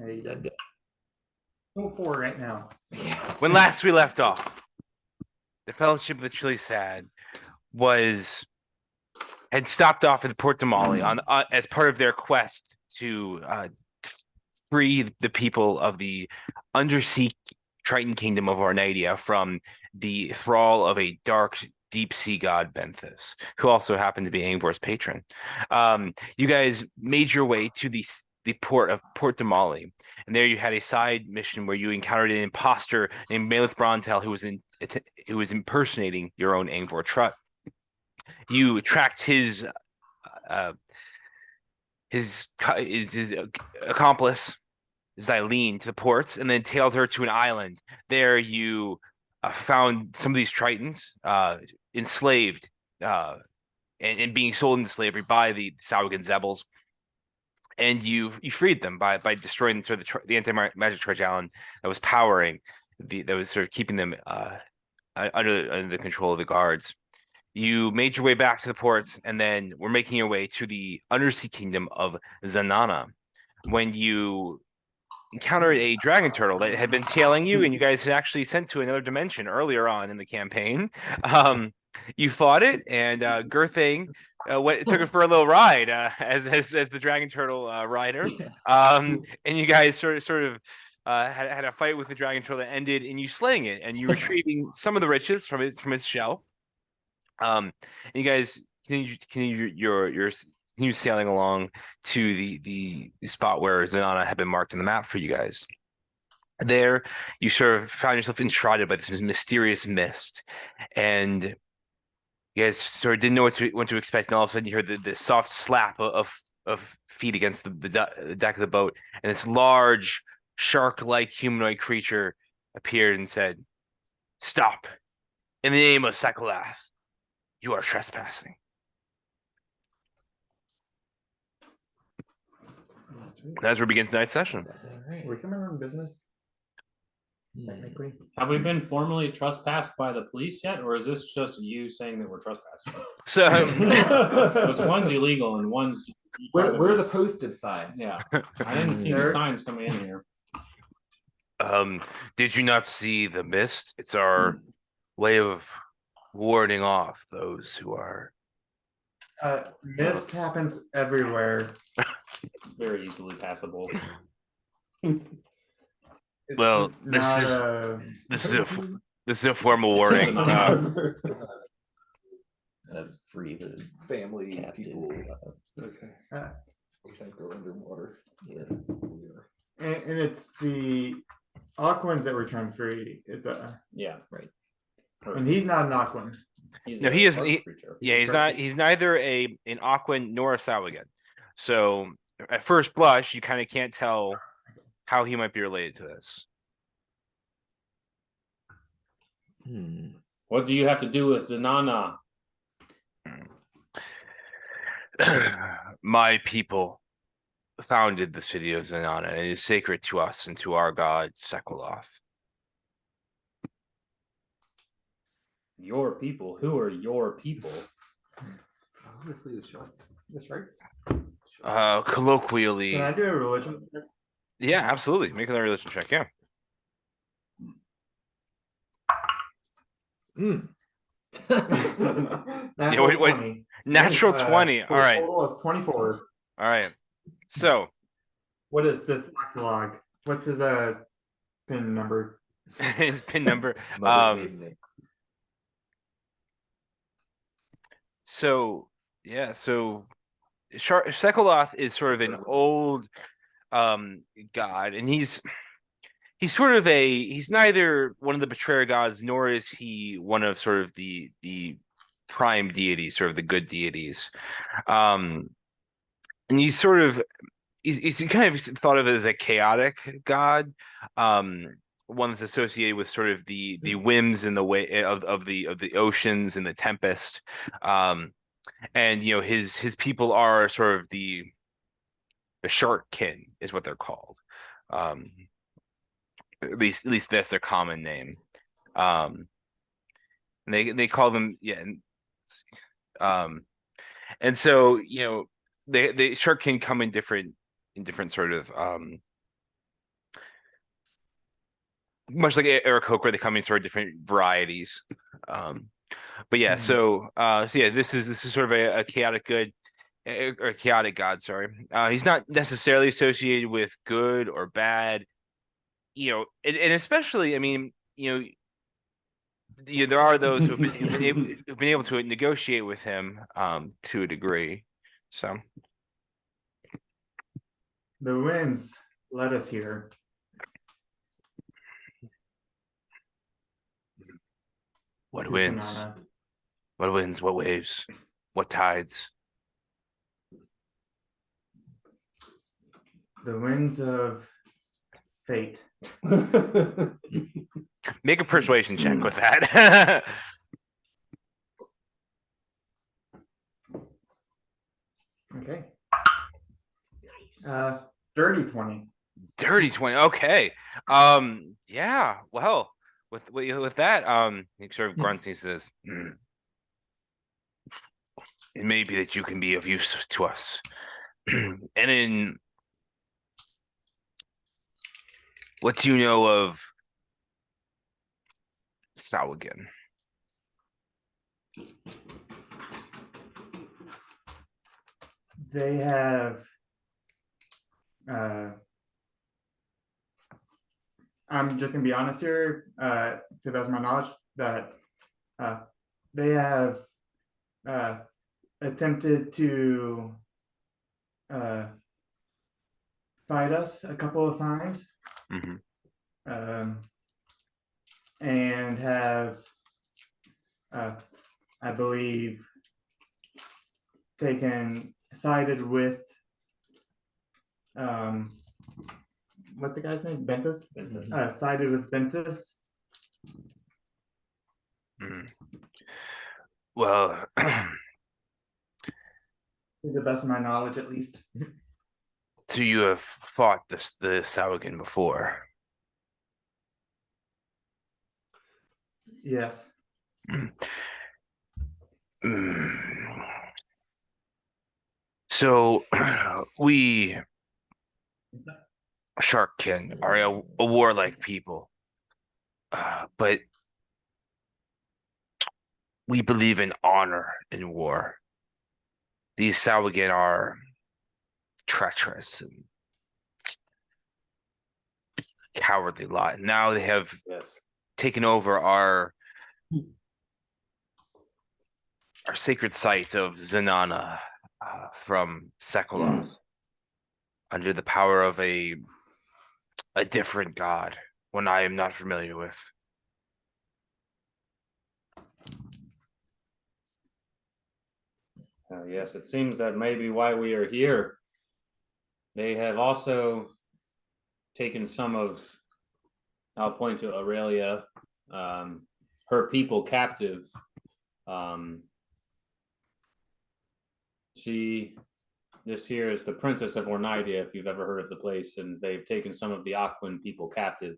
There you go. Go for right now. When last we left off, the Fellowship of the Chili Sad had stopped off at Port Damali on as part of their quest to free the people of the undersea Triton kingdom of Ornadia from the thrall of a dark deep sea god Benthus, who also happened to be Angvor's patron. You guys made your way to the port of Port Damali, and there you had a side mission where you encountered an imposter named Malith Brontel who was impersonating your own Angvor Trut. You tracked his accomplice, Xylene, to the ports, and then tailed her to an island. There you found some of these Tritons enslaved and being sold into slavery by the Saugan Zebels, and you freed them by destroying sort of the anti-magic Trijalon that was powering that was sort of keeping them under the control of the guards. You made your way back to the ports, and then were making your way to the undersea kingdom of Zanana when you encountered a dragon turtle that had been tailing you, and you guys had actually sent to another dimension earlier on in the campaign. You fought it, and Gerthang took it for a little ride as the dragon turtle rider. And you guys sort of had a fight with the dragon turtle that ended in you slaying it, and you retrieving some of the riches from its shell. And you guys continue sailing along to the spot where Zanana had been marked on the map for you guys. There, you sort of found yourself enshrouded by this mysterious mist, and you guys sort of didn't know what to expect. And all of a sudden, you heard the soft slap of feet against the deck of the boat, and this large shark-like humanoid creature appeared and said, "Stop! In the name of Sekalath, you are trespassing." That's where we begin tonight's session. Right. We're coming on business. Technically. Have we been formally trespassed by the police yet, or is this just you saying that we're trespassing? So because one's illegal and one's where are the posted signs? Yeah, I didn't see any signs coming in here. Did you not see the mist? It's our way of warding off those who are. Mist happens everywhere. It's very easily passable. Well, this is a formal warning. That's free the family Captive. people. Okay. We think they're underwater. Yeah. And it's the Aquans that we're trying to free. It's yeah, right. And he's not an Aquan. No, he is. He's neither an Aquan nor a Sawagan. So at first blush, you kind of can't tell how he might be related to this. What do you have to do with Zanana? My people founded the city of Zanana, and it is sacred to us and to our god Sekaloth. Your people? Who are your people? Obviously the sharks. The sharks. Colloquially. Can I do a religion check? Yeah, absolutely. Make another religion check. Yeah. Natural 20. Natural 20. All right. Total of 24. All right. So, what is this log? What's his pin number? His pin number. So yeah. So Sekaloth is sort of an old god, and he's sort of he's neither one of the betrayer gods, nor is he one of sort of the prime deities, sort of the good deities. And he's sort of he's kind of thought of as a chaotic god, one that's associated with sort of the whims and the way of the oceans and the tempest. And you know, his people are sort of the shark kin is what they're called. At least that's their common name. And they call them, yeah. And so, you know, the shark kin come in different sort of much like Eric Hook, where they come in sort of different varieties. But yeah, so yeah, this is sort of a chaotic good or chaotic god. Sorry, he's not necessarily associated with good or bad. And especially, I mean, there are those who've been able to negotiate with him to a degree. So The winds led us here. what to winds? Sanana. What winds? What waves? What tides? The winds of fate. Make a persuasion check with that. Okay. Dirty 20. Dirty 20. Okay. Yeah. Well, with that, he sort of grunts and he says, it may be that you can be of use to us. And what do you know of Sawagan? They have I'm just gonna be honest here, to the best of my knowledge, that they have attempted to fight us a couple of times. And have I believe sided with what's the guy's name? Benthus? Sided with Benthus. Well, To the best of my knowledge, at least. so you have fought the Sawagan before? Yes. So we Sharkkin are a warlike people, but we believe in honor in war. These Sawagan are treacherous and cowardly lot. Now they have taken over our sacred site of Zanana from Sekoloth under the power of a different god, one I am not familiar with. Yes, it seems that may be why we are here. They have also taken some of, I'll point to Aurelia, her people captive. This here is the Princess of Ornidia, if you've ever heard of the place, and they've taken some of the Aquan people captive.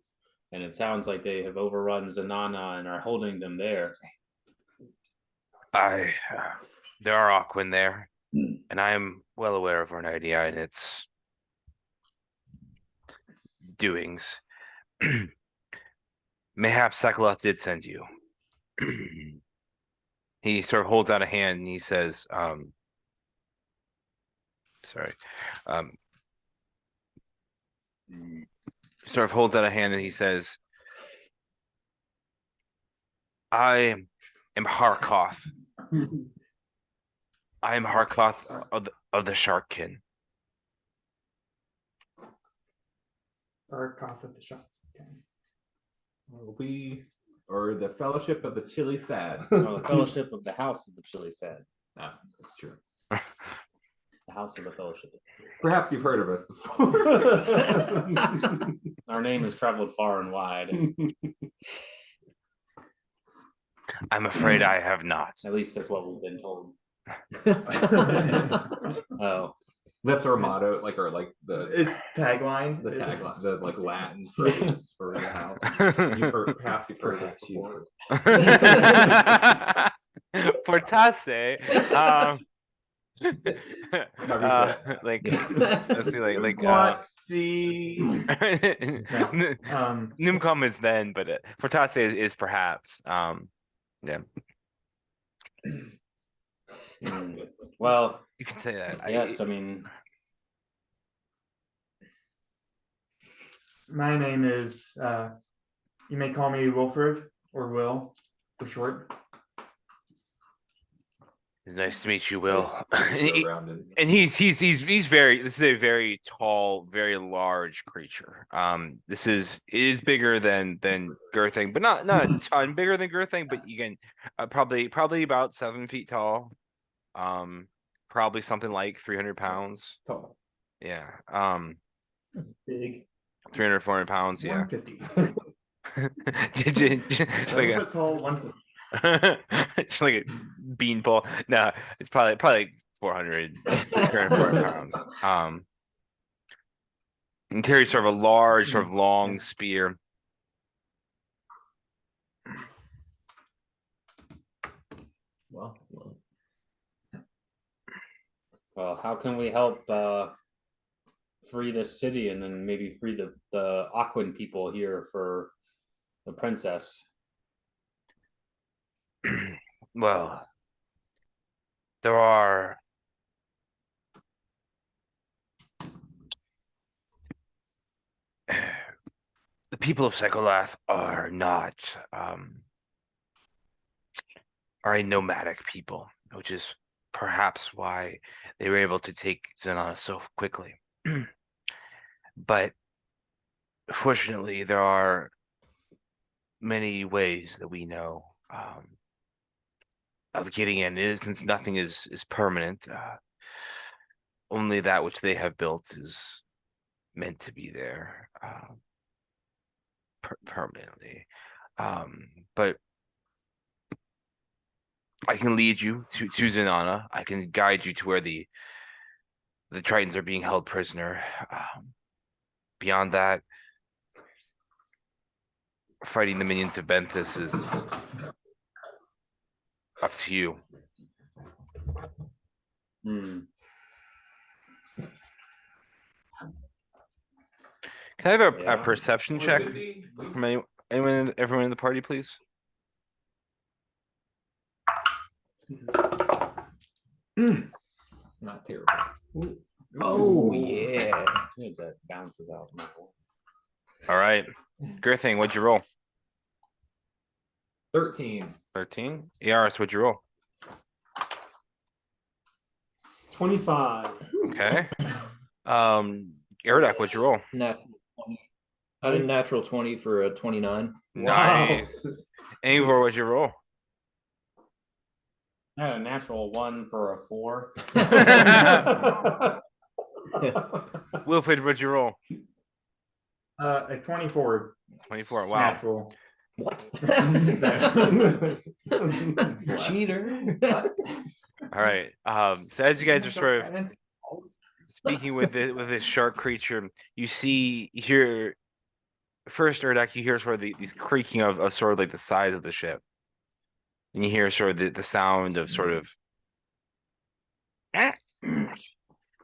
And it sounds like they have overrun Zanana and are holding them there. There are Aquan there, and I am well aware of Ornidia and its doings. Mayhaps Sekoloth did send you. He sort of holds out a hand and he says, sort of holds out a hand and he says, I am Harkoth. I am Harkoth of the Sharkkin. Harkoth of the Shark. We or the Fellowship of the Chili Sad. No, the Fellowship of the House of the Chili Sad. Ah, that's true. The House of the Fellowship. Perhaps you've heard of us before. Our name has traveled far and wide. I'm afraid I have not. At least that's what we've been told. Oh, That's our motto, like the It's tagline. tagline, the like Latin phrase for the house. Perhaps you've heard this before. Fortasse. How do you say it? Like let's see, like What? Um, is then, but Fortasse is perhaps. Yeah, Well, you can say that. yes, I mean, my name is, you may call me Wilfred or Will for short. It's nice to meet you, Will. Go And around and he's very. This is a very tall, very large creature. This is bigger than Girthing, but not a ton bigger than Girthing. But again, probably about 7 feet tall. Probably something like 300 pounds. tall. Yeah. Big. 300, 400 pounds. Yeah. 150. Like 7 foot tall, 150. it's like a beanpole. No, it's probably 400, 400 pounds. And carries sort of a large, sort of long spear. Well, well, how can we help free this city and then maybe free the Aquan people here for the princess? Well, there are the people of Psycholath are not are a nomadic people, which is perhaps why they were able to take Zenana so quickly. But fortunately, there are many ways that we know of getting in. It is, since nothing is permanent. Only that which they have built is meant to be there permanently. But I can lead you to Zenana. I can guide you to where the Tritons are being held prisoner. Beyond that, fighting the minions of Benthus is up to you. Can I have a Yeah. perception check from everyone in the party, please? not terrible. Oh, yeah. That bounces out. All right. Girthing, what'd you roll? 13. 13. Yaris, what'd you roll? 25. Okay. Eridak, what'd you roll? Natural 20. I had a natural 20 for a 29. Nice. Angvor, what'd you roll? I had a natural 1 for a 4. Wilfred, what'd you roll? A 24. 24. Wow. Natural. What? Cheater. All right. So as you guys are sort of speaking with this shark creature, you hear first, Erdak, you hear sort of these creaking of sort of like the sides of the ship. And you hear sort of the sound of sort of and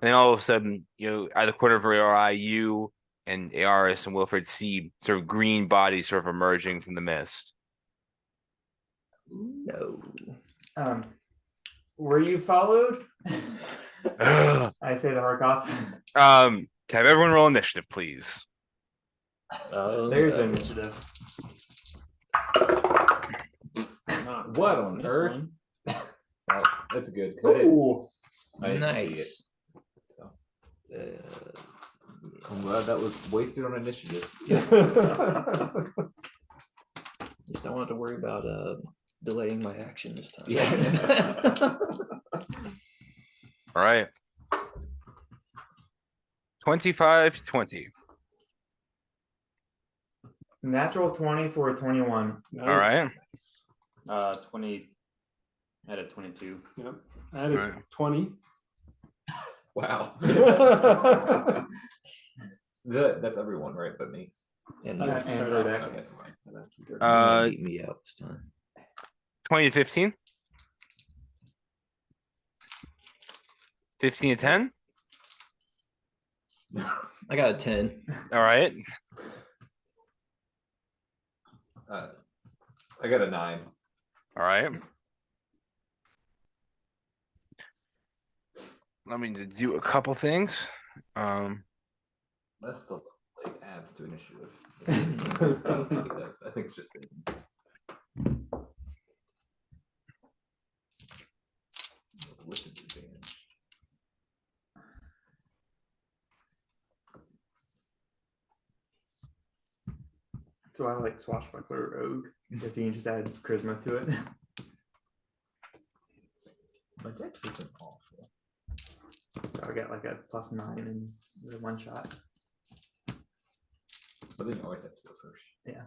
then all of a sudden, at the corner of your eye, you and Aris and Wilfred see sort of green bodies sort of emerging from the mist. No. Were you followed? Ugh. I say the Harkoth. Can I have everyone roll initiative, please? There's the initiative. What on This earth? one. Oh, that's good. 'cause Ooh. I didn't see it. Nice. So. I'm glad that was wasted on initiative. Just don't have to worry about delaying my action this time. Yeah. All right. 25-20. Natural 20 for a 21. All right. 20. I had a 22. Yep. I had a Right. 20. Wow. That's everyone, right? But me. And Yeah. And Erdak. Erdak. Okay, never mind. beat me out this time. 20-15. 15-10. I got a 10. All right. I got a 9. All right. Let me do a couple things. That's still like adds to initiative. I don't think it does. I think it's just with advantage. So I like swashbuckler rogue because he can just add charisma to it. My dex isn't awful. So I got like a +9 in the one shot. But then you always have to go first. Yeah.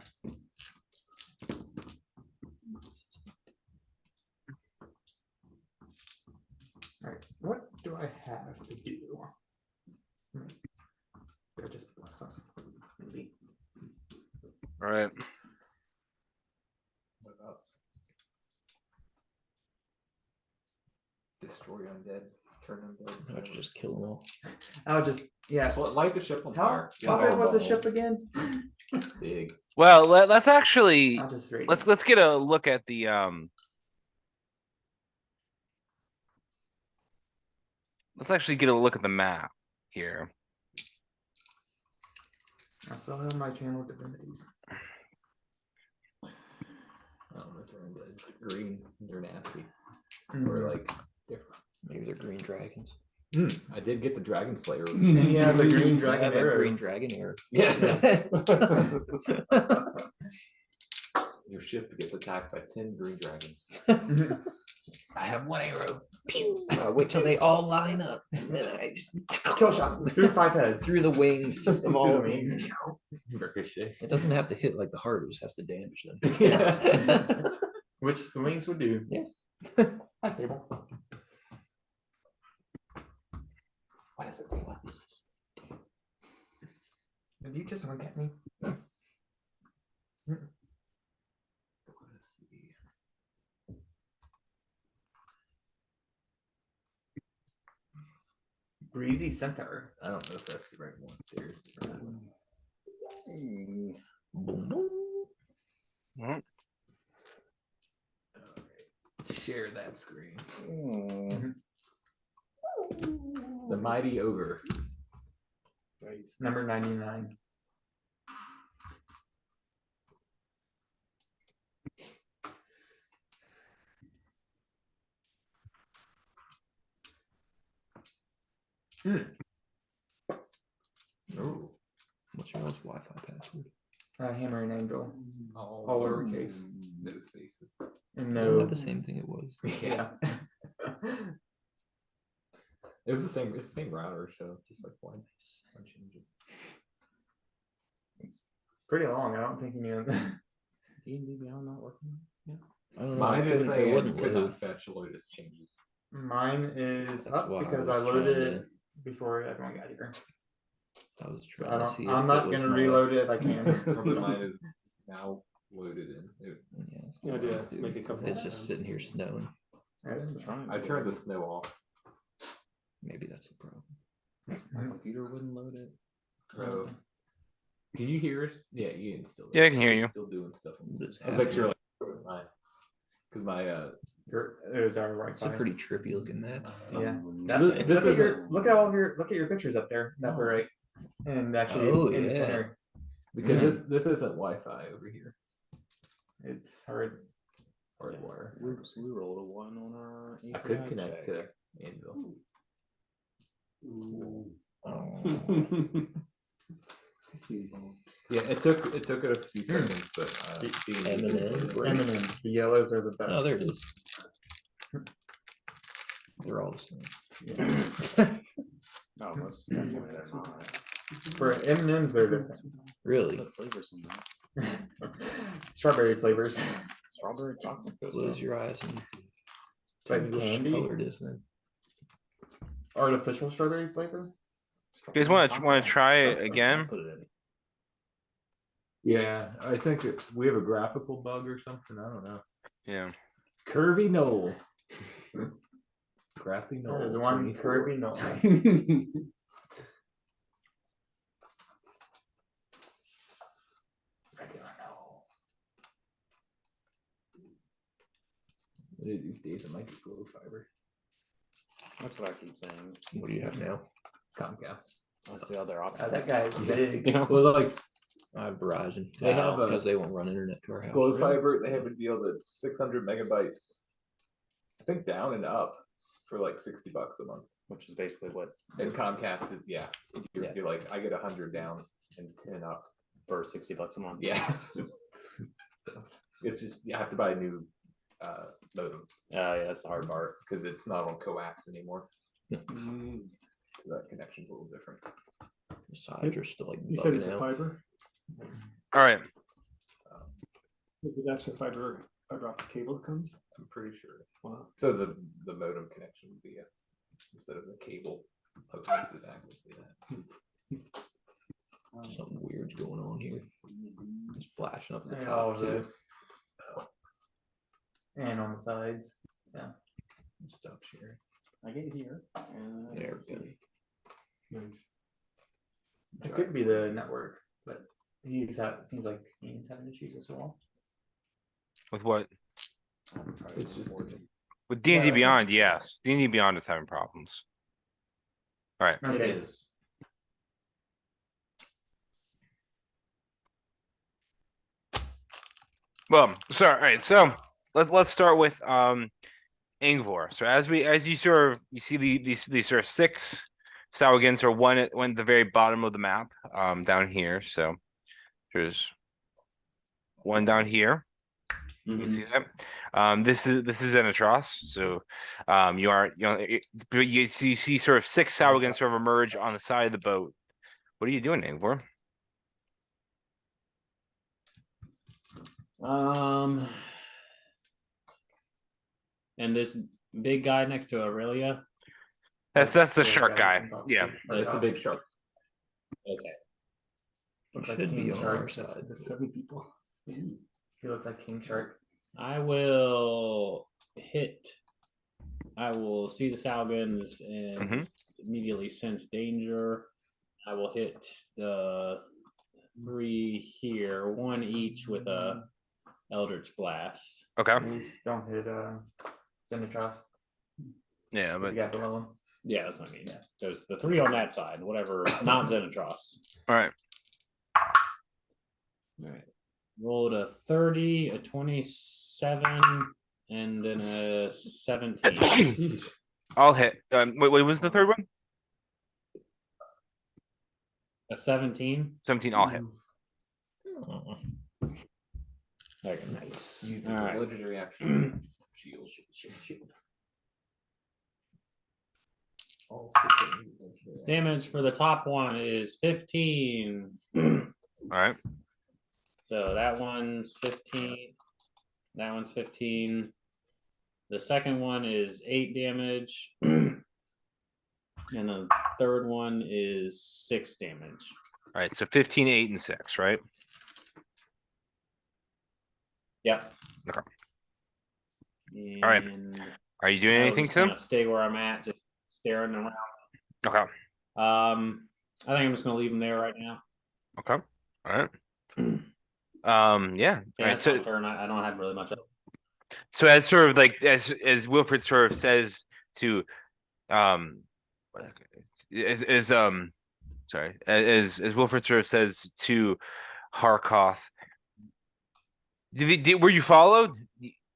All right, what do I have to do? Or just bless us, maybe. All right. What about destroy undead? Turn undead? I would just kill them all. I'll just, yeah. So light the ship on How, fire. how big was the ship again? Big. Well, let's actually I'll just rate let's it. let's get a look at the Let's actually get a look at the map here. I still have my channel divinities. I don't know if they're undead. They're green. They're nasty. Mhm. Or like different. Maybe they're green dragons. I did get the Dragon Slayer. And you have the green I dragon have a arrow. green dragon arrow. Yeah. Your ship gets attacked by 10 green dragons. I have one arrow. Pew! Wait till they all line up. And then I just Kill shot through 5 heads. through the wings just of all of them. Ricochet. It doesn't have to hit like the heart, it just has to damage them. Yeah. Which the wings would do. Yeah. Hi, Sable. What does it say? What is this? Did you just look at me? Let's see. Breezy Centaur. I don't know if that's the right one. There's the right one. Boom, boom. Alright. Share that screen. The Mighty Ogre. Number 99. Oh. What's your most Wi-Fi password? Hammer and Angel. All lowercase. No spaces. And Isn't no. that the same thing it was? Yeah. It was the same. It's the same router, so it's just like one change it. It's pretty long. I don't think you knew. D&D Beyond not working? Yeah. I don't know. Mine is it saying wouldn't could load. not fetch Lotus changes. Mine is That's up why I because I was loaded trying it before everyone got here. I was So trying to see if I'm it not was gonna my- reload it if I can. But mine is now loaded in. Yeah, that's Yeah, what I yeah, was doing. make a couple It's of just times. sitting here snowing. It's, I turned the snow off. Maybe that's the problem. My computer wouldn't load it. Oh. Can you hear us? Yeah, you can still. Yeah, I can hear you. Still doing stuff. This I was like, sure, because my there's our right It's a pretty trippy looking map. Yeah. This is look at all of your pictures up there. That were right. And actually Oh, in the yeah. center. because this isn't Wi-Fi over here. It's hard. Hardwire. We rolled a 1 on our. I could API connect check. to Anvil. I see. Yeah, it took it a few seconds, but M&M. M&M. The yellows are the best. Oh, there it is. They're all the same. No, most definitely they're not. For M&Ms, they're the same. Really? What flavors in that? Strawberry flavors. Strawberry chocolate. goes Close well. your eyes and Like tell me which candy? color it is then. Artificial strawberry flavor. You guys want to try it I'll again? put it in. yeah, I think we have a graphical bug or something. I don't know. Yeah. Curvy knoll. Grassy knoll. There's one 24. curvy knoll. These days it might be glow fiber. That's what I keep saying. What do you have now? Comcast. That's the other option. That guy's big. Yeah. Well, like I have Verizon. They have a- because they won't run internet to our house. glow fiber, they have a deal that's 600 megabytes. I think down and up for like $60 a month. Which is basically what And Comcast, yeah, you're, Yeah. you're like, I get 100 down and 10 up. for $60 a month. Yeah. So it's just you have to buy a new modem Yeah, that's the hard part. because it's not on coax anymore. Mm, So that connection's a little different. The sides are still like You said it's bugging a out. fiber? All right. Is it actually fiber optic cable that comes? I'm pretty sure. Wow. So the modem connection would be instead of the cable hooking into the back would be that. Something weird's going on here. It's flashing up at the And top all too. And on the sides. Stop sharing. I get it here. There we go. Nice. It could be the network, but it seems like he's having issues as well. With what? It's just With D&D Yeah. Beyond, yes. D&D Beyond is having problems. All right. Okay. It is. Well, so all right, so let's start with Ingvor. So as you sort of you see these sort of 6 Sahuagins, or one at the very bottom of the map, down here. So there's one down here. You can see that. This is Zenitros. So you see sort of 6 Sahuagins sort of emerge on the side of the boat. What are you doing, Ingvor? And this big guy next to Aurelia. That's the the shark guy guy. from Yeah. It's a big shark. Okay. Looks like Should be King on Shark. our side. There's 7 people. He looks like King Shark. I will hit. I will see the Salgans and Mhm. immediately sense danger. I will hit the 3 here, 1 each with a Eldritch Blast. Okay. Please don't hit Zenitros. Yeah, The but guy below him. Yeah, that's what I mean. There's the 3 on that side, whatever, not Zenitros. all right. All right. Rolled a 30, a 27, and then a 17. I'll hit. Wait, what was the third one? A 17. 17. I'll hit. Okay, nice. Use All right. a legendary action. Shield. All 6 of these legendary Damage for the top one is 15. All right. So that one's 15. That one's 15. The second one is 8 damage. And the third one is 6 damage. All right. So 15, 8, and 6, right? Yep. Okay. All right. And Are you doing I'll anything just to him? kinda stay where I'm at, just staring around. Okay. I think I'm just gonna leave him there right now. Okay. All right. Yeah. All Yeah, right. that's So my turn. I don't have really much else. so as sort of like as Wilfred sort of says to as sorry, as Wilfred sort of says to Harkoth, were you followed?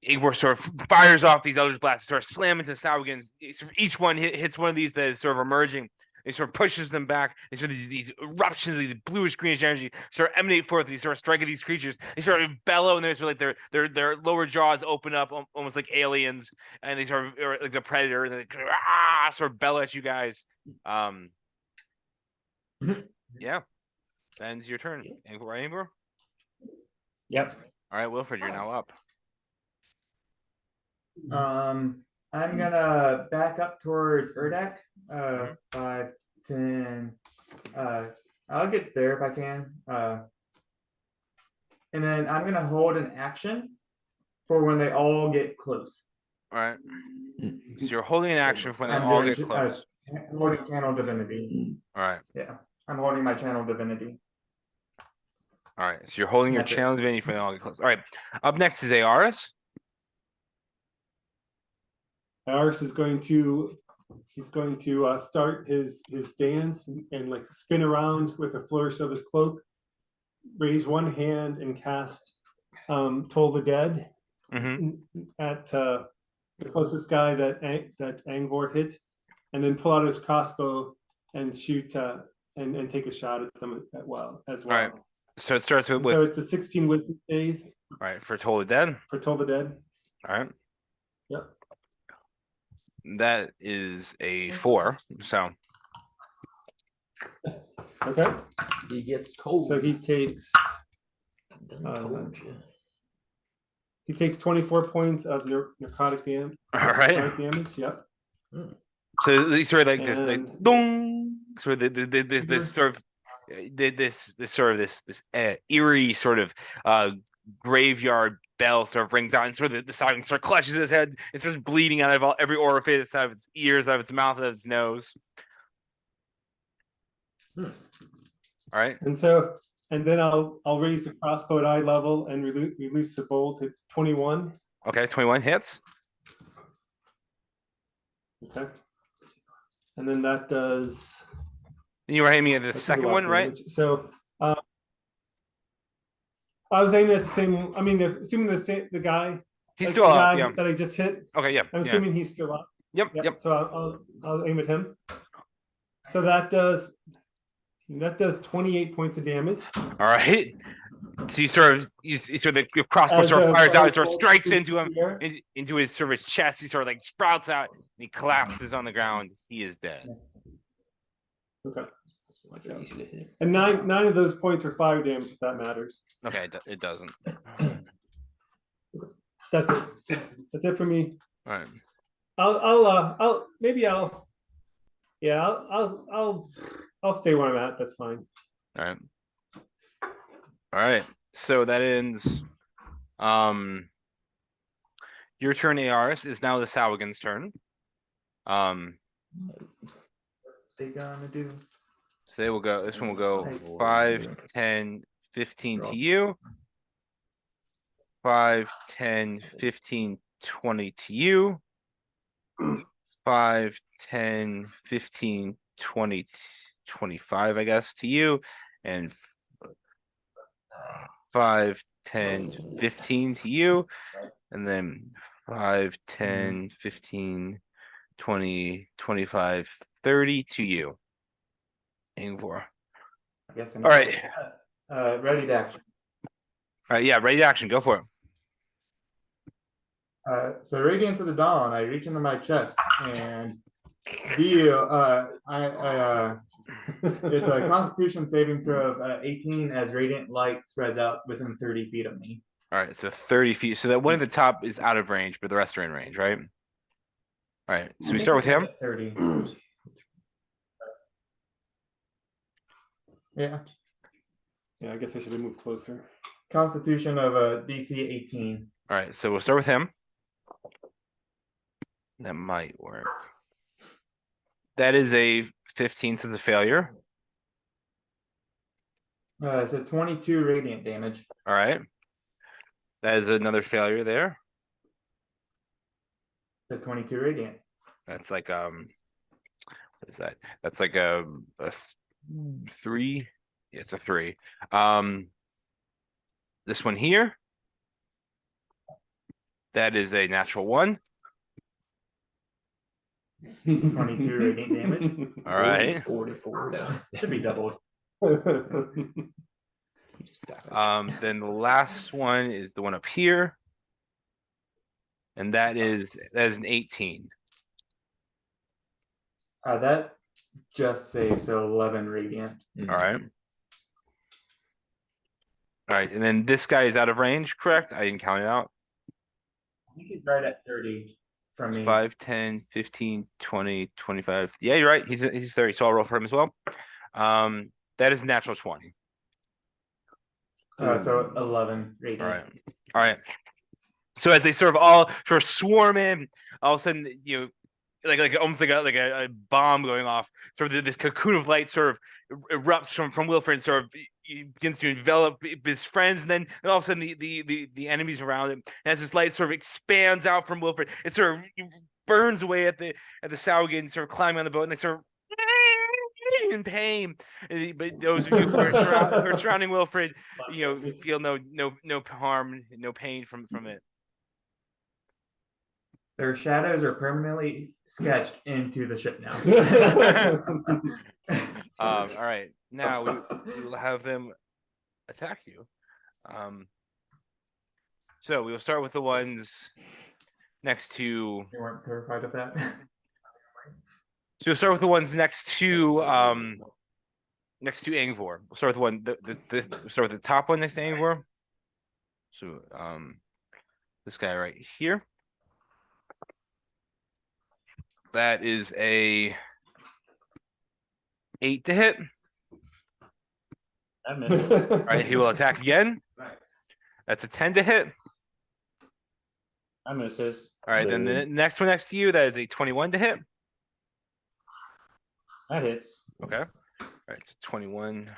Igor sort of fires off these Eldritch Blasts, sort of slam into Sahuagins. Each one hits one of these that is sort of emerging. It sort of pushes them back. And so these eruptions, these bluish greenish energy sort of emanate forth. These sort of strike at these creatures. They sort of bellow, and there's like their lower jaws open up, almost like aliens, and they sort of or like the predator, and they sort of bellow at you guys. Yeah, ends your turn. Right, Angor? Yep. All right, Wilfred, you're now up. I'm gonna back up towards Urdak. 5, 10. I'll get there if I can. And then I'm gonna hold an action for when they all get close. All right. So you're holding an action when they I'm all doing get close. I'm holding channel divinity. All right. Yeah, I'm holding my channel divinity. All right. So you're holding your That's it. challenge venue for the all get close. All right. Up next is Aoris. Iris is going to start his dance and like spin around with a flourish of his cloak, raise one hand and cast Toll the Dead at the closest guy that Angvor hit, and then pull out his crossbow and shoot and take a shot at them as well. All right. So it starts with So it's a 16 wisdom save. All right, for Toll the Dead. For Toll the Dead. All right. Yep. That is a 4. So Okay. He gets cold. So he takes I done told you. 24 points of necrotic damage. all right. Necrotic damage. Yep. So they sort of like this, like And- dong. Sort of this sort of this eerie sort of graveyard bell sort of rings out, and sort of the silence sort of clutches his head and starts bleeding out of every orifice, out of its ears, out of its mouth, out of its nose. All right. And then I'll raise the crossbow at eye level and release the bolt at 21. Okay, 21 hits. Okay. And then that does. And you were aiming at the that does a second lot of one, right? damage. So I was aiming at the same. I mean, assuming the guy. He's like still the up. guy Yeah. that I just hit. Okay. Yeah. I'm Yeah. assuming he's still up. Yep. Yep. Yep. So I'll aim at him. So that does 28 points of damage. All right. So you sort of your crossbow As sort of a fires out, and bonus sort of roll strikes to into him, spear. into his sort of his chest. He sort of like sprouts out, and he collapses on the ground. He is dead. Okay. Like they're easy to hit. And nine of those points are fire damage, if that matters. Okay, it doesn't. That's it. That's it for me. All right. I'll stay where I'm at. That's fine. All right. All right. So that ends. Your turn, Aris. Is now the Sawagan's turn. They gonna do. So they will go. This one will go 5, 10, 15 to you. 5, 10, 15, 20 to you. 5, 10, 15, 20, 25, I guess, to you. And 5, 10, 15 to you. And then 5, 10, 15, 20, 25, 30 to you. Aim for. I guess. All right. Ready to action. All right. Yeah. Ready to action. Go for it. So Radiance of the Dawn, I reach into my chest and deal. It's a Constitution saving throw of 18 as radiant light spreads out within 30 feet of me. All right. So 30 feet. So that one at the top is out of range, but the rest are in range, right? All right. So we start with him. 30. Yeah. Yeah, I guess I should have moved closer. Constitution of a DC 18. All right. So we'll start with him. That might work. That is a 15, so it's a failure. So 22 radiant damage. All right. That is another failure there. So 22 radiant. That's like what is that? That's like a 3. Yeah, it's a 3. This one here. That is a natural 1. 22 radiant damage. All right. 44 down. Should be doubled. He just dies. Then the last one is the one up here. And that is an 18. That just saved, so 11 radiant. All right. All right, and then this guy is out of range, correct? I didn't count it out. I think he's right at 30 from me. 5, 10, 15, 20, 25. Yeah, you're right. He's 30, so I'll roll for him as well. That is natural 20. So 11 radiant. All right. All right. So as they sort of all sort of swarm in, all of a sudden, you know, like almost like a bomb going off. Sort of this cocoon of light sort of erupts from Wilfred, and sort of begins to envelop his friends, and then all of a sudden the enemies around him. And as this light sort of expands out from Wilfred, it sort of burns away at the Saugan, sort of climbing on the boat, and they sort of in pain. But those of you who are surrounding Wilfred, feel no harm, no pain from it. Their shadows are permanently sketched into the ship now. All right, now we will have them attack you. So we will start with the ones next to. You weren't terrified of that. So we'll start with the ones next to Angvor. We'll start with the one. We'll start with the top one next to Angvor. So this guy right here. That is a 8 to hit. That misses. All right, he will attack again. Nice. That's a 10 to hit. That misses. All right, then the next one next to you, that is a 21 to hit. That hits. Okay. All right, so 21.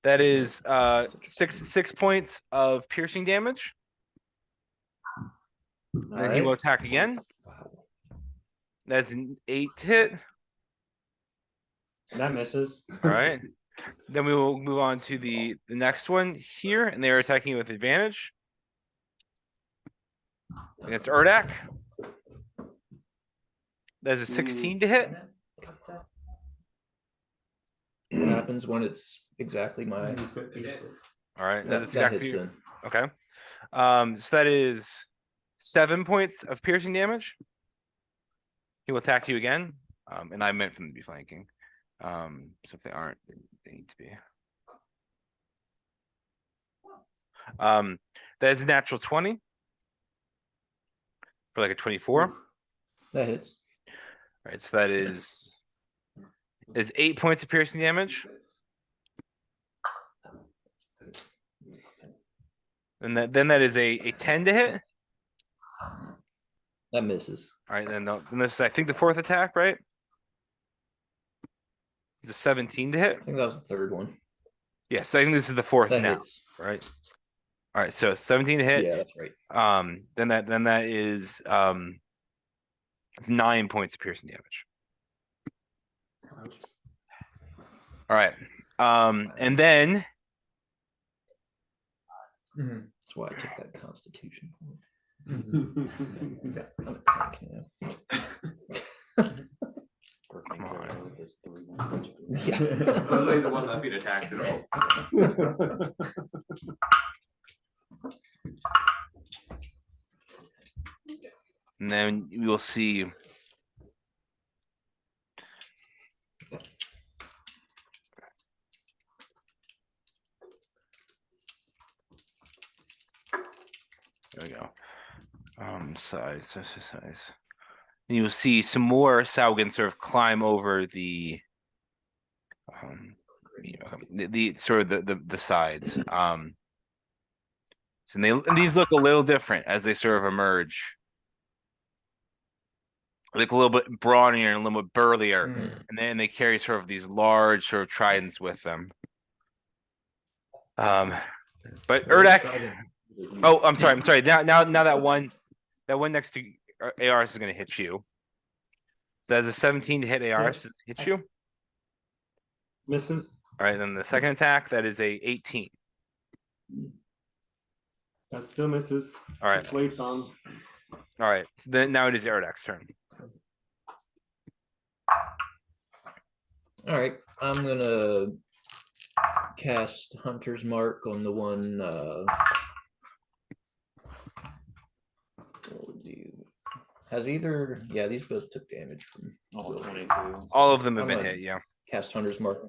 That is 6 points of piercing damage. All Then he will right. attack again. Wow. That's an 8 to hit. That misses. All right. Then we will move on to the next one here, and they are attacking with advantage against Urdak. That's a 16 to hit. What happens when it's exactly my All right, that, that's that exactly hits in. okay. So that is 7 points of piercing damage. He will attack you again. And I meant for them to be flanking. So if they aren't, they need to be. That is a natural 20 for like a 24. That hits. All right, so that is 8 points of piercing damage. And then that is a 10 to hit. That misses. All right, then this is I think the fourth attack, right? It's a 17 to hit. I think that was the third one. Yes, I think this is the fourth That now, hits. right? All right, so 17 to hit. Yeah, that's right. Then that is it's 9 points of piercing damage. All right. And then Mhm. That's why I took that Constitution point. Exactly. I'm a tank now. Yeah. Literally the one that beat attacked at all. And then we will see. There we go. Size. And you will see some more Saugan sort of climb over the the sort of the sides. And these look a little different as they sort of emerge. They look a little bit brawnier and a little bit burlier, and then they carry sort of these large sort of tridents with them. But Urdak. Oh, I'm sorry. Now that one next to ARS is going to hit you. So that's a 17 to hit ARS hit you. Misses. All right, then the second attack, that is a 18. That still misses. All right. Plates on. All right. So then now it is Erdak's turn. All right. I'm gonna cast Hunter's Mark on the one. What would you? Has either? Yeah, these both took damage from. All 22. All of them have I'm been gonna hit, yeah. Cast Hunter's Mark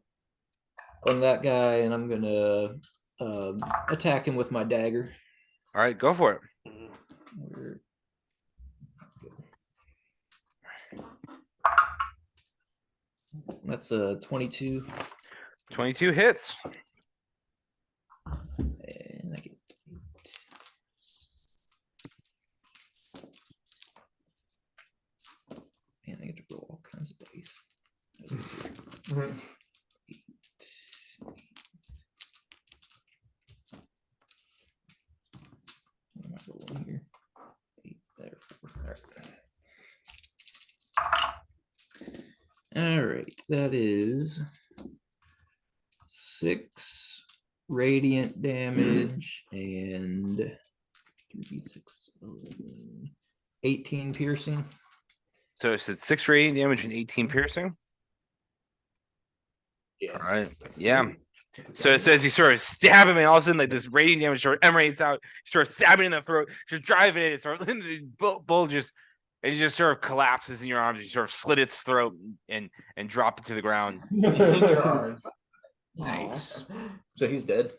on that guy, and I'm gonna attack him with my dagger. All right, go for it. Where- That's a 22. 22 hits. And I get man, I get to roll all kinds of dice. Mhm. All right, that is 6 radiant damage and 3d6, 11, 18 piercing. So it's 6 radiant damage and 18 piercing. Yeah. All right. Yeah. So it says you sort of stab him, and all of a sudden, like this radiant damage sort of emanates out. You sort of stab it in the throat, just driving it. It sort of the bull just, it just sort of collapses in your arms. You sort of slit its throat and drop it to the ground. In your arms. Nice. So he's dead.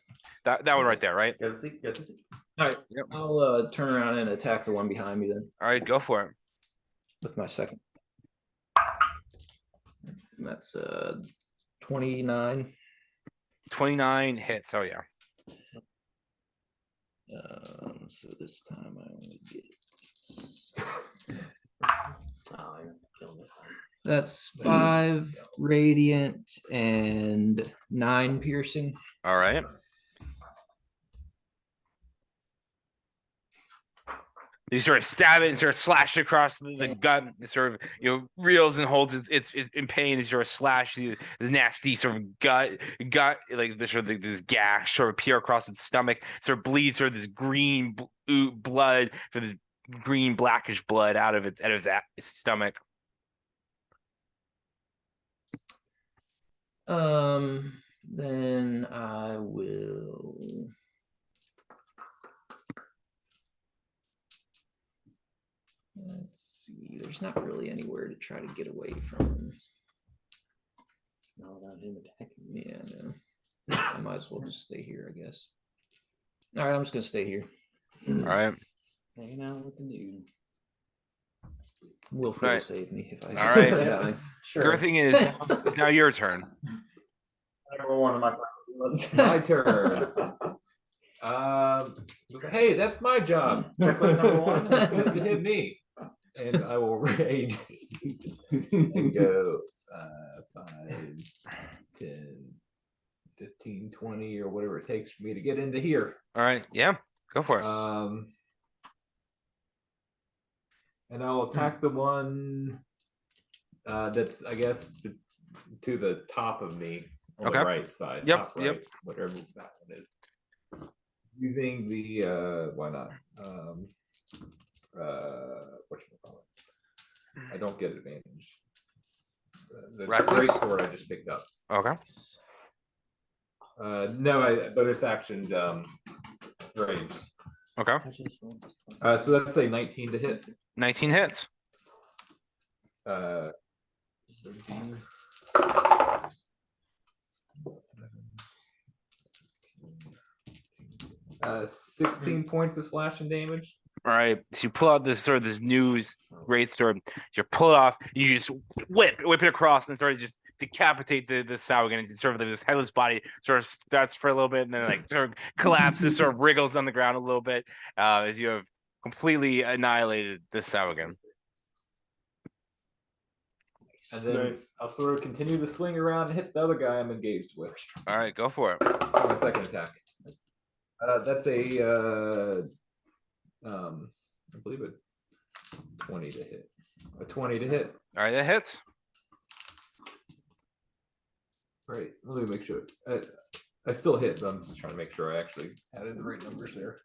That one right there, right? Good to see. Good to see. All right. Yep. I'll turn around and attack the one behind me then All right, go for it. with my second. And that's 29. 29 hits. Oh yeah. So this time I only get. That's 5 radiant and 9 piercing. All right. You sort of stab it and sort of slash it across the gut. It sort of reels and holds it's in pain. As sort of slash this nasty sort of gut like this sort of this gash sort of appear across its stomach. Sort of bleeds sort of this green blood, for this green blackish blood out of its stomach. Then I will. Let's see. There's not really anywhere to try to get away from him. No, without him attacking. Yeah, no. I might as well just stay here, I guess. All right, I'm just gonna stay here. All right. Hanging out with the dude. Wilfred Right. will save me if I. All right. die. Sure. Good thing is it's now your turn. Number one on my list. My turn. Hey, that's my job. Checklist number 1 is to hit me, and I will raid and go 5, 10, 15, 20, or whatever it takes for me to get into here. All right. Yeah. Go for it. And I'll attack the one that's, I guess, to the top of me on Okay. the right side. Yep, Top right, yep. whatever that one is. Using the why not? Whatchamacallit? I don't get advantage. The Reckless? great sword I just picked up. Okay. No, bonus action range. Okay. So that's a 19 to hit. 19 hits. 13. 16 points of slashing damage. All right. So you pull out this sort of this news great sword. You pull it off. You just whip it across and sort of just decapitate the Saugan, and sort of this headless body sort of starts for a little bit and then like sort of collapses, sort of wriggles on the ground a little bit as you have completely annihilated the Saugan. And then Nice. I'll sort of continue to swing around and hit the other guy I'm engaged with. All right, go for it. My second attack. That's a I believe a 20 to hit. A 20 to hit. All right, that hits. Right. Let me make sure. I still hit, but I'm just trying to make sure I actually added the right numbers there.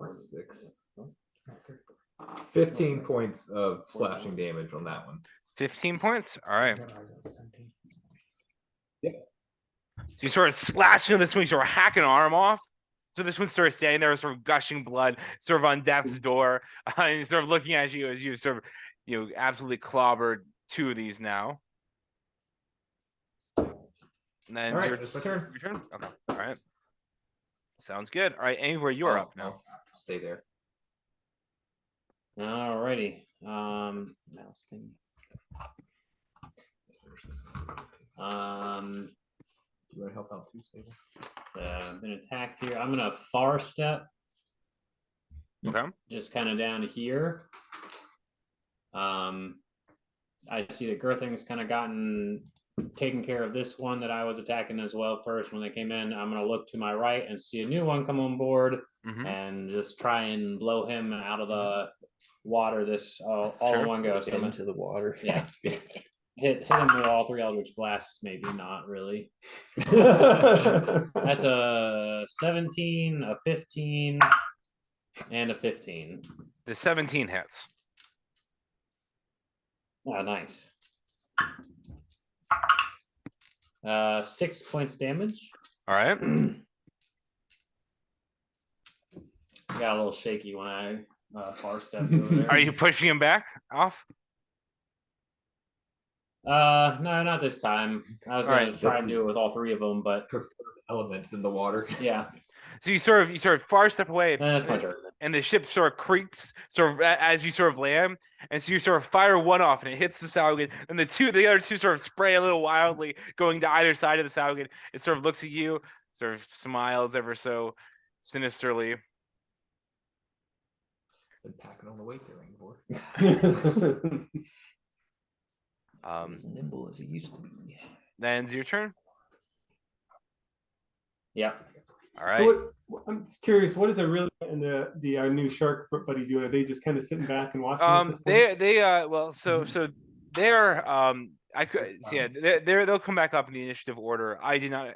6. 15 points of slashing damage on that one. 15 points. All right. Yeah. So you sort of slash into this one, you sort of hack an arm off. So this one's sort of standing there, sort of gushing blood, sort of on death's door, and he's sort of looking at you as you sort of, absolutely clobbered 2 of these now. And then All right, your it's my turn. Your turn. Okay. All right. Sounds good. All right, anywhere you are up now. I'll stay there. Alrighty. Mouse thing. You want to help out too, Sable? So I've been attacked here. I'm gonna far step. Okay. Just kind of down here. I see that Girthing's kind of gotten taking care of this one that I was attacking as well first when they came in. I'm gonna look to my right and see a new one come on board Mhm. and just try and blow him out of the water. This all in Sure. one go. So I'm gonna- Into the water. yeah, hit him with all 3 Eldritch Blasts. Maybe not really. That's a 17, a 15, and a 15. The 17 hits. Oh, nice. 6 points damage. All right. Got a little shaky when I far stepped over there. Are you pushing him back off? No, not this time. I was gonna Alright, try and do it with all 3 of them, but Preferred elements in the water. yeah, So you sort of far step away, that's my turn. and the ship sort of creaks as you sort of land, and so you sort of fire one off, and it hits the Sahuagin, and the other two sort of spray a little wildly, going to either side of the Sahuagin. It sort of looks at you, sort of smiles ever so sinisterly. Been packing on the weight there anymore. As nimble as he used to be. Then it's your turn. Yeah. All right. So I'm just curious, what is Aurelia and the our new shark buddy doing? Are they just kind of sitting back and watching at this point? They're I could yeah they'll come back up in the initiative order. I did not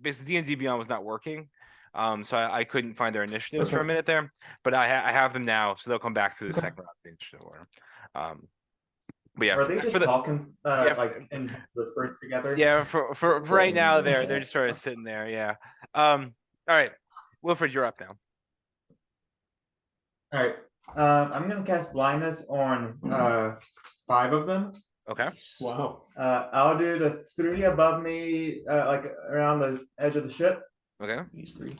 basically D&D Beyond was not working, so I couldn't find their initiatives for a Okay. minute there, but I have them now, so they'll come back through the Okay. second round of the initiative order. But yeah, Are they just for the talking yeah, like in whispers together? yeah for right now they're Yeah. just sort of sitting there. Yeah. All right, Wilfred, you're up now. All right. I'm gonna cast blindness on 5 of them. Okay. Wow. I'll do the 3 above me, like around the edge of the ship. Okay. These 3.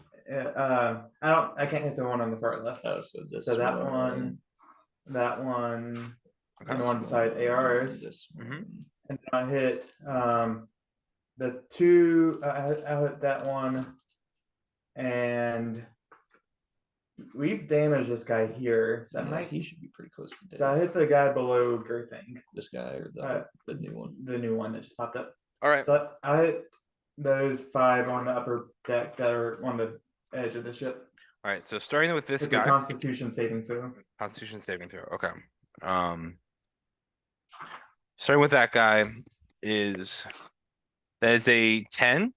I can't hit the one on the far left. Oh, so this So that one, that one, Okay. and one beside ARs. This Mhm. one. And then I hit the 2. I'll hit that one, and we've damaged this guy here. So that Yeah, might. he should be pretty close to So I dead. hit the guy below Girthing, This guy or Uh, the new one. the new one that just popped up. All right. So I hit those 5 on the upper deck that are on the edge of the ship. All right. So starting with this It's guy. a Constitution saving throw. Constitution saving throw. Okay. Starting with that guy that is a 10.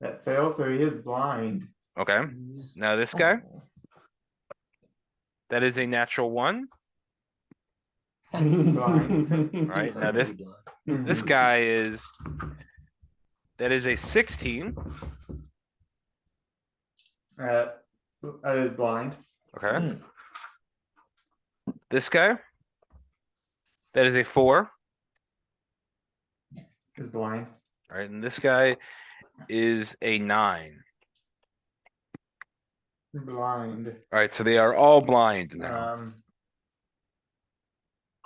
That fails, so he is blind. Okay. Now this guy, Oh. that is a natural 1. Blind. Right, now this guy that is a 16. Is blind. Okay. This guy, that is a 4. Is blind. All right, and this guy is a 9. Blind. All right, so they are all blind now.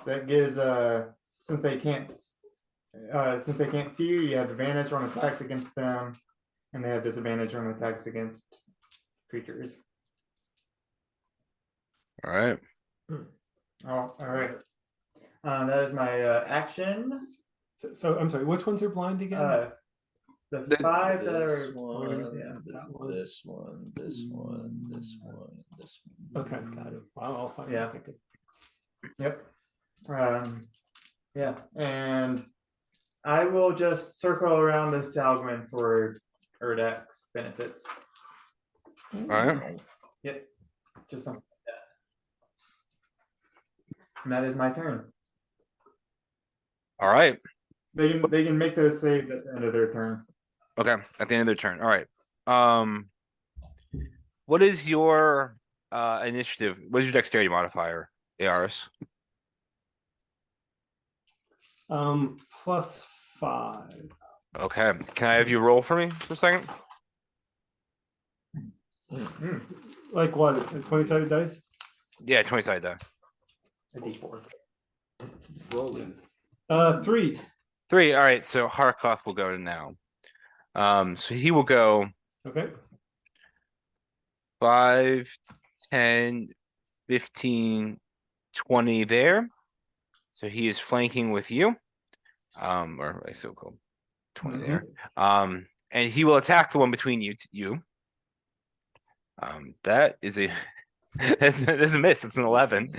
That gives since they can't see you, you have advantage on attacks against them, and they have disadvantage on attacks against creatures. All right. Oh, all right. That is my action. So I'm sorry, which ones are blind again? The 5 that This are one, yeah. that one. this one, this one, this one, this one. Okay, got it. Wow, I'll find Yeah. okay, good. Yep. Yeah, and I will just circle around the Salgman for Erdek's benefits. All right. Yep. Just something like that. And that is my turn. All right. They can make those saves at the end of their turn. Okay. At the end of their turn. All right. What is your initiative? What is your dexterity modifier, Aris? +5. Okay. Can I have you roll for me for a second? Like what? 20-sided dice? Yeah, 20-sided die. A D4. Rollings. 3. 3. All right. So Harkoth will go now. So he will go Okay. 5, 10, 15, 20 there. So he is flanking with you. Or I still called 20 there. And he will attack the one between you. That is a that's a miss. It's an 11.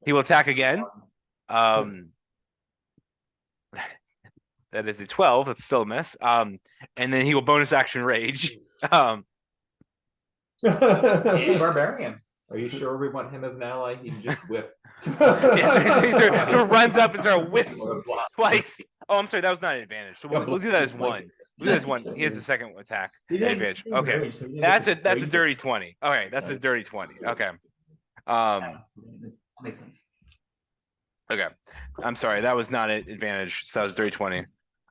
He will attack again. That is a 12. That's still a miss. And then he will bonus action rage. Barbarian. Are you sure we want him as an ally? He can just whiff. Yeah, so he runs up and sort of whiffs twice. Oh, I'm sorry, that was not an advantage. So we'll do that as one. We'll do that as one. He has a second attack advantage. Okay, that's a dirty 20. Okay, that's a dirty 20. Okay. Makes sense. Okay, I'm sorry, that was not an advantage. So that was dirty 20.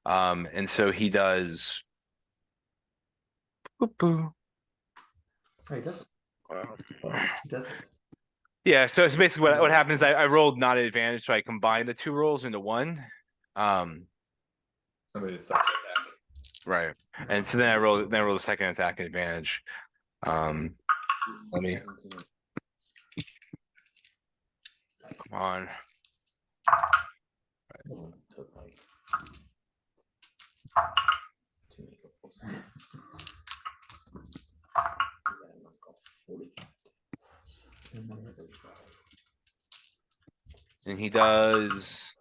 And so he does. Boop. Oh, he does. He does. Yeah, so it's basically what happened is I rolled not an advantage, so I combined the two rolls into one. Somebody to stop the attack. Right. And so then I rolled a second attack advantage. Let me come on. And he does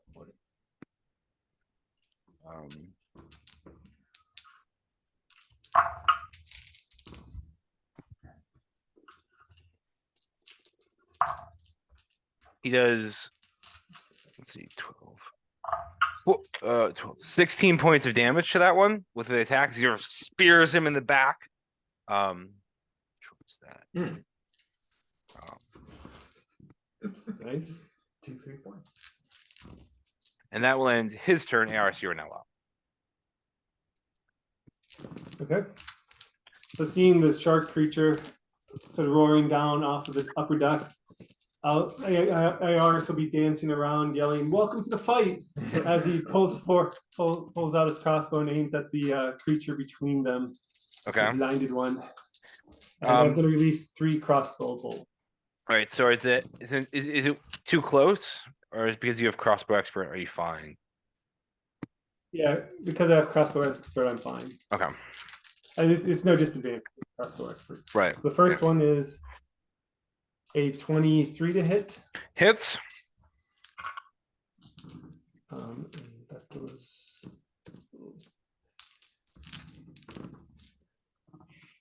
let's see, 16 points of damage to that one with the attack. He spears him in the back. What's that? Nice. 2, 3, 4. And that will end his turn. ARS, you are now up. Okay. So seeing this shark creature sort of roaring down off of the upper deck, ARS will be dancing around, yelling, "Welcome to the fight!" as he pulls out his crossbow and aims at the creature between them. Okay. The blinded one. And I'm going to release 3 crossbow bolts. All right. So is it too close, or is it because you have crossbow expert? Are you fine? Yeah, because I have crossbow expert, I'm fine. Okay. And it's no disadvantage with crossbow expert. Right. The first one is a 23 to hit. Hits. And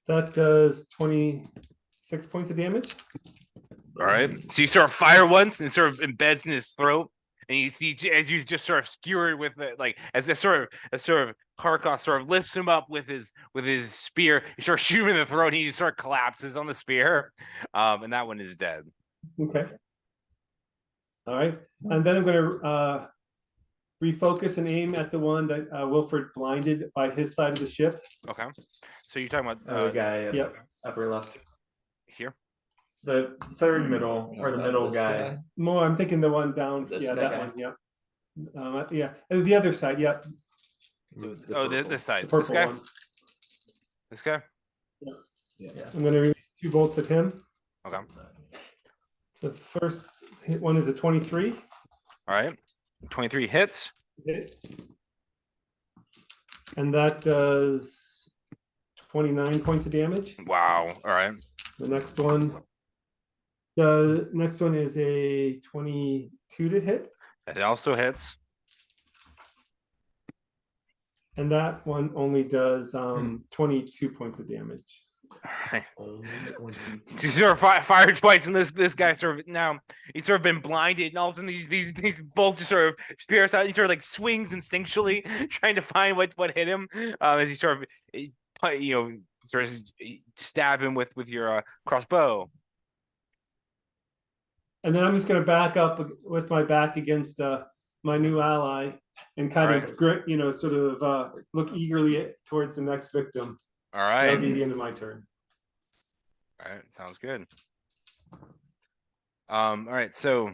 that does 26 points of damage. All right. So you sort of fire once and it sort of embeds in his throat. And you see as you just sort of skewer it with it, like as a sort of Karkov sort of lifts him up with his spear, you sort of shoot him in the throat, and he just sort of collapses on the spear. And that one is dead. Okay. All right. And then I'm gonna refocus and aim at the one that Wilford blinded by his side of the ship. Okay. So you're talking about The guy Yep. upper left. here? The third middle, or the middle This guy. More, I'm thinking the one down. This Yeah, guy. that one. Yep. Yeah. And the other side. Yep. Oh, this side. The This purple guy. one. This guy. Yeah. I'm gonna release 2 bolts at him. Okay. The first one is a 23. All right. 23 hits. Hit. And that does 29 points of damage. Wow. All right. The next one is a 22 to hit. That also hits. And that one only does 22 points of damage. All right. So you sort of fire twice, and this guy sort of now he's sort of been blinded, and all of a sudden these bolts just sort of spears out. He sort of like swings instinctually, trying to find what hit him. As you sort of sort of stab him with your crossbow. And then I'm just going to back up with my back against my new ally and kind of grit, sort of look eagerly towards the next victim. All right. That'll be the end of my turn. All right, sounds good. All right, so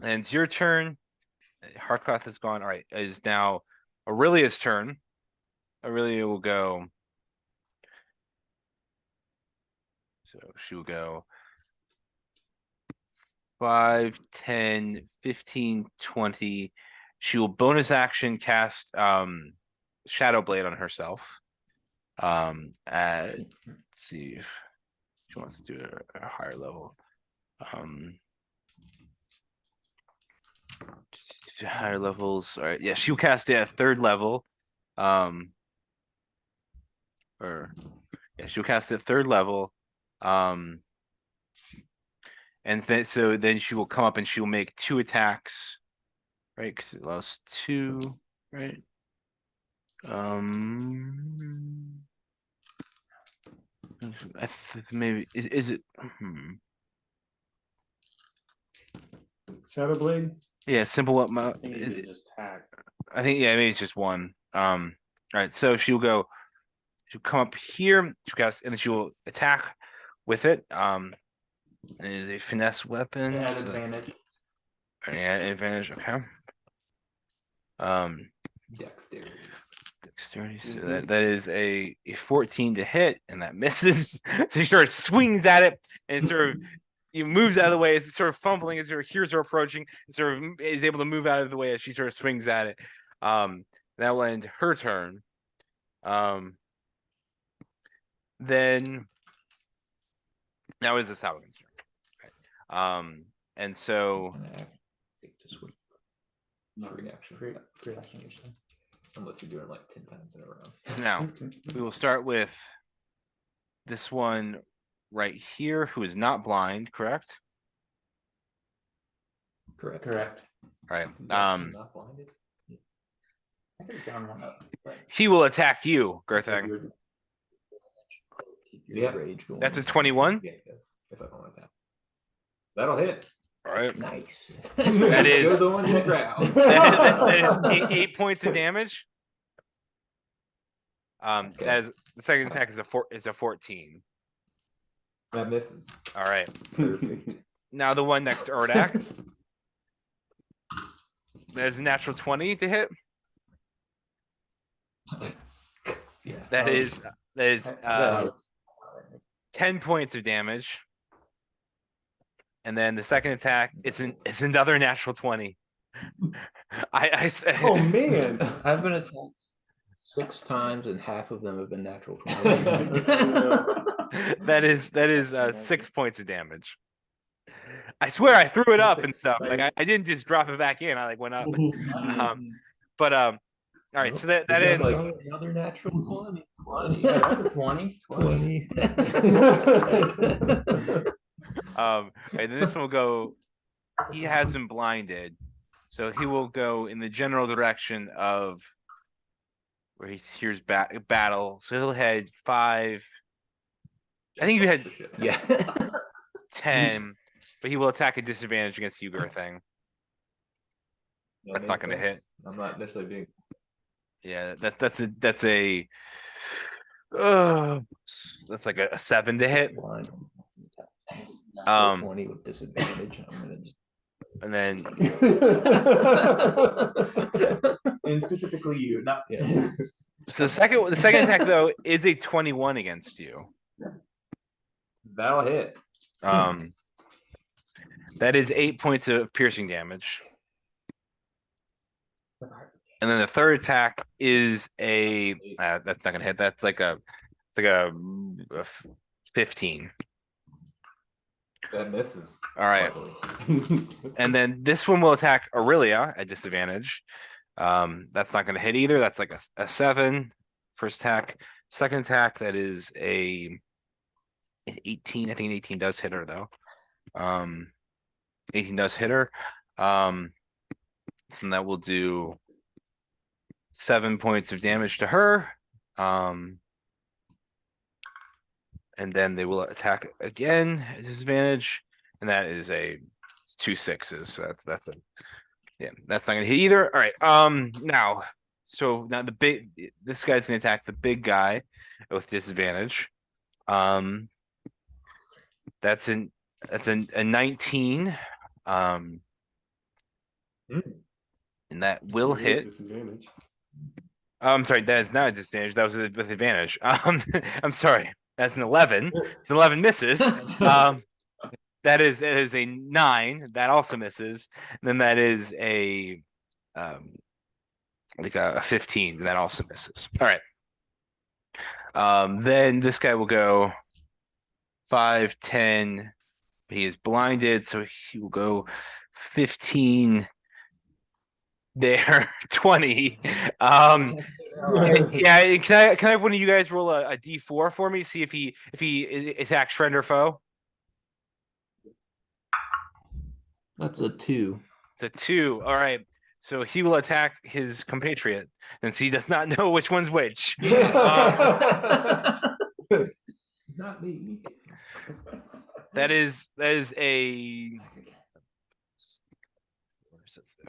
and it's your turn. Harkoth is gone. All right, it is now Aurelia's turn. Aurelia will go. So she will go 5, 10, 15, 20, She will bonus action cast Shadow Blade on herself. Let's see if she wants to do it at a higher level. Higher levels. All right. Yeah, she'll cast it at 3rd level. She'll cast it at 3rd level. And then then she will come up and she will make 2 attacks. Right, because it allows 2, right? Maybe is it? Shadow Blade. Yeah, simple. I think you can just hack. I think maybe it's just 1. All right, so she'll come up here. She'll cast, and then she will attack with it. It is a finesse weapon. It has advantage. Yeah, advantage. Okay. Dexterity. Dexterity. So that is a 14 to hit, and that misses. So she sort of swings at it, and sort of moves out of the way as it's sort of fumbling as her hears her approaching, and sort of is able to move out of the way as she sort of swings at it. That will end her turn. Then now is the Salvagon's turn. Okay. And so Take this one. Free action. Free action usually. Unless you're doing it like 10 times in a row. now we will start with this one right here, who is not blind, correct? Correct. Correct. All right. Not blinded. I could have gone one up. But He will attack you, Gerthang. Keep your Yeah. rage going. That's a 21. Yeah, if I don't like that. That'll hit. All right. Nice. That is- Goes on your crowd. That is 8 points of damage. Okay. That is the second attack is a 14. That misses. All right. Perfect. Now the one next to Urdak. There's a natural 20 to hit. Yeah. That is That 10 points of damage. And then the second attack is another natural 20. I said, Oh man. I've been attacked 6 times, and half of them have been natural 20. that is 6 points of damage. I swear I threw it up and stuff. Like I didn't just drop it back in. I like went up. All right, so that is like another natural 20. yeah, that's a 20. 20. and then this one will go. He has been blinded, so he will go in the general direction of where he hears battle. So he'll head 5. I think you had Yeah. 10, but he will attack at disadvantage against you, Gerthang. That's not makes gonna hit. sense. I'm not necessarily being. Yeah, that's like a 7 to hit. Blind. Um, 20 with disadvantage. I'm gonna just. And then And specifically you, not Yeah. so the second attack though is a 21 against you. That'll hit. That is 8 points of piercing damage. And then the third attack is a that's not gonna hit. That's like a 15. That misses. All right. Luckily. And then this one will attack Aurelia at disadvantage. That's not gonna hit either. That's like a 7. First attack. Second attack, that is an 18. I think an 18 does hit her though. 18 does hit her. So that will do 7 points of damage to her. And then they will attack again at disadvantage. And that is it's 2 6s. So that's not gonna hit either. All right. Now this guy's gonna attack the big guy with disadvantage. That's a 19. And that will hit. Disadvantage. I'm sorry, that is not a disadvantage. That was with advantage. I'm sorry. That's an 11. It's an 11 misses. That is a 9. That also misses. And then that is a like a 15, and that also misses. All right. Then this guy will go 5, 10. He is blinded, so he will go 15 there, 20. Yeah, can I have one of you guys roll a D4 for me? See if he attacks friend or foe. That's a 2. It's a 2. All right. So he will attack his compatriot, and he does not know which one's which. Not me. That is a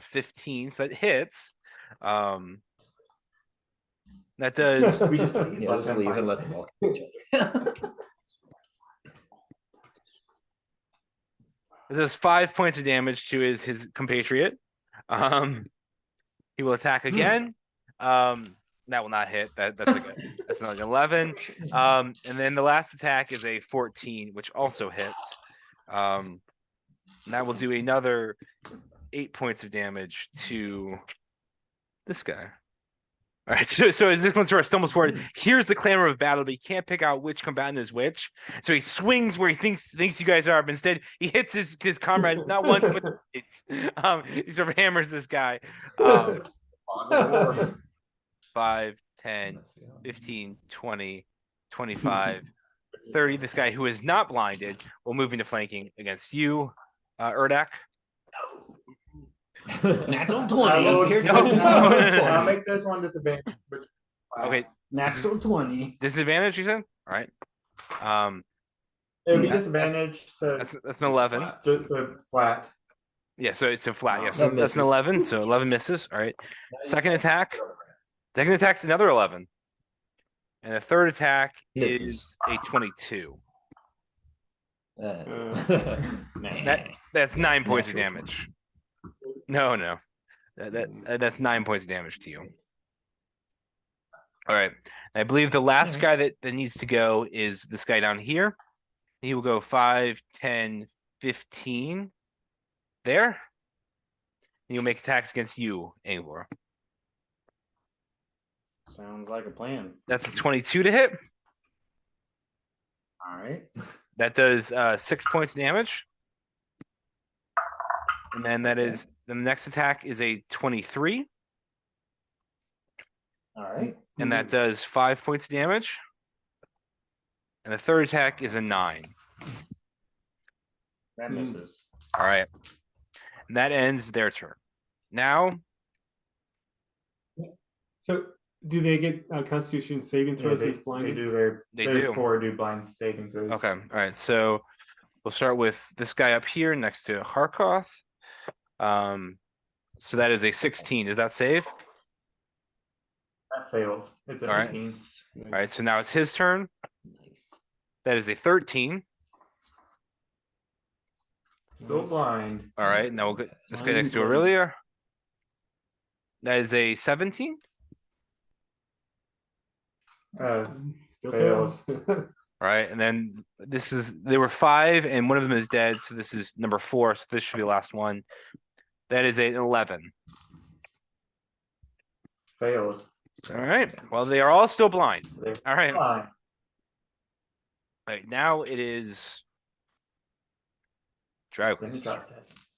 15, so that hits. That does We just Yeah, let just them leave fight. and let them all kill each other. it does 5 points of damage to his compatriot. He will attack again. That will not hit. That's not like 11. And then the last attack is a 14, which also hits. And that will do another 8 points of damage to this guy. All right, so as this one sort of stumbles forward, here's the clamor of battle, but he can't pick out which combatant is which. So he swings where he thinks you guys are, but instead he hits his comrade not once but twice. He sort of hammers this guy. 5, 10, 15, 20, 25, 30. This guy who is not blinded will move into flanking against you, Erdak. Natural I will- 20. Here No. comes natural I'll 20. make this one disadvantage. But, Okay, Natural 20. disadvantage, you said? All right. It would be That's- disadvantage, so That's an 11. just a flat. Yeah, so it's a flat. Yes, That that's an misses. 11. So 11 misses. All right. Second attack. Second attack's another 11. And the third attack Misses. is a 22. Nah. That's 9 points of Natural damage. No. That's 9 points of damage to you. All right. I believe the last guy that needs to go is this guy down here. He will go 5, 10, 15. There. And he'll make attacks against you, Angor. Sounds like a plan. That's a 22 to hit. All right. That does 6 points of damage. And then the next attack is a 23. All right. And that does 5 points of damage. And the third attack is a 9. That misses. All right. And that ends their turn. Now, So do they get Constitution saving Yeah, throws they, against blinding? they do their. They there's do. 4 do blind saving throws. okay. All right. So we'll start with this guy up here next to Harkoth. So that is a 16. Does that save? That fails. It's an All right. 18. All right. So now it's his turn. That is a 13. Still blind. All right. Now we'll get this guy next to Aurelia. That is a 17. Still fails. fails. All right. And then there were 5 and one of them is dead. So this is number 4. So this should be the last one. That is an 11. Fails. All right. Well, they are all still blind. They're All right. All blind. right. Now it is Then Dragons. he tries to-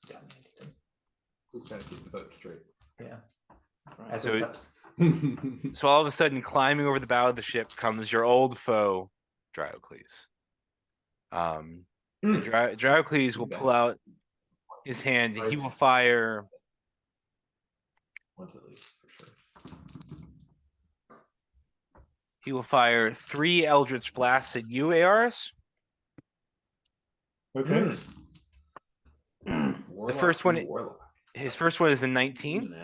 yeah, Just trying to keep the boat straight. Yeah. As So it it- steps. So all of a sudden, climbing over the bow of the ship comes your old foe, Diocles. Diocles will pull out his hand. He will fire. Once at least, for sure. He will fire 3 Eldritch blasts at you, ARs. Okay. Warlock first one- and Warlock. His first one is a 19.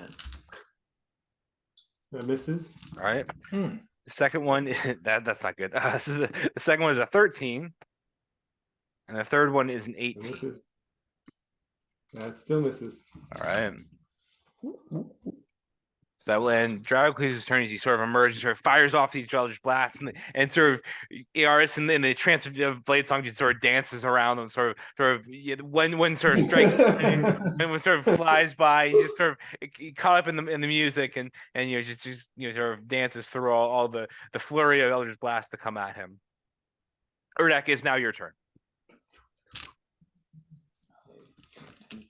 That misses. All right. Hmm. The second one that's not good. So the second one is a 13, and the third one is an That 18. misses. That still misses. All right. So that will end Dracula's turn as he sort of emerges, sort of fires off these Eldritch blasts, and sort of Eris and then the transitive blade song just sort of dances around them, sort of yeah, when sort of strikes and when sort of flies by, he just sort of caught up in the music and just sort of dances through all the flurry of Eldritch blasts to come at him. Urdak, is now your turn.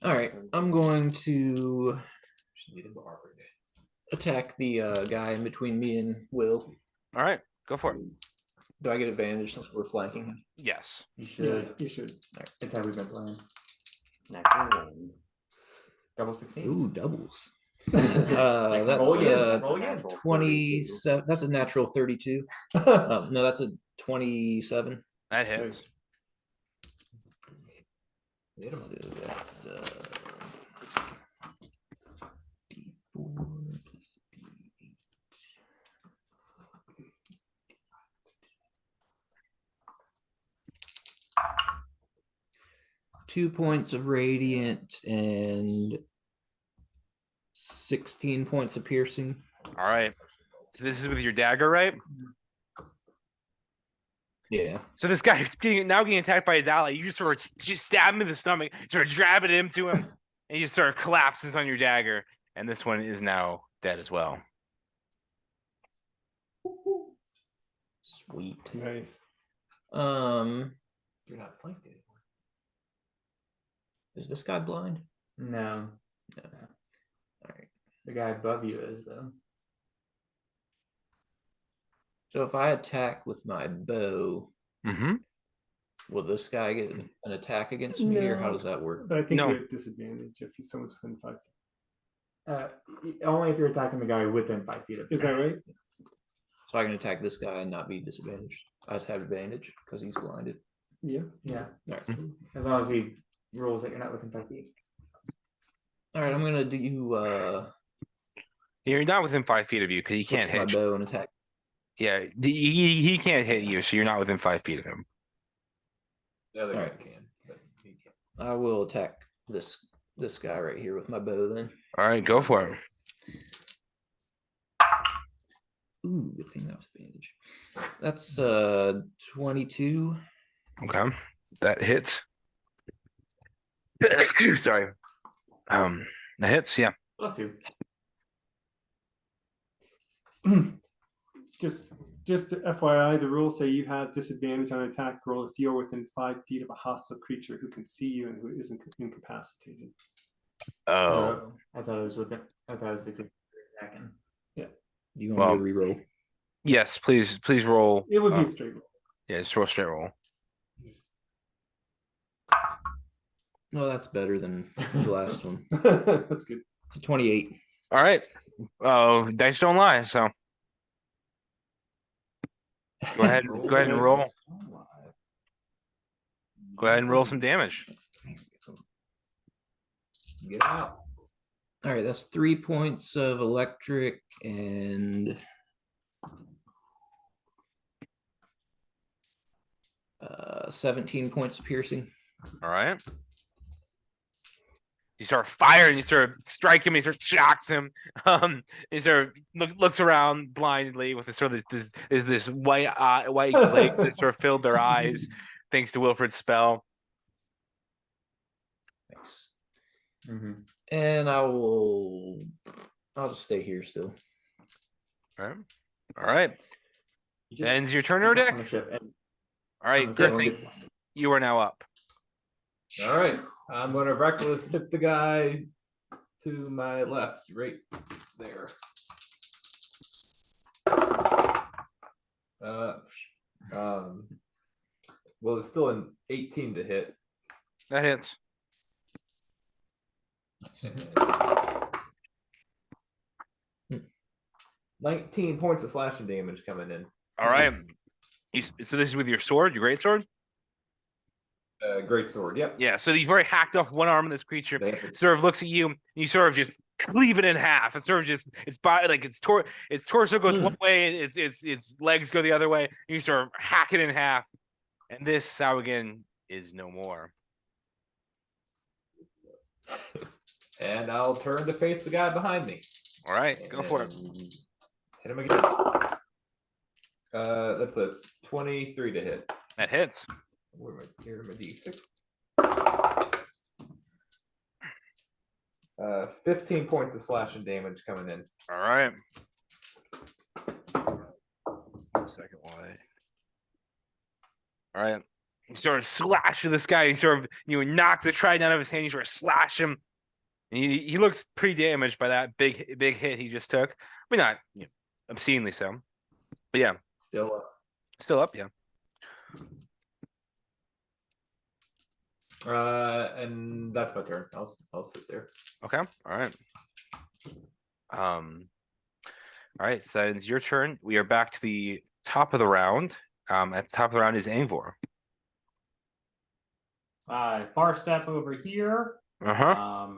All right, I'm going to attack the guy in between me and Will. All right, go for it. Do I get advantage since we're flanking him? Yes. You Yeah, should. you should. It's how we've been playing. Natural one. Double 16. Ooh, doubles. Like, That's roll again, roll again. natural 27. That's a natural 32. No, that's a 27. That hits. So that's D4 plus D8. 2 points of radiant and 16 points of piercing. All right. So this is with your dagger, right? Yeah. So this guy is getting attacked by his ally. You just sort of just stab him in the stomach, sort of jab it into him, and he just sort of collapses on your dagger. And this one is now dead as well. Sweet. Nice. You're not flanked anymore. Is this guy blind? No. No. All right. The guy above you is though. So if I attack with my bow, Mm-hmm. will this guy get an attack against me, or how No. does that work? But I think No. you're at disadvantage if someone's within 5 feet. Only if you're attacking the guy within 5 feet of you. Is that right? So I can attack this guy and not be disadvantaged. I'd have advantage because he's blinded. Yeah. Yeah. All right. As long as he rules that you're not within 5 feet. All right, I'm gonna do You're not within 5 feet of you because he switch can't my hit you. bow and attack. Yeah, he can't hit you, so you're not within 5 feet of him. The other guy Alright. can, but he can't. I will attack this guy right here with my bow then. All right, go for it. Ooh, good thing that was advantage. That's 22. Okay, that hits. Sorry. That hits. Yeah. Bless you. Just FYI, the rules say you have disadvantage on attack roll if you're within 5 feet of a hostile creature who can see you and who isn't incapacitated. Oh. I thought it was within. I thought it was the creature attacking. You want me to reroll? Yes, please roll. It would be a straight roll. Yeah, just roll straight roll. No, that's better than the last one. That's good. It's a 28. All right. Oh, dice don't lie. So go ahead. Go ahead and roll. Go ahead and roll some damage. Get out. All right, that's 3 points of electric and 17 points of piercing. All right. You start firing, you sort of strike him, he sort of shocks him. He sort of looks around blindly with this sort of this white flakes that sort of filled their eyes, thanks to Wilfred's spell. Thanks. Mm-hmm. And I'll just stay here still. All right. All right. You just Ends your turn, jump on Urdak? the ship and- All right, on the ship and Griffin, get- you are now up. All right. I'm going to reckless tip the guy to my left, right there. Well, it's still an 18 to hit. That hits. 19 points of slashing damage coming in. All right. So this is with your sword, your great sword? Great sword. Yep. Yeah, so you've already hacked off one arm of this creature. They have- Sort of looks at you, and you sort of just cleave it in half. It's sort of just its body, like its torso goes one way, its legs go the other way. You sort of hack it in half, and this Sawagan is no more. And I'll turn to face the guy behind me. All right, go for it. And hit him again. That's a 23 to hit. That hits. Where am I? Here are my D6. 15 points of slashing damage coming in. All right. Second one. All right. You sort of slash this guy. You sort of knock the trident out of his hand. You sort of slash him. And he looks pretty damaged by that big hit he just took. But not obscenely so. But yeah. Still up. Still up, yeah. And that's my turn. I'll sit there. Okay. All right. All right. So it's your turn. We are back to the top of the round. At the top of the round is Angvor. Far step over here. Uh-huh.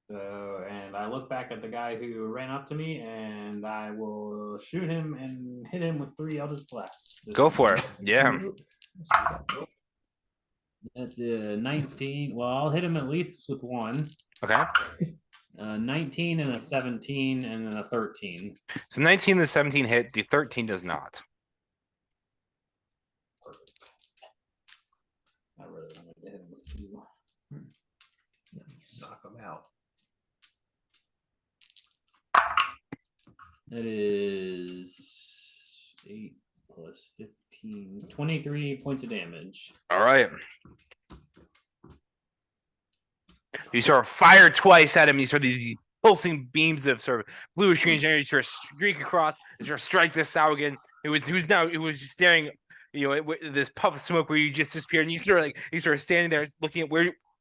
And I look back at the guy who ran up to me, and I will shoot him and hit him with 3 Eldritch Blasts. Go for it. Yeah. That's a 19. Well, I'll hit him at least with 1. Okay. 19 and a 17 and then a 13. So 19 and 17 hit. The 13 does not. I really wanted to hit him with 2. Knock him out. That is 8 plus 15, 23 points of damage. All right. You sort of fire twice at him. You sort of these pulsing beams of sort of bluish green energy sort of streak across and sort of strike this Saugan. It was just staring, at this puff of smoke where you just disappeared, and he's sort of standing there looking at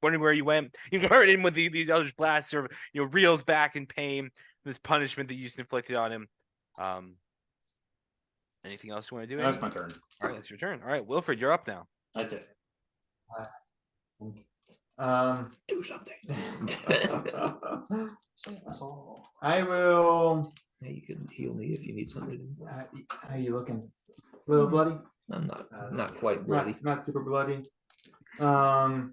wondering where you went. You heard him with these Eldritch Blasts, sort of reels back in pain. This punishment that you just inflicted on him. Anything else you want to do? That's my turn. All right, that's your turn. All right, Wilfred, you're up now. That's it. Do something. I will. Hey, you can heal me if you need something. How you looking? A little bloody? I'm not quite bloody. Not super bloody. I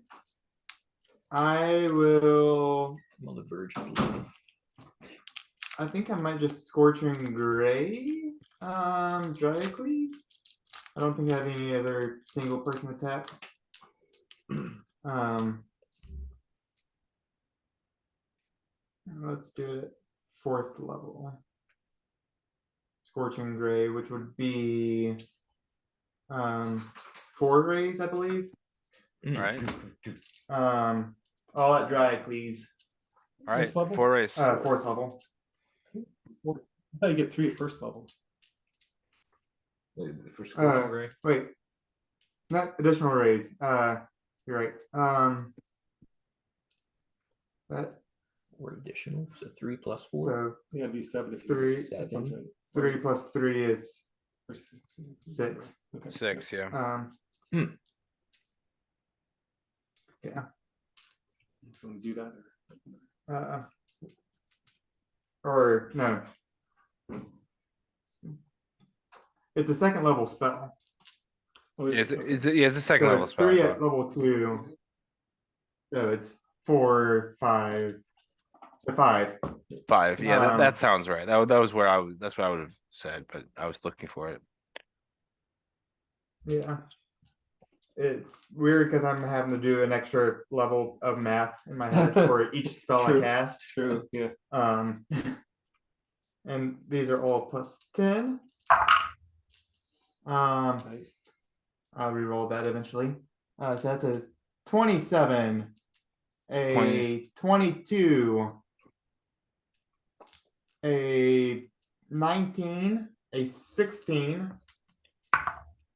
will. I'm on the verge of bleeding. I think I might just Scorching Gray. Dryaxles. I don't think I have any other single person attacks. Let's do it 4th level. Scorching Gray, which would be 4 rays, I believe. All right. All at Dryaxles. All right. First level? 4 rays. 4th level. I thought you get 3 at 1st level. For Scorching Gray. Wait. Not additional rays. You're right. That 4 additional, so 3 plus 4. so Yeah, it'd be 7 if 3. that sounds right. 3 plus 3 is Or 6. 6. Okay. 6, yeah. Yeah. So we do that. Or no. It's a 2nd level spell. Oh, It's okay. a second So level it's spell. 3 at level 2. So it's 4, 5. So 5. 5. Yeah, that Um, sounds right. That was where I was. That's what I would have said, but I was looking for it. Yeah. It's weird because I'm having to do an extra level of math in my head for each spell I True. cast. True. Yeah. And these are all plus 10. Nice. I'll re-roll that eventually. So that's a 27, a 22, a 19, a 16,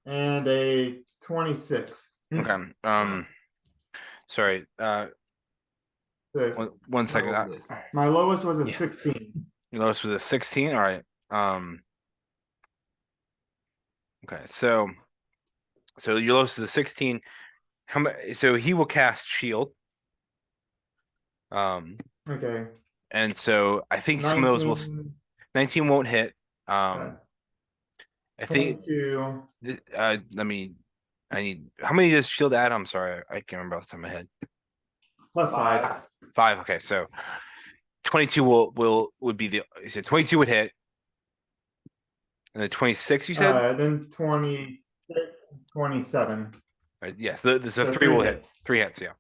and a 26. Okay. Sorry. So One second. Roll this. my lowest was a Yeah. 16. Your lowest was a 16. All right. Okay. So your lowest is a 16. How much? So he will cast shield. Okay. And so I think some of those will 19, 19 won't hit. uh, I think 22. I need how many does shield add? I'm sorry, I can't remember off the top of my head. Plus 5. 5. Okay, so 22 would be the. You said 22 would hit. And then 26, you said? Then 26, 27. Right, yes, the So 3 three will hit. hits. 3 hits, yeah.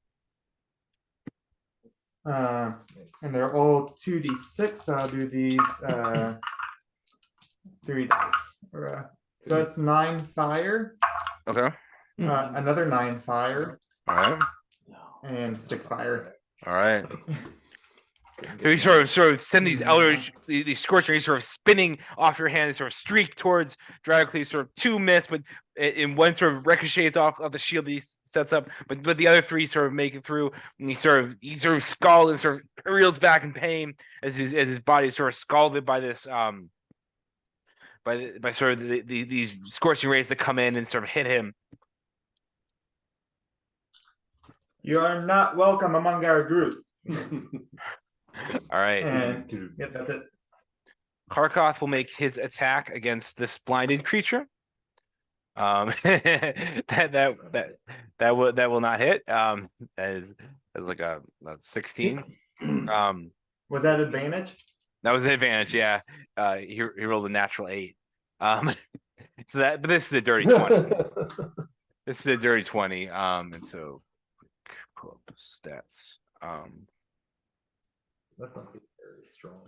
And they're all 2d6. So I'll do these 3 dice. So that's 9 fire, Okay. another 9 fire, All right. and 6 fire. All right. So you sort of send these eldritch, these scorching rays sort of spinning off your hand and sort of streak towards Dracocles, sort of 2 miss, but in one sort of ricochets off of the shield he sets up, but the other 3 sort of make it through, and he sort of scald and sort of reels back in pain as his body is sort of scalded by this by sort of these scorching rays that come in and sort of hit him. You are not welcome among our group. All right. And yeah, that's it. Karkoth will make his attack against this blinded creature. That will not hit. As like a 16. Was that advantage? That was an advantage. Yeah. He rolled a natural 8. But this is a dirty 20. This is a dirty 20. And so pull up stats. That's not very strong.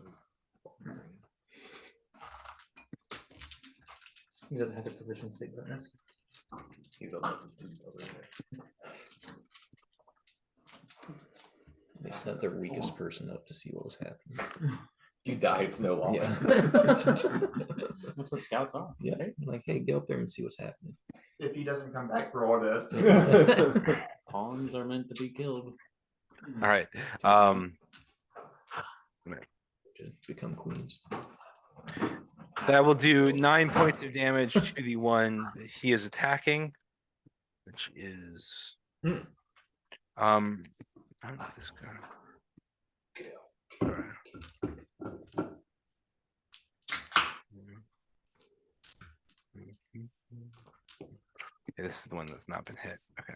He doesn't have a proficiency bonus. He doesn't have to do other than They sent their weakest person up to see what was happening. You die, it's no longer. Yeah. That's what scouts are. Yeah. Like, hey, get up there and see what's happening. If he doesn't come back, we're all dead. Pawns are meant to be killed. All right. Just become queens. That will do 9 points of damage to the one that he is attacking, which is how did this go? Alright. Yeah, this is the one that's not been hit. Okay.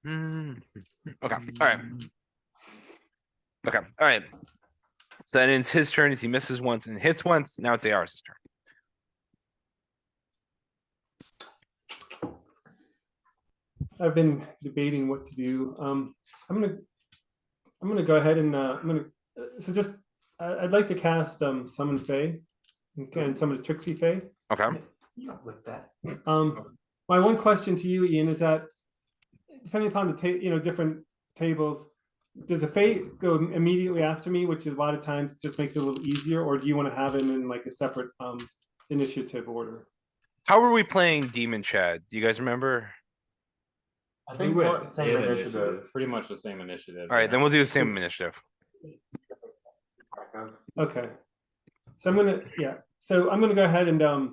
Okay. All right. Okay. All right. So then it's his turn as he misses once and hits once. Now it's AR's turn. I've been debating what to do. I'm gonna go ahead and I'd like to cast Summon Fae and summon Trixie Fae. Okay. You don't like that. My one question to you, Ian, is that depending upon the different tables, does a Fae go immediately after me, which is a lot of times just makes it a little easier, or do you want to have him in like a separate initiative order? How were we playing Demon Chad? Do you guys remember? I think went we're the same initiative. Pretty much the same initiative. All right, then we'll do the same Yes. initiative. Okay. So I'm gonna go ahead and go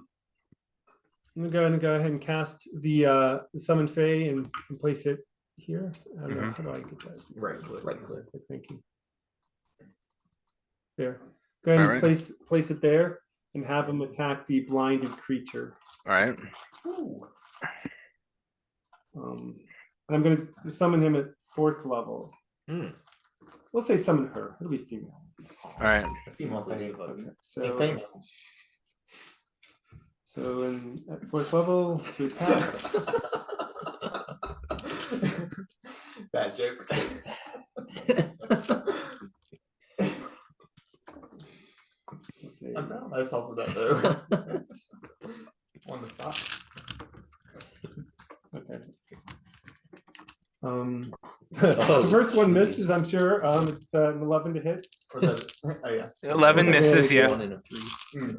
ahead and cast the Summon Fae and place it here. I don't know, how do I get that? Right click. Right click. Thank you. There. Go ahead and Alright. place it there and have him attack the blinded creature. All right. And I'm going to summon him at 4th level. Hmm. We'll say summon her. It'll be female. All right. Female Okay. inclusive of you. So at 4th level to attack. Bad joke. Let's see. I found myself with that though. Want to stop? Okay. The first one misses, I'm sure. It's an 11 to hit. Or that, oh yeah. 11 Okay. misses, yeah. 1 and a 3. And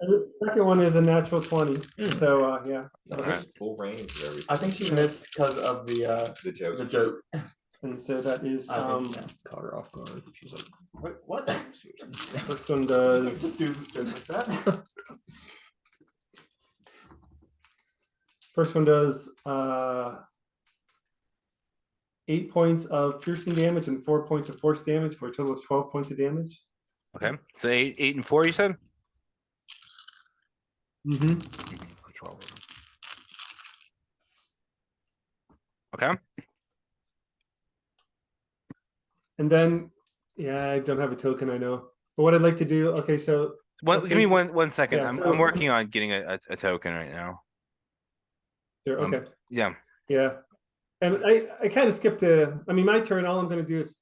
the second one is a natural 20. So yeah. Alright. Full range of everything. I think she missed because of The joke. the joke. And so that is I think, yeah. Caught her off guard. She's like, Wait, what? first one does Do jokes like that. first one does 8 points of piercing damage and 4 points of force damage for a total of 12 points of damage. Okay. So 8 and 4, you said? Control. Okay. And then, yeah, I don't have a token, I know. But what I'd like to do, okay, so Give me one second. yeah, I'm so- working on getting a token right now. sure, okay, Yeah. yeah. And I kind of skipped my turn, all I'm gonna do is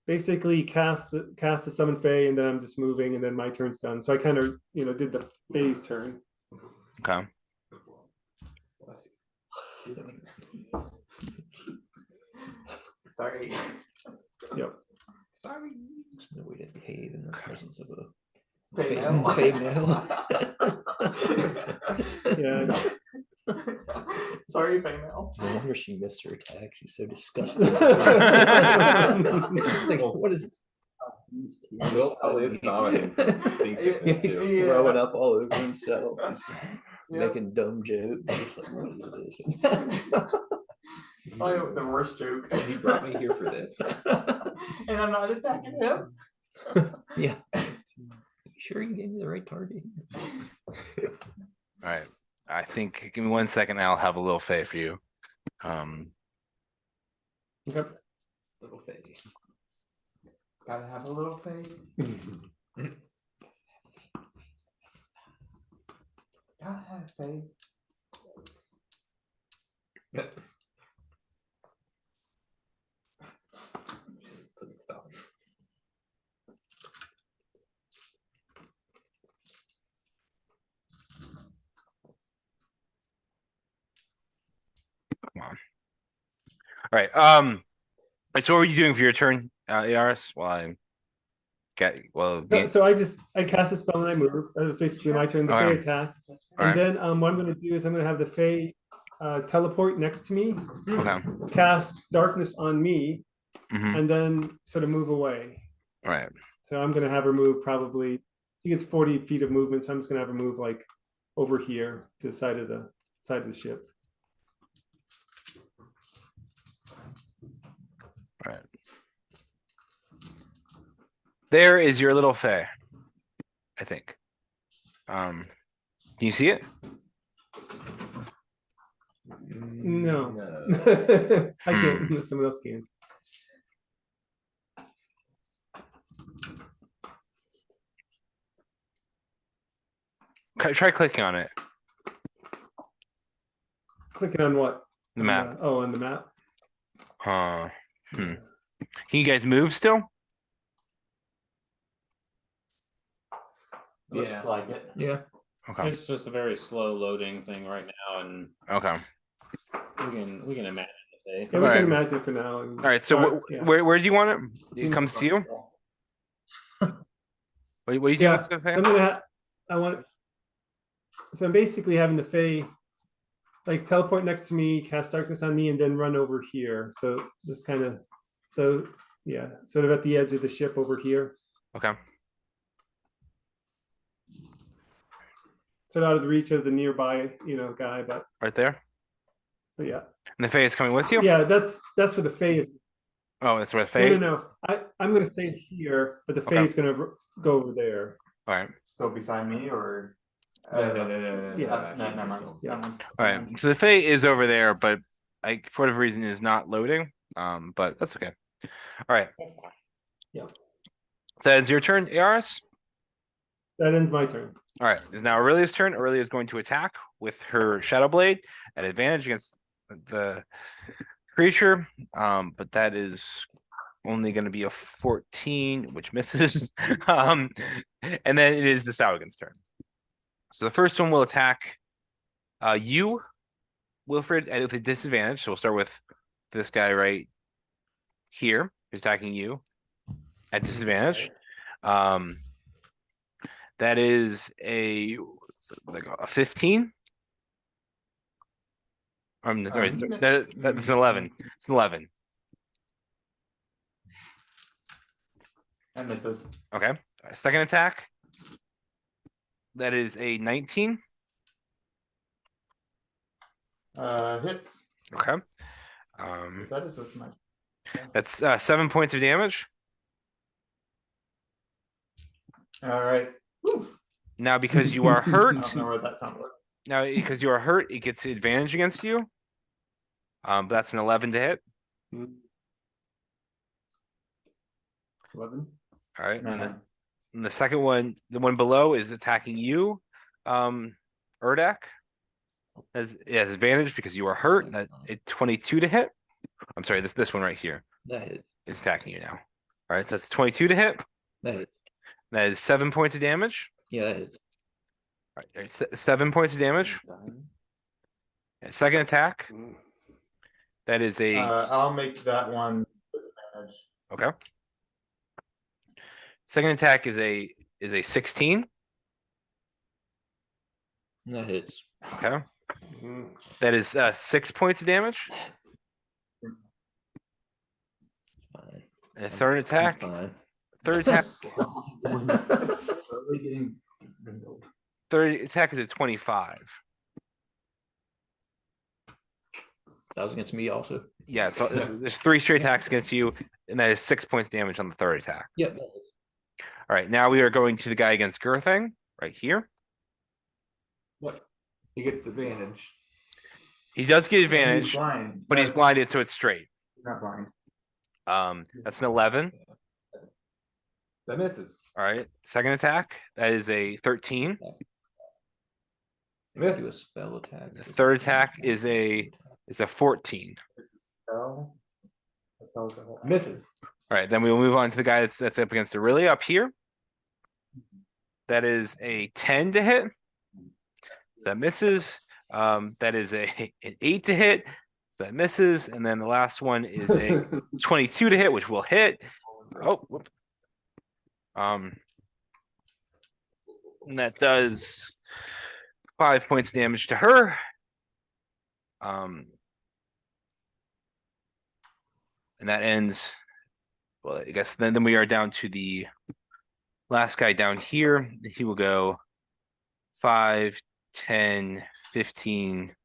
basically cast the summon Fae, and then I'm just moving, and then my turn's done. So I kind of, did the Fae's turn. Okay. Sorry. Yep. Sorry. There's no way to behave in the presence of a Female. female. Yeah. Sorry, female. No wonder she missed her attack. She's so disgusted. Like, what is this? Will probably is vomiting from seasickness, He's too. throwing up all over himself. He's Yep. making dumb jokes. It's like, what is this? Oh, the worst joke. He brought me here for this. And I'm not attacking him. Yeah. You sure you gave me the right target? All right. I think give me 1 second. And I'll have a little Fae for you. Okay. Little Fae. Gotta have a little faith. Gotta have faith. Stop. Come on. All right. So what were you doing for your turn, Yaris? While I get So I cast a spell and I move. That was basically my turn. The Fae Okay. attack. All And right. then what I'm gonna do is I'm gonna have the Fae teleport next to me, Okay. cast darkness on me, Mm-hmm. and then sort of move away. All right. So I'm gonna have her move probably. She gets 40 feet of movement, so I'm just gonna have her move like over here to the side of the ship. All right. There is your little Fae. I think. Can you see it? No. I can't. Unless someone else can. Try clicking on it. Clicking on what? The map. On the map. Huh. Can you guys move still? Looks Yeah. like it. Yeah. Okay. It's just a very slow loading thing right now, and Okay. we can imagine the Yeah, day. we Alright. can imagine for now. All right. So yeah. where do you want it? It comes to you. What are you doing Yeah. with the So Fae? I'm gonna. So I'm basically having the Fae like teleport next to me, cast darkness on me, and then run over here. So just kind of. So yeah, sort of at the edge of the ship over here. Okay. Sort of out of the reach of the nearby, guy, but Right there. yeah. And the Fae is coming with you. Yeah, that's where the Fae is. Oh, that's where the Fae. No. I'm gonna stay here, but the Fae Okay. is gonna go over there. All right. Still beside me or? No. Yeah. No, never mind. Yeah. Never mind. All right. So the Fae is over there, but for whatever reason is not loading. But that's okay. All right. Yeah. So it's your turn, Aris. That ends my turn. All right. It's now Aurelia's turn. Aurelia is going to attack with her Shadow Blade at advantage against the creature. But that is only going to be a 14, which misses. And then it is the Sahuagin's turn. So the first one will attack you, Wilfred, at a disadvantage. So we'll start with this guy right here, who's attacking you at disadvantage. That is a 15. Sorry, that's an 11. It's an 11. And misses. Okay. Second attack. That is a 19. Hits. Okay. That is with my. That's 7 points of damage. All right. Whew. Now, because you are I hurt, don't know where that sound was. now because you are hurt, it gets advantage against you. But that's an 11 to hit. 11. All right. Man. And the second one, the one below, is attacking you, Urdak. It has advantage because you are hurt. That a 22 to hit. I'm sorry, this one right here That hits. is attacking you now. All right, so that's 22 to hit. That hits. That is 7 points of damage. Yeah, that hits. All right, 7 points of damage. Second attack. That is a I'll make that one disadvantage. okay. Second attack is a 16. That hits. Okay. That is 6 points of damage. Fine. And a third attack. Fine. Third attack. Slowly getting dwindled. Third attack is a 25. That was against me also. Yeah, so there's 3 straight attacks against you, and that is 6 points damage on the third attack. Yep. All right, now we are going to the guy against Girthing right here. What? He gets advantage. He does get He's advantage, blind. but he's blinded, so it's straight. He's not blind. That's an 11. That misses. All right, second attack, that is a 13. Do a spell attack. The third attack is a 14. Spell. The spell's a whole- Misses. All right, then we will move on to the guy that's up against Aurelia up here. That is a 10 to hit. That misses. That is an 8 to hit. So that misses. And then the last one is a 22 to hit, which will hit. Oh, whoop. And that does 5 points damage to her. And that ends. Well, I guess then we are down to the last guy down here. He will go 5, 10, 15,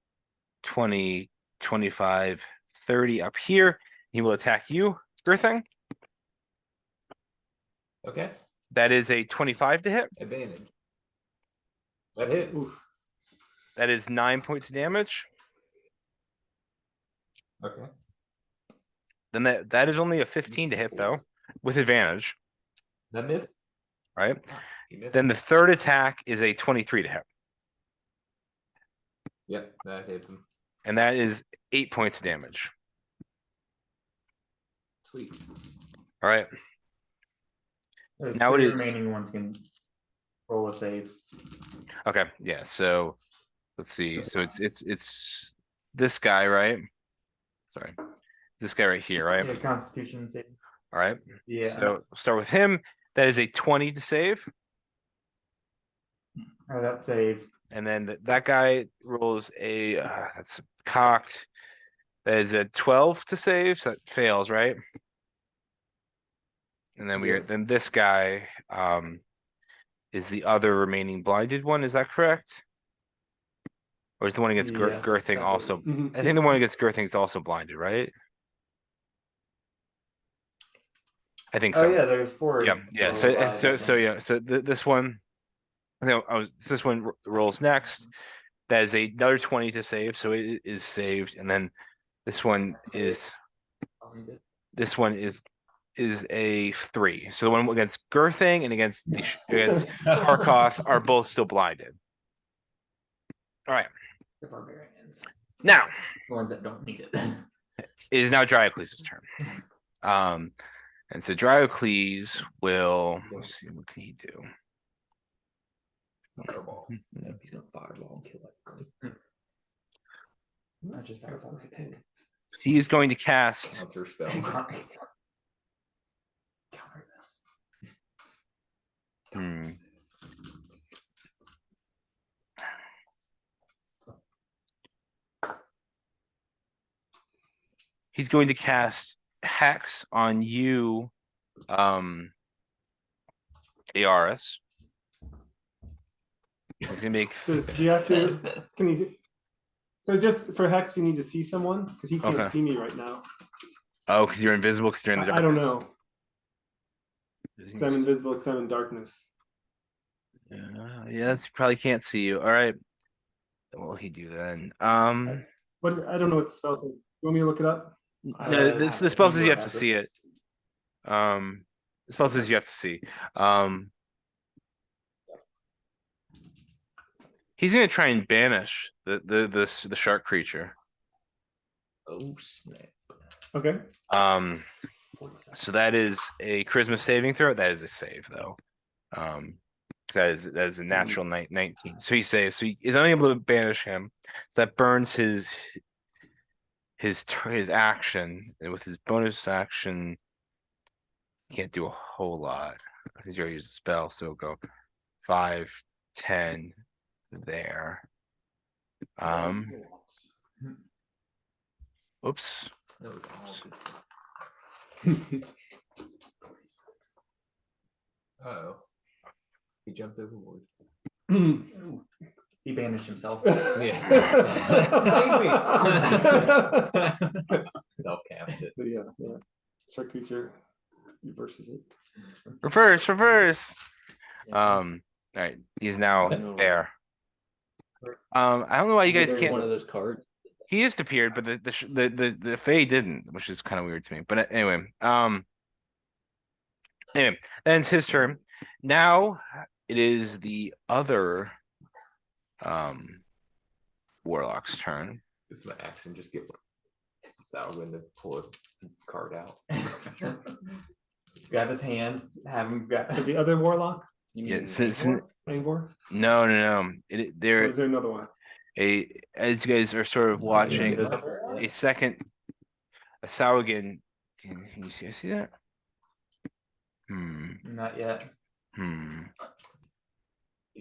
20, 25, 30 up here. He will attack you, Girthing. Okay. That is a 25 to hit. Advantage. That hits. That is 9 points of damage. Okay. Then that is only a 15 to hit though, with advantage, That missed. right? He missed. Then the third attack is a 23 to hit, Yep, that hits him. and that is 8 points of damage. Sweet. All right. Those Now it 3 is- remaining ones can roll a save. Okay. Yeah. So let's see. So it's this guy, right? Sorry. This guy right here, right? Yeah, Constitution save. All right. Yeah. So we'll start with him. That is a 20 to save. Oh, that saves. And then that guy rolls a that's cocked. That is a 12 to save, so that fails, right? And then Yes. then this guy is the other remaining blinded one, is that correct? Or is the one against Yes, Girthing I also? Mhm. I think the one against Girthing is also blinded, right? I think so. Oh yeah, there's 4. Yeah. roll So five, I think. yeah. So this one, this one rolls next. That is another 20 to save, so it is saved. And then this one is a 3. So the one against Girthing and against Harkoth are both still blinded. All right. The barbarians. Now The ones that don't need it. it is now Diocles' turn. And so Diocles will, let's see, what can he do? Fireball. Yeah, he's gonna fireball and kill everybody. Not just fireballs, a pig. He is going to cast Counter spell. Counter this. He's going to cast Hex on you, Aris. He's gonna make Do you have to? Can you? So just for Hex, you need to see someone because he can't Okay. see me right now. because you're invisible because you're in the I darkness. don't know. 'Cause I'm invisible because I'm in darkness. Yes, he probably can't see you. All right. What will he do then? What is, I don't know what the spell says. You want me to look it up? No, the spell says you have to see it. The spell says Okay. you have to see. He's gonna try and banish the shark creature. Oh snap! Okay. So that is a charisma saving throw. That is a save though. That is a natural 19. So he saves. So he is unable to banish him. So that burns his action. And with his bonus action, he can't do a whole lot. He's already used a spell, so it'll go 5, 10 there. Oops. That was all. Oh, he jumped overboard. He banished himself. Yeah. Self-cast it. Yeah. Shark creature reverses it. Reverse. All right. He's now there. I don't know why you guys There's can't. one of those cards. He just appeared, but the Fae didn't, which is kind of weird to me. But anyway, then it's his turn. Now it is the other warlock's turn. It's my action. Just get Salwin to pull a card out. Grab his hand, have him grab. So the other warlock, Yeah, Angor? no. Or There is there another one? as you guys are sort of watching a Saugan. Can you see that? Not yet. He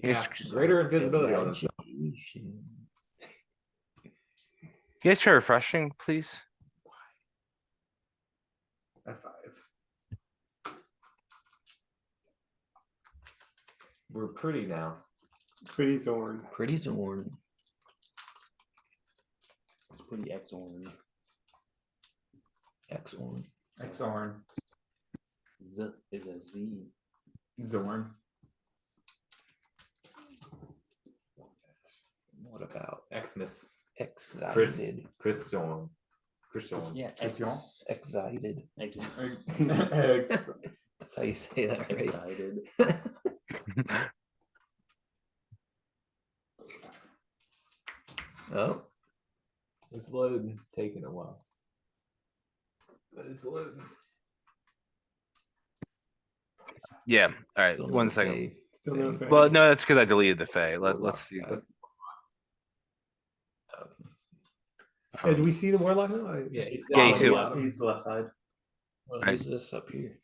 Yes. casts greater invisibility on himself. Can you guys try refreshing, please? F5. We're pretty now. Pretty Zorn. Pretty Zorn. Pretty X-Orn. X-Orn. Xorn. Z is a Z. Zorn. What about Xmas. excited? Chris Dawn. Chris Dawn. Yeah, Christian. Excited. X. That's how you say that, right? Excited. Oh, It's loading, taking a while. But it's loading. Yeah. All right. still One no second. Fae Still no thing. Fae. Well, no, that's because I deleted the Fae. Let's see. Yeah, do we see the warlock now? Yeah. Yeah, you do. He's the left side. What Right. is this up here?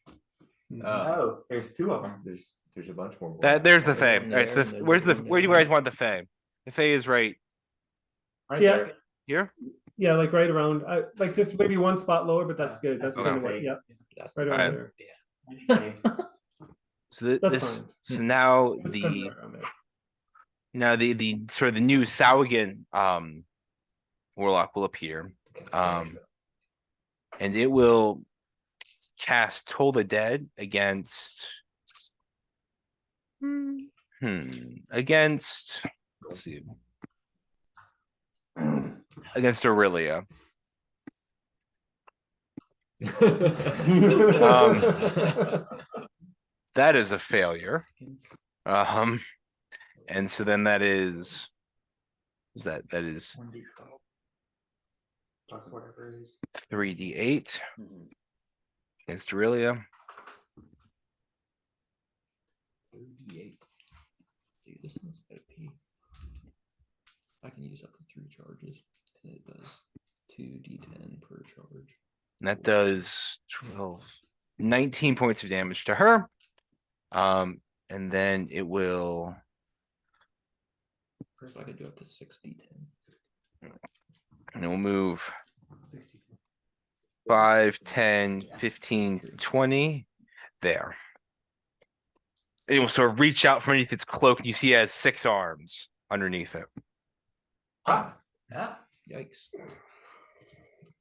Oh, there's two of them. There's a bunch more. There's the There's Fae. one All right, so there, and there's where's the one where do you there. guys want the Fae? The Fae is right Right Yeah. there. here. Yeah, like right around, like just maybe one spot lower, but that's good. That's Okay. kind of what, yeah, That's right Alright. over there. Okay. So That's this fine. so now Just the kind of right around there. now the sort of the new Saugan warlock will appear. And it will cast Toll the Dead against against let's see against Aurelia. That is a failure. And so then that is that is 1d12 plus whatever it is. 3d8 against Aurelia. 38. Dude, this one's OP. I can use up to 3 charges, and it does 2d10 per charge. And that does 19 points of damage to her. And then it will So I could do up to 6d10. and it will move 60. 5, 10, 15, 20 there. It will sort of reach out from underneath its cloak, and you see it has 6 arms underneath it. Ah, yeah. Yikes.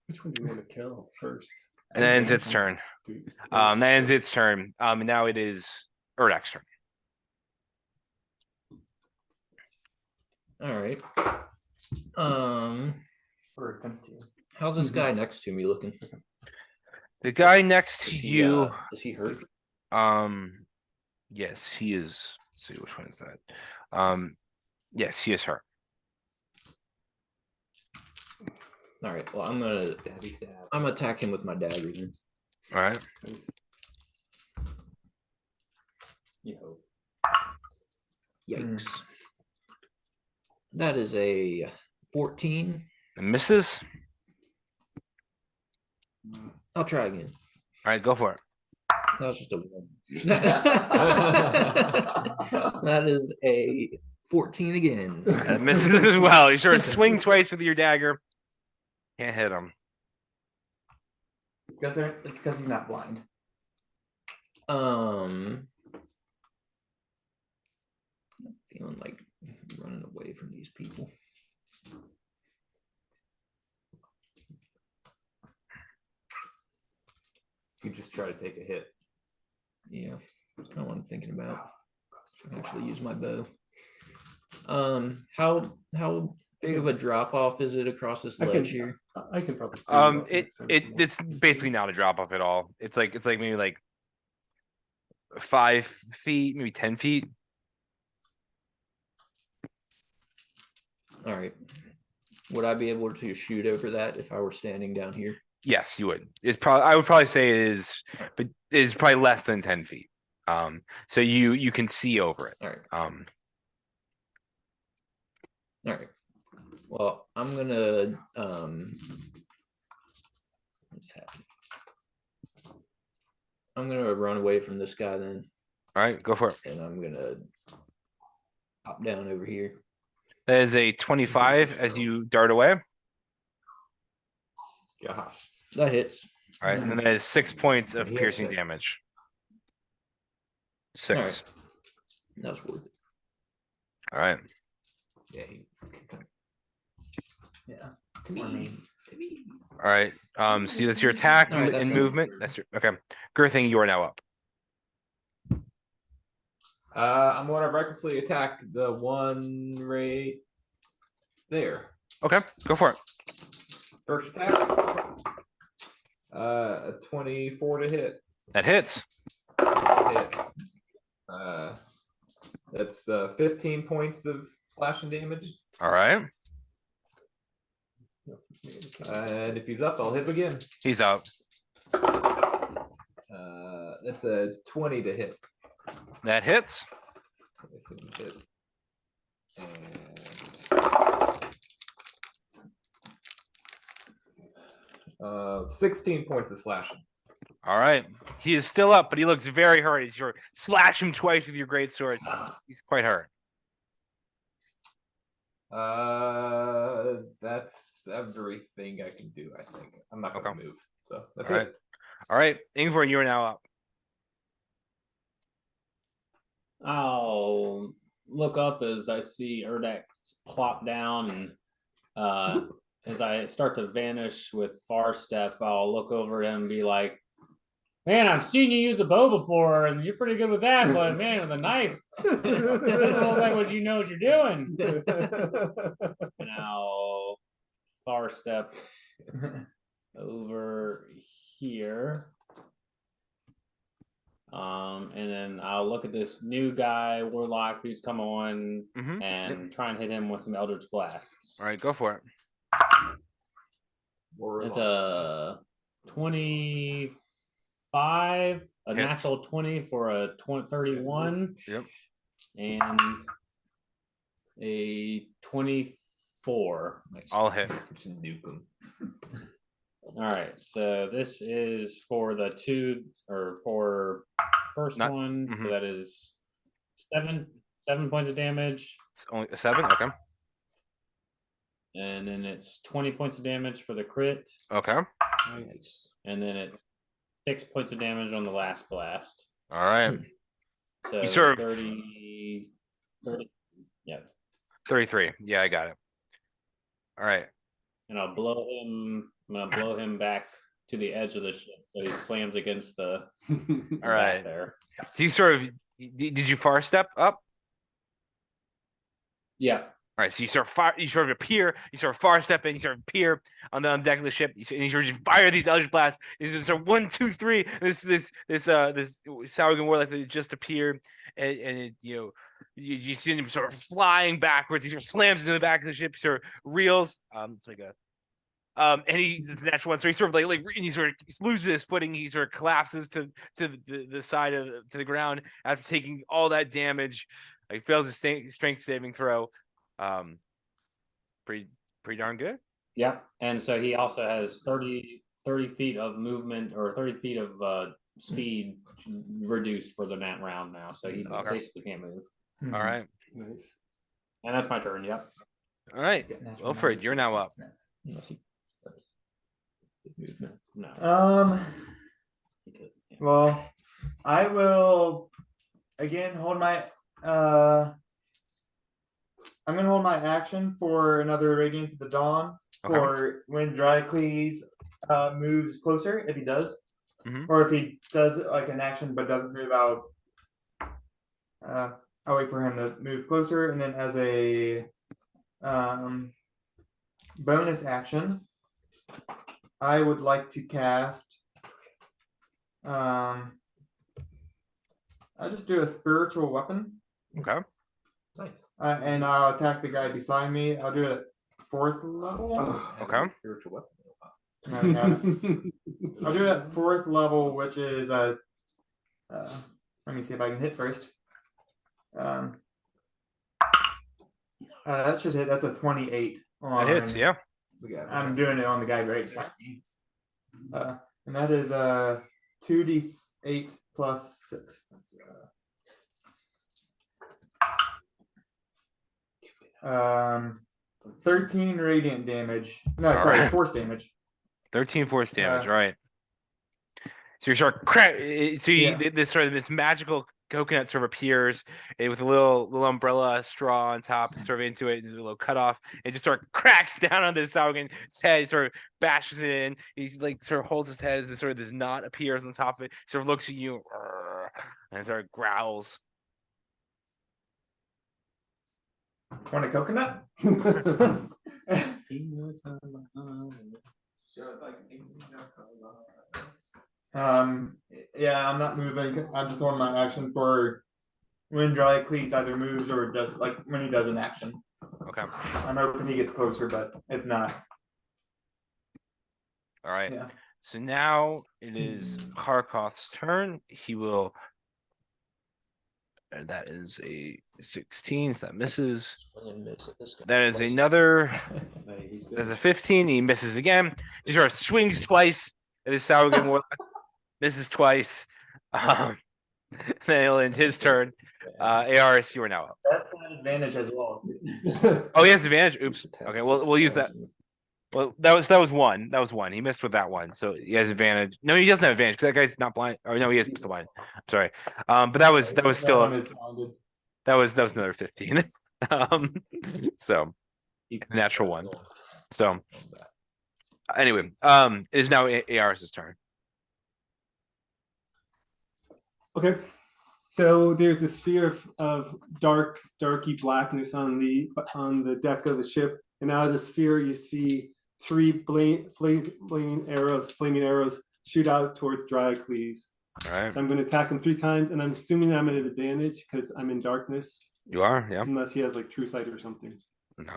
Which one do you want to kill first? And that ends its turn. Dude. That ends its turn. And now it is Erdak's turn. All right. Or attempt to. How's this guy next to me looking? The guy next Is to he, you, is he hurt? yes, he is. Let's see, which one is that? Yes, he is hurt. All right. Well, I'm gonna attack him with my dagger then. All right. You hope. Yikes. That is a 14. It misses. I'll try again. All right, go for it. That was just a 1. That is a 14 again. It misses as well. You sort of swing twice with your dagger. Can't hit him. It's because he's not blind. I'm feeling like running away from these people. You just try to take a hit. Yeah, that's kind of what I'm thinking about. Actually use my bow. How big of a drop off is it across this ledge here? I can probably. figure out next time. It's basically not a drop off at all. It's like maybe like 5 feet, maybe 10 feet. All right. Would I be able to shoot over that if I were standing down here? Yes, you would. It's probably, I would probably say it is, but it is probably less than 10 feet. So you can see over it. All right. All right. Well, I'm gonna what's happening? I'm gonna run away from this guy then, right, go for it. and I'm gonna hop down over here. That is a 25 as you dart away. Gosh. That hits. All right, and then that is 6 points of He has piercing 6. damage. All 6. right. That was worth it. All right. Yeah. Yeah. To Or me. me. All right. So that's your attack All right, that's and it. movement. That's your okay. Girthing, you are now up. I'm gonna recklessly attack the one right there. Okay, go for it. First attack. A 24 to hit. That hits. Hit. That's 15 points of slashing damage. All right. And if he's up, I'll hit him again. He's up. That's a 20 to hit. That hits. 27 to hit. And 16 points of slashing. All right. He is still up, but he looks very hurt. As you slash him twice with your great sword. He's quite hurt. That's everything I can do, I think. I'm not gonna Okay. move. So that's All right. it. All right. Ingvar, you are now up. I'll look up as I see Erdak plop down, and as I start to vanish with Far Step, I'll look over at him and be like, "Man, I've seen you use a bow before, and you're pretty good with that, but man, with a knife, it doesn't look like what you know what you're doing." And I'll Far Step over here. And then I'll look at this new guy, Warlock, who's come on, Mhm. and try and hit him with some Eldritch Blasts. All right, go for it. It's a 25, a Hits. natural 20 for a 31. Yep. And a 24. I'll hit. Just nuke him. All right, so this is for the first Not- one. mhm. So that is 7 points of damage, It's only a 7. Okay. and then it's 20 points of damage for the crit, Okay. Nice. and then it's 6 points of damage on the last blast. All right. So You sort of- 30, yeah, 33. Yeah, I got it. All right. and I'm gonna blow him back to the edge of the ship, so he slams against the All right. back there. Do you sort of did you far step up? Yeah. All right, so you sort of appear, you sort of far step in, you sort of appear on the deck of the ship, and you sort of just fire these Eldritch blasts. These sort of 1, 2, 3. This Sauron warlock that just appeared, and it, you see him sort of flying backwards. He sort of slams into the back of the ship, sort of reels. Let's make a. And he's the natural one, so he sort of and he sort of loses his footing. He sort of collapses to the side to the ground after taking all that damage. He fails his strength saving throw. Pretty darn good. Yeah, and so he also has 30 feet of movement or 30 feet of speed reduced for the net round now, so he basically can't move. All right, Nice. And that's my turn. Yep. all right, Wilfred, you're now up. Unless he movement. No. Well, I will again hold my I'm gonna hold my action for another Radiance at the Dawn for when Dracles moves closer, if he does. Or if he does like an action but doesn't move out. I'll wait for him to move closer, and then as a bonus action, I would like to cast I'll just do a spiritual weapon. Okay. Nice. And I'll attack the guy beside me. I'll do it at 4th level. Okay. Spiritual weapon. No, we haven't. I'll do it at 4th level, which is let me see if I can hit first. That should hit. That's a 28. That hits, yeah. I'm doing it on the guy right beside me. And that is 2d8 plus 6. That's 13 radiant damage. No, All sorry, right. force damage. 13 force damage, right? So you're sort of this magical coconut sort of appears with a little umbrella straw on top, sort of into it, and a little cutoff. It just sort of cracks down on this Sauron's head, sort of bashes it in. He's like sort of holds his head as this knot appears on the top of it. Sort of looks at you and sort of growls. Want a coconut? Yeah, I'm not moving. I'm just on my action for when Dracles either moves or does when he does an action. Okay. I'm hoping he gets closer, but if not. All right. Yeah. So now it is Harkoth's turn. He will. And that is a 16. So that misses. That is another. There's a 15. He misses again. He sort of swings twice. It is Sauron Warlock. Misses twice. Then he'll end his turn. ARS, you are now up. That's an advantage as well. Oh, he has advantage. Oops. Okay, we'll use that. Well, that was one. That was one. He missed with that one, so he has advantage. No, he doesn't have advantage because that guy's not blind. Or no, he is still blind. I'm sorry. But that was still that was another 15. So natural one. So anyway, it is now ARS's turn. Okay, so there's a sphere of darky blackness on the deck of the ship, and out of the sphere you see 3 flaming arrows shoot out towards Dracles. All right. So I'm going to attack him 3 times, and I'm assuming I'm at an advantage because I'm in darkness. You are, yeah. Unless he has like true sight or something. No.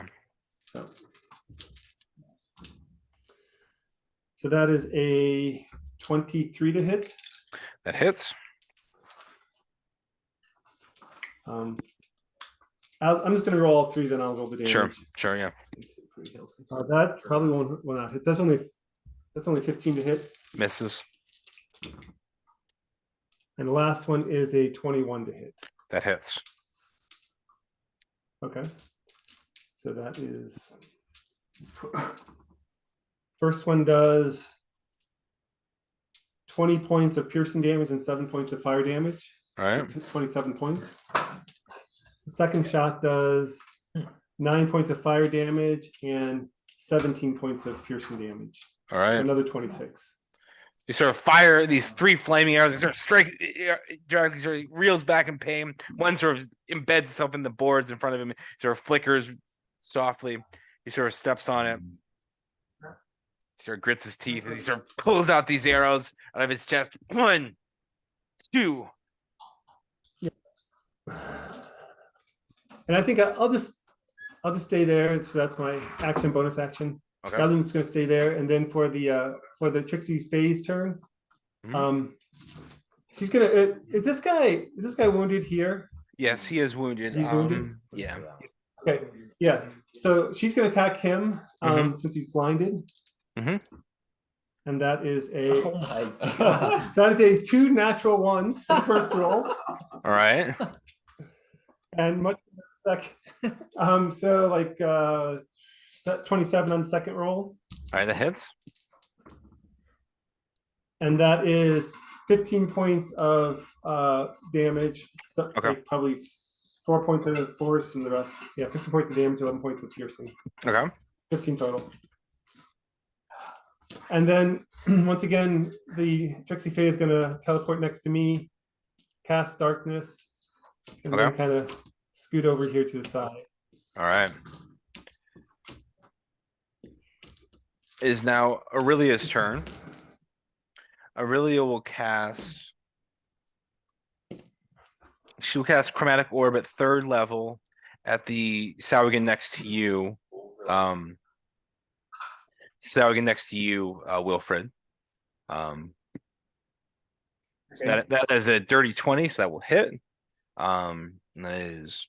So that is a 23 to hit. That hits. I'm just going to roll all 3, then I'll roll the damage. Sure, yeah. That probably will not hit. That's only 15 to hit. Misses. And the last one is a 21 to hit. That hits. Okay. So that is first one does 20 points of piercing damage and 7 points of fire damage. All right. 27 points. The second shot does 9 points of fire damage and 17 points of piercing damage. All right. Another 26. You sort of fire these 3 flaming arrows. They sort of strike. Dracula sort of reels back in pain. One sort of embeds itself in the boards in front of him. Sort of flickers softly. He sort of steps on it. He sort of grits his teeth as he sort of pulls out these arrows out of his chest. 1, 2. And I think I'll just stay there. So that's my action, bonus action. Okay. Gazim's just gonna stay there, and then for the Trixie's phase turn, she's gonna. Is this guy wounded here? Yes, he is wounded. He's wounded? Yeah. Okay, yeah. So she's gonna attack him since he's blinded. And that is a Oh my god. that is a 2 natural ones for the first roll, All right. and much for the second. So like 27 on the second roll, All right, that hits. and that is 15 points of damage. So Okay. like probably 4 points of force, and the rest. Yeah, 15 points of damage, 11 points of piercing. Okay. 15 total. And then once again, the Trixie Fae is going to teleport next to me, cast darkness, and then Okay. kind of scoot over here to the side. All right. It is now Aurelia's turn. Aurelia will cast. She will cast Chromatic Orb at 3rd level at the Sahuagin next to you. Sahuagin next to you, Wilfred. So that is a dirty 20, so that will hit. And that is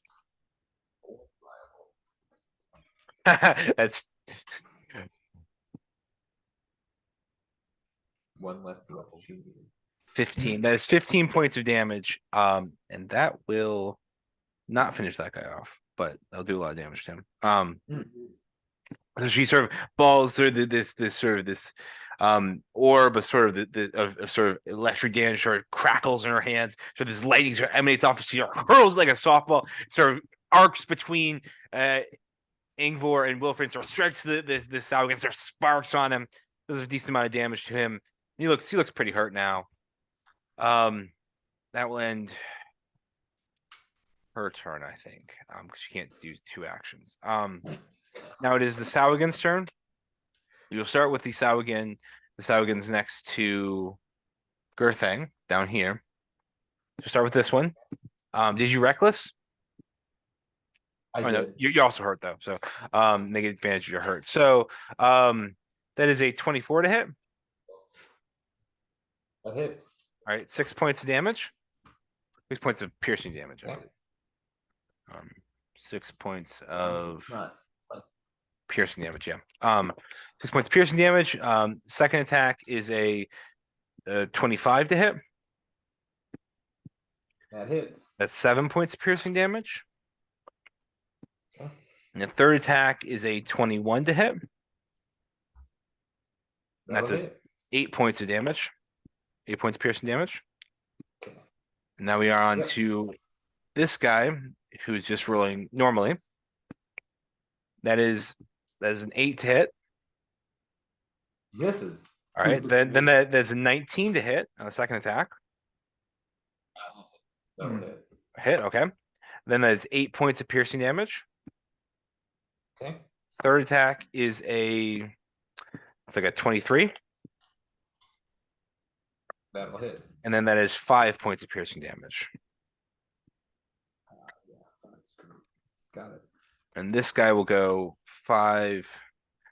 that's 1 less level shooting. 15. That is 15 points of damage. And that will not finish that guy off, but that'll do a lot of damage to him. So she sort of balls through this orb of sort of of sort of electric damage, sort of crackles in her hands. So this lightning sort of emanates off. She hurls like a softball, sort of arcs between Ingvar and Wilfred, sort of strikes this Sahuagin, sort of sparks on him. Does a decent amount of damage to him. He looks pretty hurt now. That will end her turn, I think, because she can't use 2 actions. Now it is the Sahuagin's turn. You'll start with the Sahuagin. The Sahuagin's next to Gerthang down here. You'll start with this one. Did you reckless? I Oh, no, did. you're also hurt though, so make advantage of your hurt. So that is a 24 to hit. That hits. All right, 6 points of damage. 6 points of piercing damage. Okay. 6 points of It's not. piercing damage. Yeah. 6 points of piercing damage. Second attack is a 25 to hit. That hits. That's 7 points of piercing damage. Okay. And the third attack is a 21 to hit. And that That'll does hit. 8 points of damage. 8 points of piercing damage. Okay. And now we are on Yep. to this guy who's just rolling normally. That is an 8 to hit. Misses. All right. then there's a 19 to hit on the second attack. That'll hit. Hit, okay. Then there's 8 points of piercing damage. Okay. Third attack is it's like a 23. That'll hit. And then that is 5 points of piercing damage. Yeah, that's great. Got it. And this guy will go 5.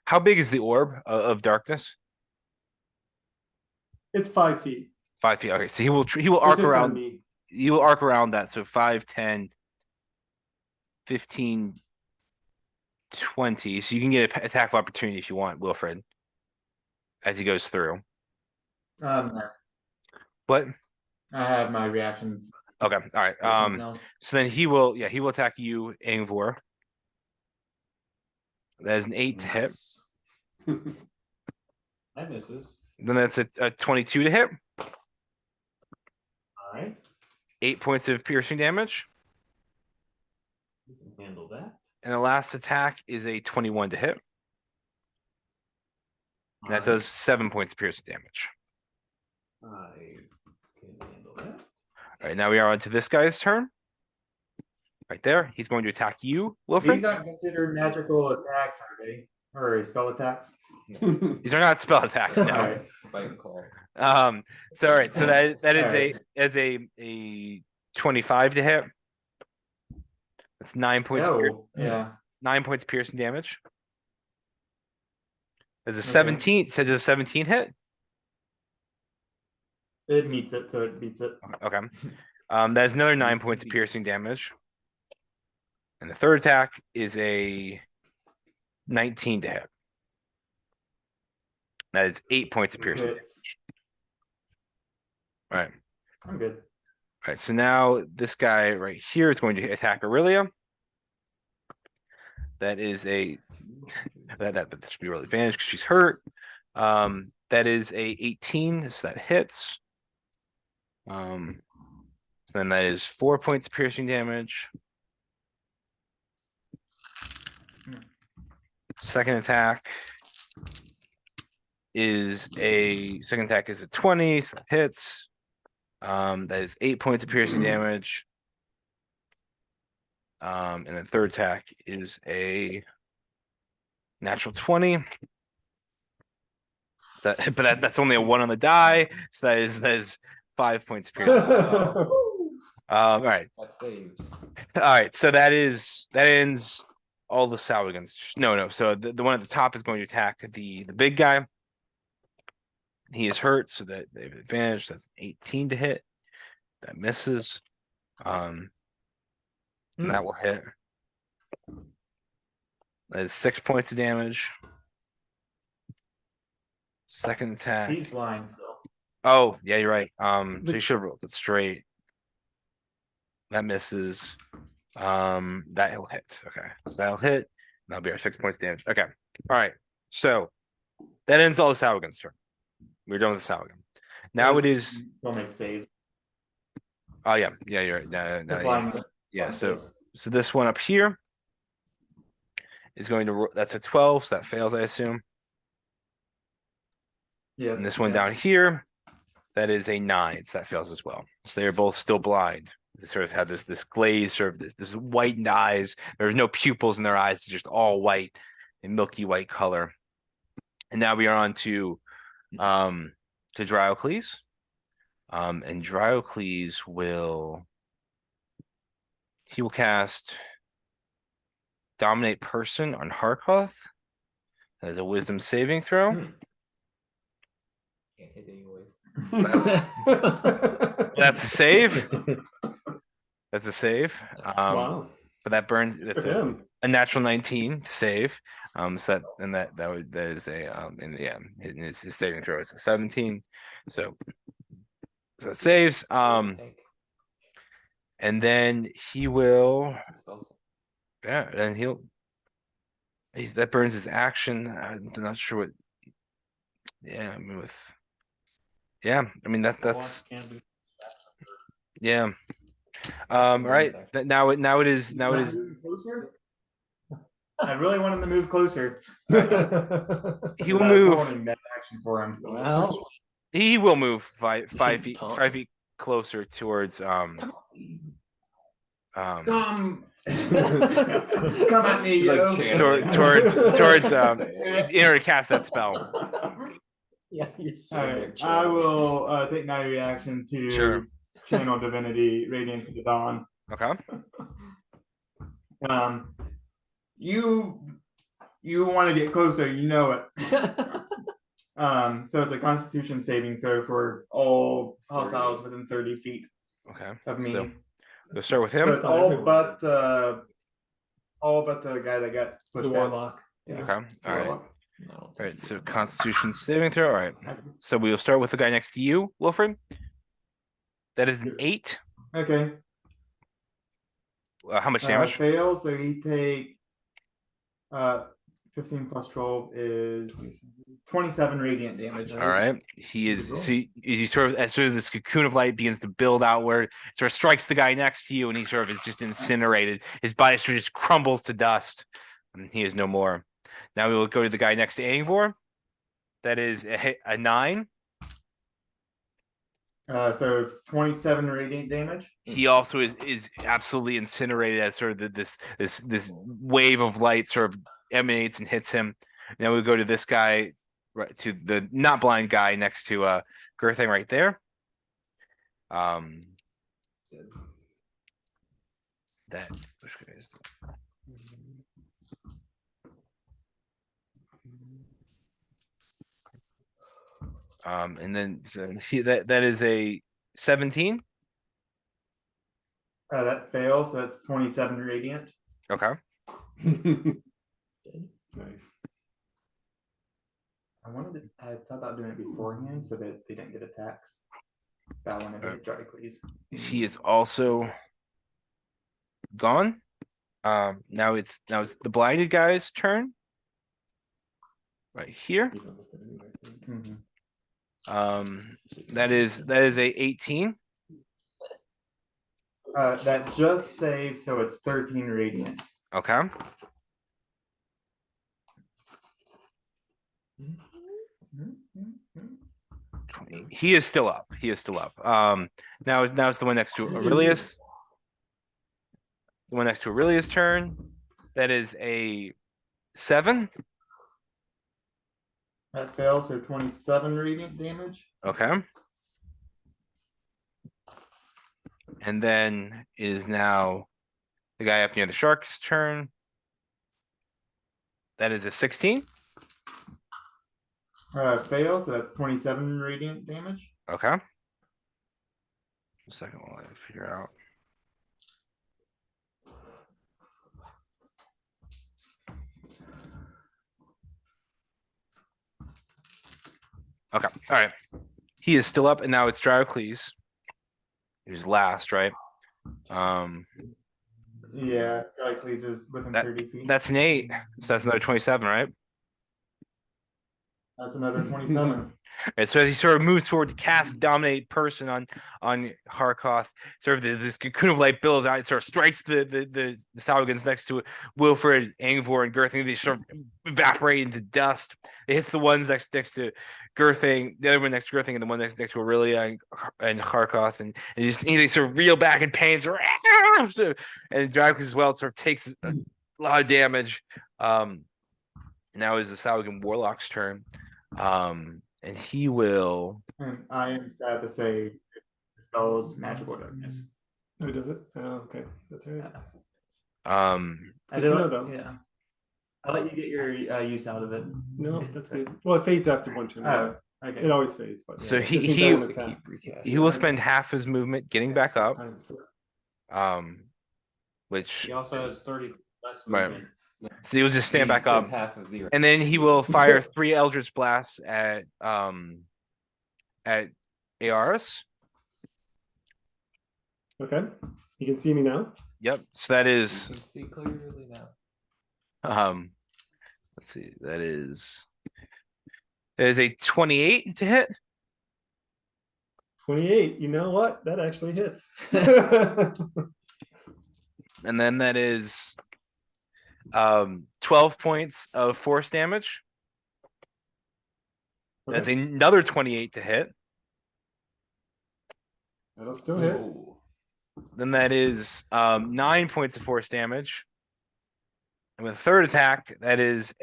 How big is the orb of darkness? It's 5 feet. 5 feet. Okay, so he will It's arc just on around. me. He will arc around that. So 5, 10, 15, 20. So you can get an attack of opportunity if you want, Wilfred, as he goes through. What? I have my reactions. Okay. All right. Something else. So then he will attack you, Ingvar. That is an 8 to hit. That misses. Then that's a 22 to hit. All right. 8 points of piercing damage. You can handle that. And the last attack is a 21 to hit. And that does 7 points of piercing damage. I can handle that. All right, now we are on to this guy's turn. right there. He's going to attack you, These Wilfred. aren't considered magical attacks, are they? Or spell attacks? These are not spell attacks now. Alright. Bite and call. So all right, so that is Alright. a 25 to hit. That's 9 points. Yeah. 9 points piercing damage. There's a Okay. 17. So does a 17 hit? It meets it, so it beats it. Okay. That's another 9 points of piercing damage. And the third attack is a 19 to hit. That is 8 points of piercing. Hits. All right. I'm good. All right. So now this guy right here is going to attack Aurelia. That is a that should be real advantage because she's hurt. That is a 18, so that hits. So then that is 4 points of piercing damage. Second attack is a 20, so that hits. That is 8 points of piercing damage. And then third attack is a natural 20. That's only a 1 on the die, so that is 5 points of piercing. All right. That saves. All right, so that ends all the Saligans. No. So the one at the top is going to attack the big guy. He is hurt, so that they have advantage. That's 18 to hit. That misses. And that will hit. That is 6 points of damage. Second attack. He's blind, so. Oh, yeah, you're right. So you should have rolled it straight. That misses. That will hit. Okay. So that'll hit. And that'll be our 6 points of damage. Okay. All right. So that ends all the Saligans' turn. We're done with the Saligan. Now it is. Don't make save. Oh yeah. Yeah, you're right. No, yeah. So this one up here is going to that's a 12, so that fails, I assume. Yes. And this one down here, that is a 9, so that fails as well. So they're both still blind. They sort of have this glaze, sort of this whitened eyes. There's no pupils in their eyes; it's just all white and milky white color. And now we are on to Dryocles. And Dryocles will cast Dominate Person on Harkoth. That is a Wisdom saving throw. Can't hit anyways. That's a save. That's a save. Wow. But that burns. That's For him. a natural 19 to save. So that is a in his saving throw is a 17. So it saves. And then he will. Yeah, and that burns his action. I'm not sure what. Yeah, I mean that's. Yeah. All right. Now it is. Closer? I really want him to move closer. He will move. Holding that action for him. Well, He will move 5 feet closer towards Come at me, Like yo. towards in order to cast that spell. yeah, you're All right, I will take my reaction to Sure. channel divinity, radiance of the dawn. Okay. You want to get closer, you know it. So it's a Constitution saving throw for all hostiles within 30 feet Okay. of me. So we'll start with him. So it's all but the guy that got The pushed back. warlock. Yeah. Okay. All right. Warlock. All right. So Constitution saving throw. All right. So we will start with the guy next to you, Wilfred. That is an 8. Okay. How much damage? Fail, so he take 15 plus 12 is 27 radiant damage. All right. He is. See, you sort of as sort of this cocoon of light begins to build outward, sort of strikes the guy next to you, and he sort of is just incinerated. His body sort of just crumbles to dust, and he is no more. Now we will go to the guy next to Angvor. That is a 9. So 27 radiant damage. He also is absolutely incinerated as sort of this wave of light sort of emanates and hits him. Now we go to this guy, right to the not blind guy next to Girthing right there. That which guy is that? And then so that is a 17. That fails, so that's 27 radiant. Okay. Nice. I thought about doing it beforehand so that they didn't get attacks. That one and dry please. He is also gone. Now it's the blinded guy's turn. Right here. He's almost enemy right there. That is a 18. That just saves, so it's 13 radiant. Okay. He is still up. Now it's the one next to Aurelius. The one next to Aurelius' turn. That is a 7. That fails, so 27 radiant damage. Okay. And then it is now the guy up near the shark's turn. That is a 16. Fails, so that's 27 radiant damage. Okay. A second while I figure out. Okay. All right. He is still up, and now it's Diocles. He was last, right? Yeah, Diocles is within 30 feet. That's an 8. So that's another 27, right? That's another 27. Right, so as he sort of moves forward to cast dominate person on Harkoth, sort of this cocoon of light billows out, it sort of strikes the Sahuagins next to it, Wilfred, Angvor, and Girthing. They sort of evaporate into dust. It hits the ones next to Girthing, the other one next to Girthing, and the one next to Aurelia and Harkoth, and they sort of reel back in pain. So, and Dracula as well sort of takes a lot of damage. Now is the Sahuagin Warlock's turn. And he will. And I am sad to say it spells magical darkness. Oh, does it? Oh, okay. That's all right. I Good did to know, though. Yeah. I'll let you get your use out of it. No, that's good. Well, it fades after one turn. Oh, okay. It always fades. But So yeah, he- just means he- I won't attack. He will spend half his movement getting back up. Which He also has 30 less Right. movement. so he will just stand back up, Half of the and then he will fire 3 Eldritch Blasts at Aris. Okay. You can see me now. Yep. So that You is can see clearly now. let's see, that is a 28 to hit. 28. You know what? That actually hits. And then that is 12 points of force damage. That's Okay. another 28 to hit. That'll still hit. Oh. Then that is 9 points of force damage. And with a third attack, that is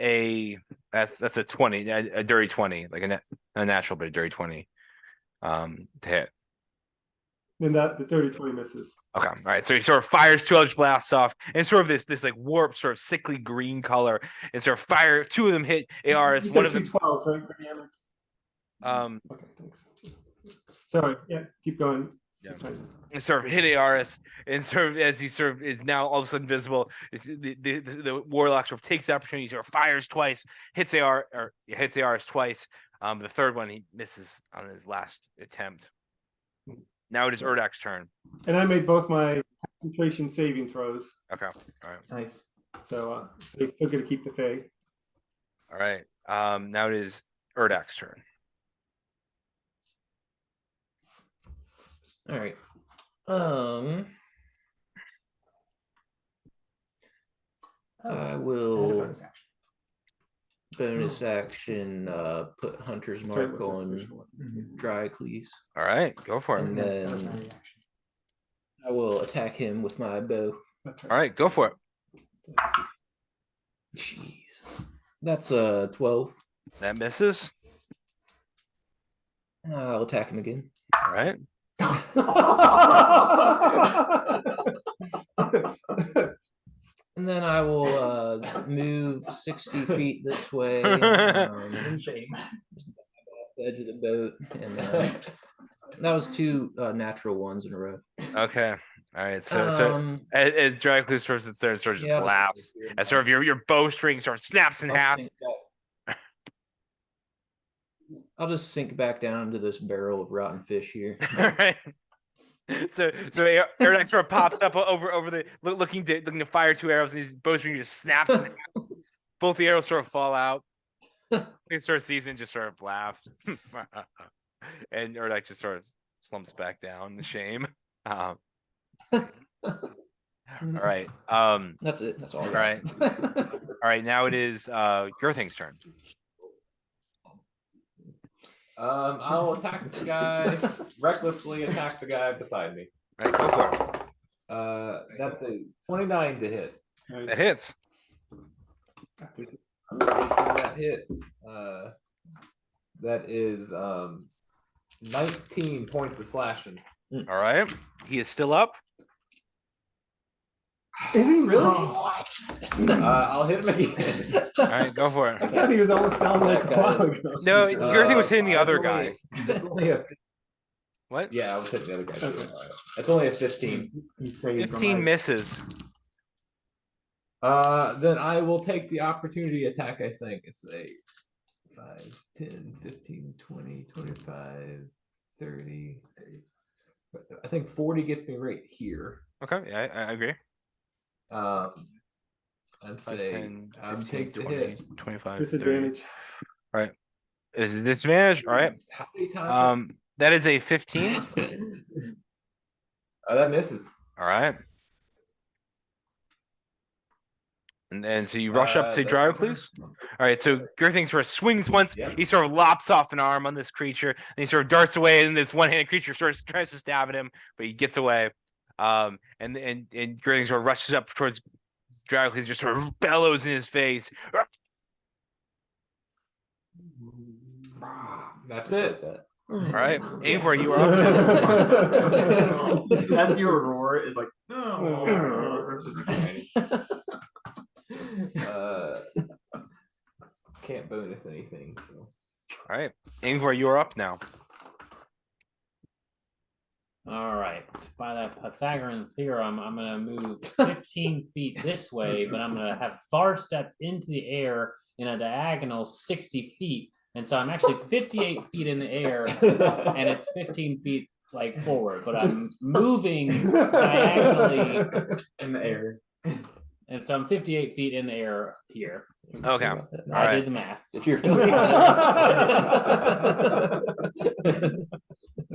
that's a 20, a dirty 20, like a natural but a dirty 20 to hit. Then the 30-20 misses. Okay, all right. So he sort of fires 2 Eldritch Blasts off, and sort of this like warped, sort of sickly green color, and sort of fire. 2 of them hit Aris. You One said of them, 2 12s, right? For damage? Okay, thanks. Sorry. Yeah, keep going. Yeah. It's fine. and sort of hit Aris, and sort of as he sort of is now all of a sudden visible, the warlock sort of takes the opportunity, sort of fires twice, hits Aris twice. The third one he misses on his last attempt. Now it is Urdak's turn. And I made both my concentration saving throws. Okay, all right, Nice. So they still get to keep the Fae. all right. Now it is Urdak's turn. All right. I And a will bonus action. bonus action put Hunter's Sorry, Mark what's this on special one? Drycles. All right, go for it. And That was my then reaction. I will attack him with my bow. That's All right, go for it. Jeez. That's 12. That misses. I'll attack him again. All right. And then I will move 60 feet this way. Shame. Edge of the boat. And that was 2 natural ones in a row. Okay. All right. So as Dracula starts to third, starts just laughs. As sort of your bowstring sort of snaps in half. I'll just sink back down into this barrel of rotten fish here. All right. So Aeronax sort of pops up over the looking to fire 2 arrows, and his bowstring just snaps. In half. Both the arrows sort of fall out. He sort of sees and just sort of laughs, and Aeronax just sort of slumps back down in shame. All right. That's it. That's all. All right. All right. Now it is Girthing's turn. I'll attack the guy. Recklessly attack the guy beside me. All right, go for it. That's a 29 to hit. That hits. That hits. That is 19 points of slashing. All right. He is still up. Is he really? I'll hit him again. All right, go for I it. thought he was almost down like a while ago. No, Girthing was hitting the other guy. That's only a, What? yeah, I was hitting the other guy. Too. Okay. That's only a 15. He saved 15 misses. Then I will take the opportunity attack, I think. It's a 5, 10, 15, 20, 25, 30. I think 40 gets me right here. Okay, yeah, I agree. I'd 5, say 10, I would 15, take the 20, hit. 25, 30. Disadvantage. All right. Is it disadvantage? All right. How many times? That is a 15. Oh, that misses. All right. And so you rush up to that's Dracula. All right, so Girthing sort of swings once. Yep. He sort of lops off an arm on this creature, and he sort of darts away. And this one-handed creature sort of tries to stab at him, but he gets away. And Girthing sort of rushes up towards Dracula, just sort of bellows in his face. That's Just it. like that. All right, Aimfor, you are up. That's your roar. Is like. Can't bonus anything. So. All right, Aimfor, you are up now. All right. By that Pythagorean theorem, I'm going to move 15 feet this way, but I'm going to have far stepped into the air in a diagonal 60 feet. And so I'm actually 58 feet in the air, and it's 15 feet like forward, but I'm moving diagonally In the air. and so I'm 58 feet in the air here. Okay. I right. did the math. If you're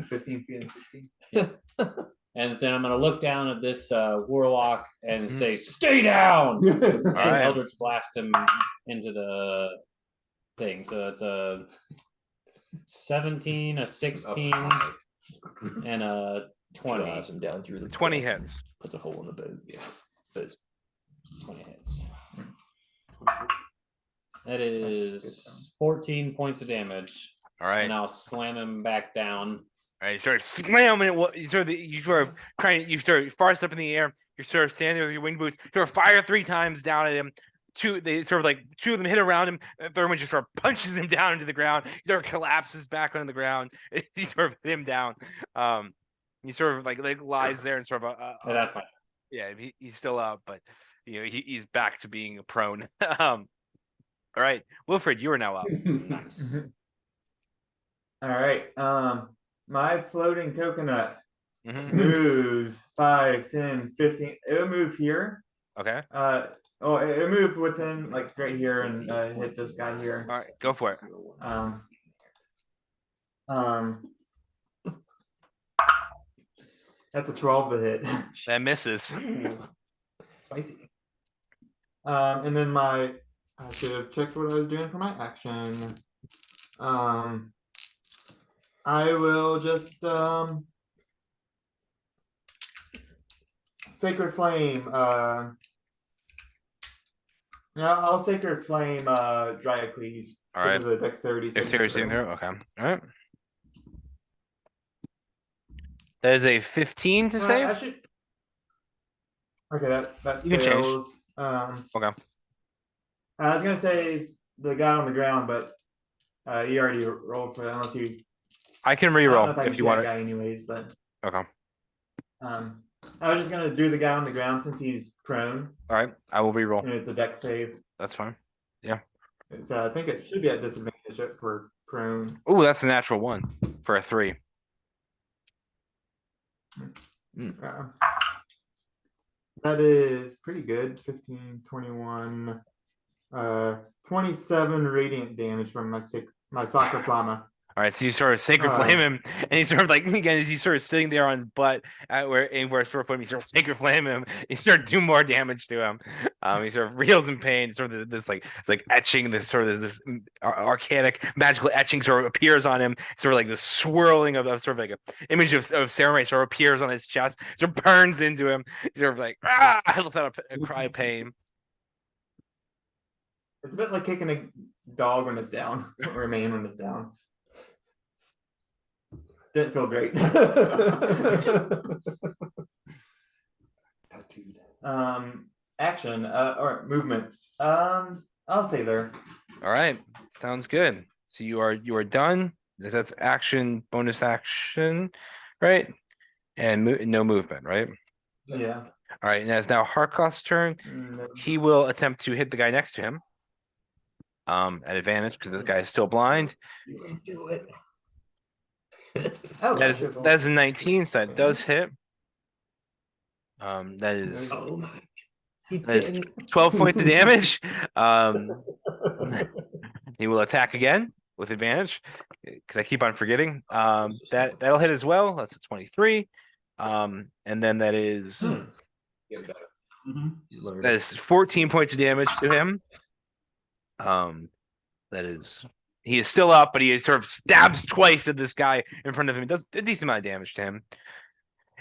15 feet and 16. And then I'm going to look down at this warlock and say, "Stay down!" And right. Eldritch blast him into the thing. So it's a 17, a 16, and a 20. drives him down through the 20 boat. hits. Puts a hole in the boat. Yeah. 20 hits. That is 14 points of damage. All right. And I'll slam him back down. All right, you start slamming it. You sort of far step in the air. You're sort of standing there with your wing boots. You sort of fire 3 times down at him. They sort of 2 of them hit around him. The third one just sort of punches him down into the ground. He sort of collapses back on the ground. You sort of hit him down. He sort of like lies there and sort of That's fine. Yeah, he's still up, but he's back to being prone. All right, Wilfred, you are now up. Nice. All right. My floating coconut Mhm. moves 5, 10, 15. It'll move here. Okay. It moved within like right here and hit this guy here. All right, go for it. That's a 12 to hit. That misses. Spicy. And then I should have checked what I was doing for my action. I will just Sacred Flame. Yeah, I'll Sacred Flame Dryacles. All right. Which is a dexterity saving Dexterity saving throw. Okay. All right. That is a 15 to save. I should. Okay, that You can change. fails. Okay. I was gonna say the guy on the ground, but you already rolled for that unless you. I can I don't know reroll if I if can you see want that it. guy anyways, but Okay. I was just gonna do the guy on the ground since he's prone. All right. I will reroll. And it's a dex save. That's fine. So I think it should be at disadvantage for prone. Oh, that's a natural 1 for a 3. That is pretty good. 15, 21, 27 radiant damage from my soccer flama. All right, so you sort of sacred flame him, and he's sort of like again, as he's sort of sitting there on his butt, where sort of put him, you sort of sacred flame him. You sort of do more damage to him. He sort of reels in pain. Sort of this like it's like etching, this sort of this archaic magical etching sort of appears on him. Sort of like the swirling of sort of like an image of Saramay sort of appears on his chest. Sort of burns into him. He's sort of like ah, lets out a cry of pain. It's a bit like kicking a dog when it's down, or a man when it's down. Didn't feel great. Action or movement. I'll say there. All right, sounds good. So you are done. That's action, bonus action, right? And no movement, right? Yeah. All right, and it's now Harkoth's turn. He will attempt to hit the guy next to him. At advantage because this guy is still blind. You can do it. Oh, that is a 19, so that does hit. That is Oh my. 12 points of damage. He will attack again with advantage because I keep on forgetting. That'll hit as well. That's a 23. And then that is that is 14 points of damage to him. That is. He is still up, but he sort of stabs twice at this guy in front of him. It does a decent amount of damage to him.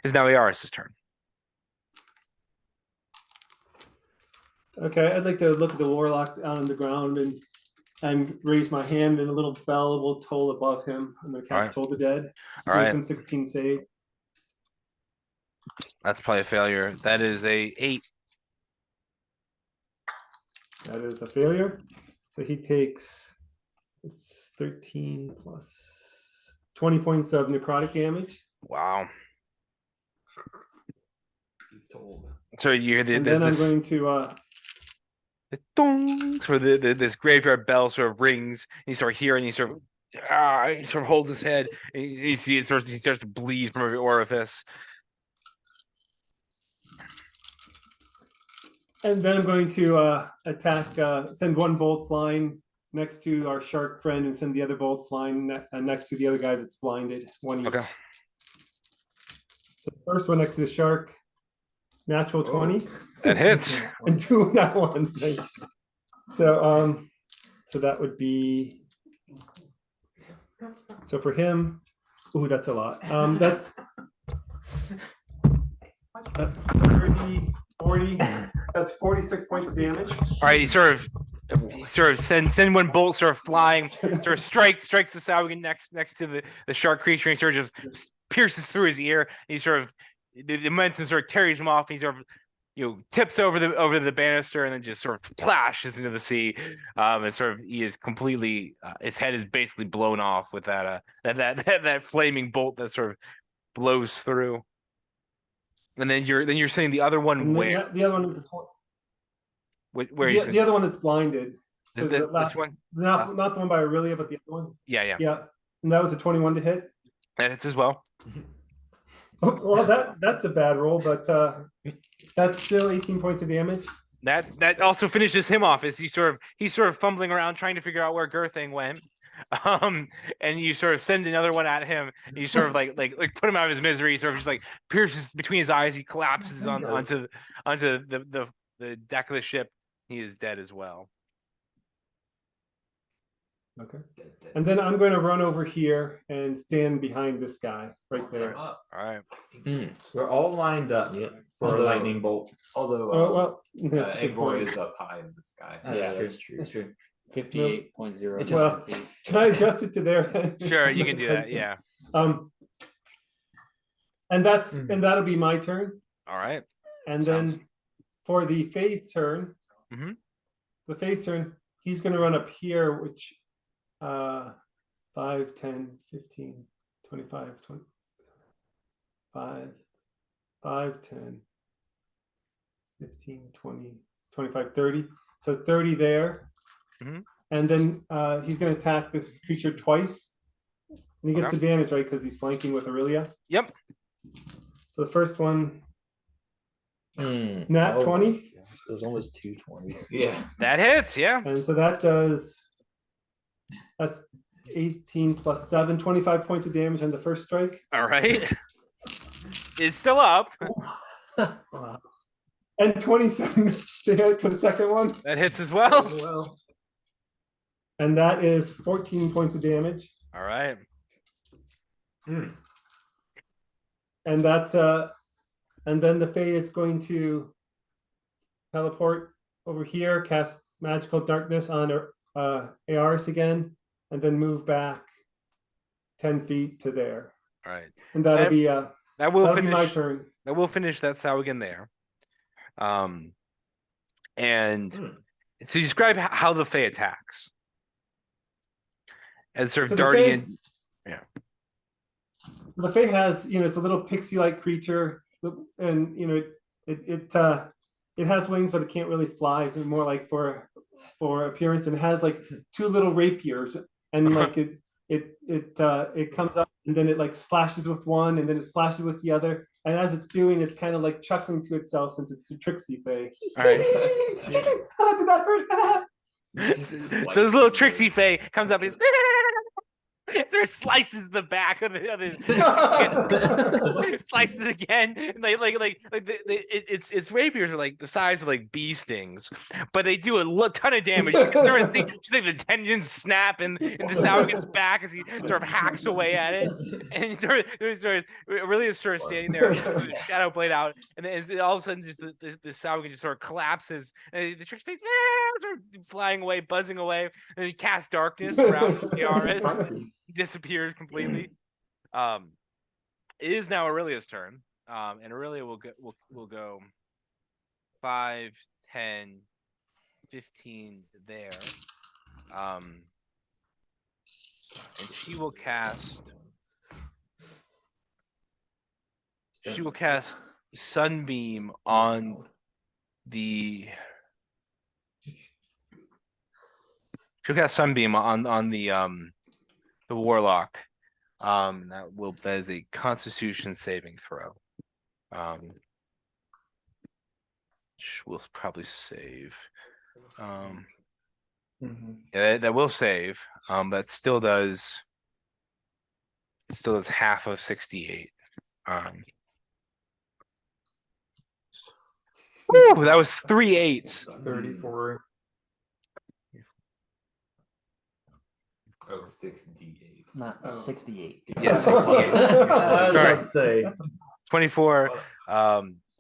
It's now Yaris' turn. Okay, I'd like to look at the warlock out on the ground and raise my hand, and a little bell will toll above him. I'm going to cast Toll the Dead. All right. Some 16 save. That's probably a failure. That is a 8. That is a failure. So he takes, it's 13 plus 20 points of necrotic damage. Wow. He's told. So you hear And then I'm going to so this graveyard bell sort of rings. And you start hearing. He sort of holds his head. And you see it he starts to bleed from every orifice. And then I'm going to attack. Send one bolt flying next to our shark friend, and send the other bolt flying next to the other guy that's blinded. One each. Okay. So the first one next to the shark, natural 20. That hits. And 2 nat ones. Nice. So so that would be. So for him, ooh, that's a lot. That's 30, 40. That's 46 points of damage. All right, he sort of send one bolt sort of flying, sort of strikes the Saugan next to the shark creature, and he sort of just pierces through his ear. And he sort of the momentum sort of carries him off. And he sort of tips over the banister and then just sort of splashes into the sea. And sort of he is completely his head is basically blown off with that flaming bolt that sort of blows through. And then you're saying the other one where? The other one is where the other one is blinded. So the last this one, not the one by Aurelia, but the other one. Yeah. And that was a 21 to hit. And it's as well. Well, that's a bad roll, but that's still 18 points of damage. That also finishes him off as he's sort of fumbling around trying to figure out where Gerthang went. And you sort of send another one at him. And you sort of like put him out of his misery. Sort of just like pierces between his eyes. He collapses onto the deck of the ship. He is dead as well. Okay. And then I'm going to run over here and stand behind this guy right there. All right. We're all lined up Yeah. for a Although- lightning bolt. Although, Oh, well, that's a good Angor point. is up high in the sky. Yeah, that's true. That's true. 58.0. Well, can I adjust it to there? Sure, you can do that. Yeah. And that'll be my turn. All right. And Sounds- then for the phase turn, Mhm. the phase turn, he's going to run up here, which 5, 10, 15, 25, 20, 5, 10, 15, 20, 25, 30. So 30 there. Mhm. And then he's going to attack this creature twice. And he gets Okay. advantage, right? Because he's flanking with Aurelia. Yep. So the first one, Mm. nat Oh, 20. There's almost 220s. Yeah. That hits. Yeah. And so that's 18 plus 7, 25 points of damage on the first strike. All right. It's still up. And 27 to hit for the second one. That hits as well. Well, And that is 14 points of damage. All right. And that's and then the Fae is going to teleport over here, cast magical darkness on Aeris again, and then move back 10 feet to there. All right. And that'll And be That will that'll be my finish. turn. That will finish that Saugan there. And so you describe how the Fae attacks. As sort of So the darting Fae- in. So the Fae has, it's a little pixie-like creature, and it has wings, but it can't really fly. It's more like for appearance, and it has like 2 little rapiers, and like it comes up, and then it like slashes with one, and then it slashes with the other, and as it's doing, it's kind of like chuckling to itself since it's a tricksy Fae. All right. Ah, did that hurt? So this little tricksy Fae comes up and he's there slices the back of the slices again. And its rapiers are like the size of like bee stings, but they do a ton of damage. You can sort of see the tendons snap in the Saugan's back as he sort of hacks away at it, and he sort of really is sort of standing there with the shadow blade out, and then all of a sudden just the Saugan just sort of collapses, and the trick's face sort of flying away, buzzing away, and he casts darkness around Aeris. He disappears completely. It is now Aurelia's turn. And Aurelia will go 5, 10, 15 there. And she will cast Sunbeam on the the Warlock. That is a Constitution saving throw. Which will probably save. Yeah, that will save. But still does half of 68. Woo, that was 3 8s. 34. oh, 6d8. Not 68. Yeah, 68. I was Sorry. about to say. 24,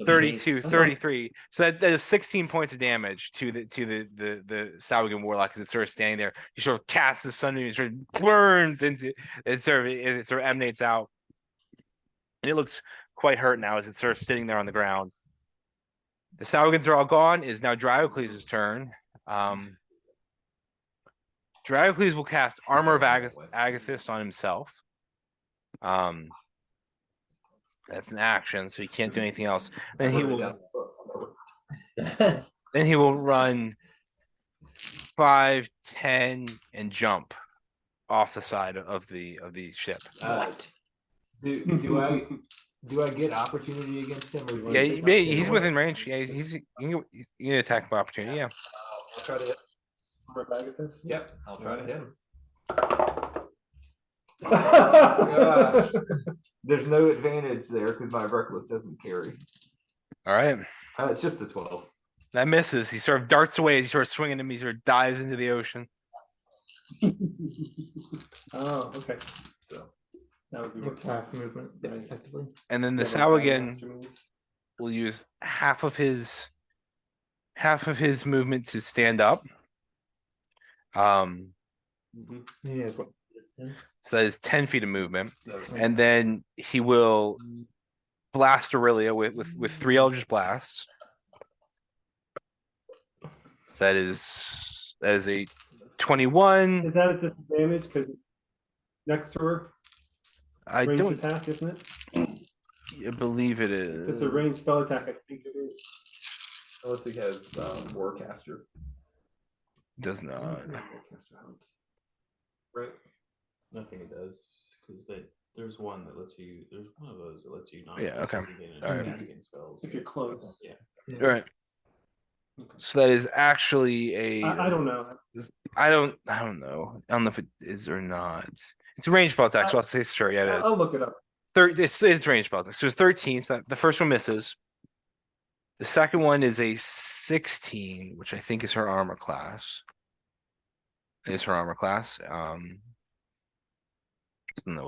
32, 33. So that is 16 points of damage to the Saugan Warlock as it's sort of standing there. You sort of cast the sun and it sort of burns into it sort of emanates out. And it looks quite hurt now as it's sort of sitting there on the ground. The Saugans are all gone. It is now Diocles' turn. Diocles will cast Armor of Agathis on himself. That's an action, so he can't do anything else. Then he will run 5, 10, and jump off the side of the ship. Do I get opportunity against him? Or Yeah, he's within range. Yeah, you can attack by opportunity. Yeah. I'll try to. Yep, I'll try to hit him. There's no advantage there because my reckless doesn't carry. All right. It's just a 12. That misses. He sort of darts away as he sort of swinging him. He sort of dives into the ocean. Oh, okay. So That would be It's half movement, yeah, right? technically. And then the Yeah, like Saugen master moves. will use half of his movement to stand up. Mhm. He has what? So that is 10 feet of movement. That was And then he will blast Aurelia with 3 Eldritch Blasts. So that is a 21. Is that a disadvantage because next to her? I Ranged don't attack, isn't it? believe it If it's is. a ranged spell attack, I think it is. unless he has Warcaster. Does not. Warcaster helps. Right? I think it does because there's one that lets you. There's one of those that lets you not. Yeah, okay. All Alright. casting spells. If you're close. Yeah. All right. So that is actually a. I don't know. I don't know. I don't know if it is or not. It's a range spell attack, so I'll say sure. Yeah, it is. I'll look it up. It's range spell attack. So it's 13. So the first one misses. The second one is a 16, which I think is her armor class. Is her armor class. So then that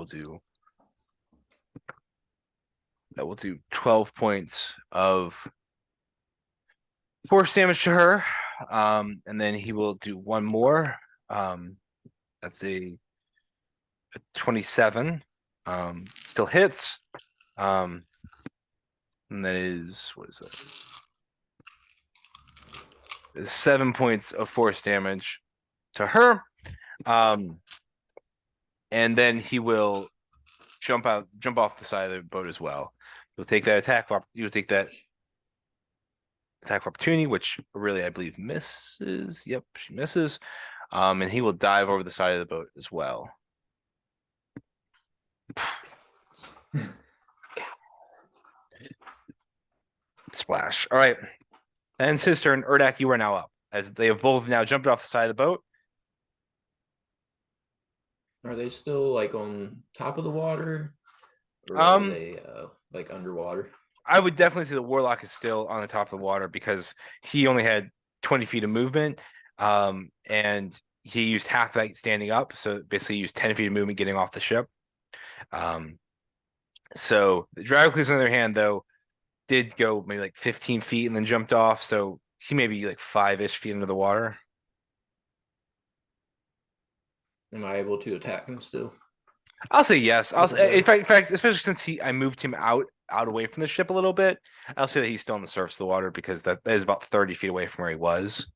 will do 12 points of force damage to her. And then he will do one more. That's a 27. Still hits. And that is, what is that? Is 7 points of force damage to her. And then he will jump off the side of the boat as well. You'll take that attack. You'll take that attack of opportunity, which really I believe misses. Yep, she misses. And he will dive over the side of the boat as well. Splash. All right. And it's his turn. Urdak, you are now up. As they have both now jumped off the side of the boat. Are they still like on top of the water? Or are they like underwater? I would definitely say the Warlock is still on the top of the water because he only had 20 feet of movement. And he used half that standing up. So basically used 10 feet of movement getting off the ship. So the Dracula, on the other hand, though, did go maybe like 15 feet and then jumped off. So he may be like 5-ish feet into the water. Am I able to attack him still? I'll say yes. In fact, especially since I moved him out away from the ship a little bit, I'll say that he's still on the surface of the water because that is about 30 feet away from where he was.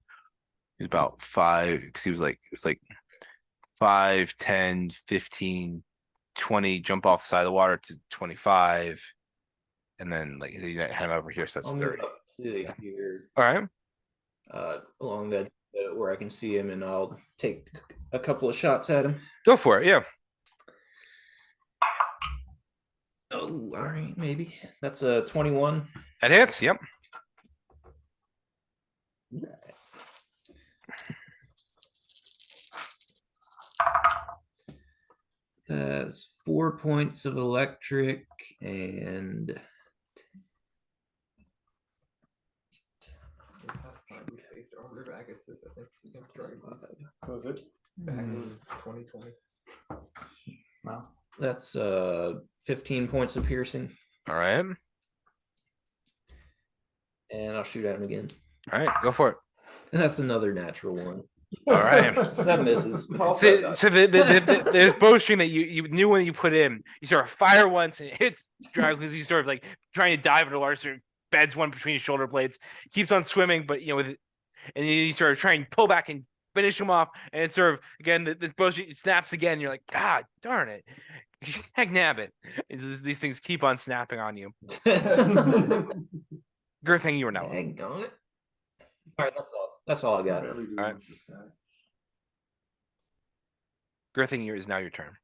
He's about 5 because it was like 5, 10, 15, 20, jump off the side of the water to 25. And then like he had him over here, so that's 30. Here, All right. Along that where I can see him, and I'll take a couple of shots at him. Go for it, yeah. Oh, all right, maybe. That's a 21. That hits, yep. That's 4 points of electric and Was it? Back in 2020. Wow. that's 15 points of piercing. All right. And I'll shoot at him again. All right, go for it. And that's another natural one. All right. That misses. So there's bowstring that you knew when you put in, you sort of fire once and it hits Dracula. You sort of like trying to dive into water, sort of beds one between his shoulder blades, keeps on swimming, but and you sort of try and pull back and finish him off, and it's sort of again this bowstring snaps again. And you're like, God darn it, heck nabbit! These things keep on snapping on you. Good thing you were now. Dang on it. All right, that's all I got. All right. Good thing is now your turn.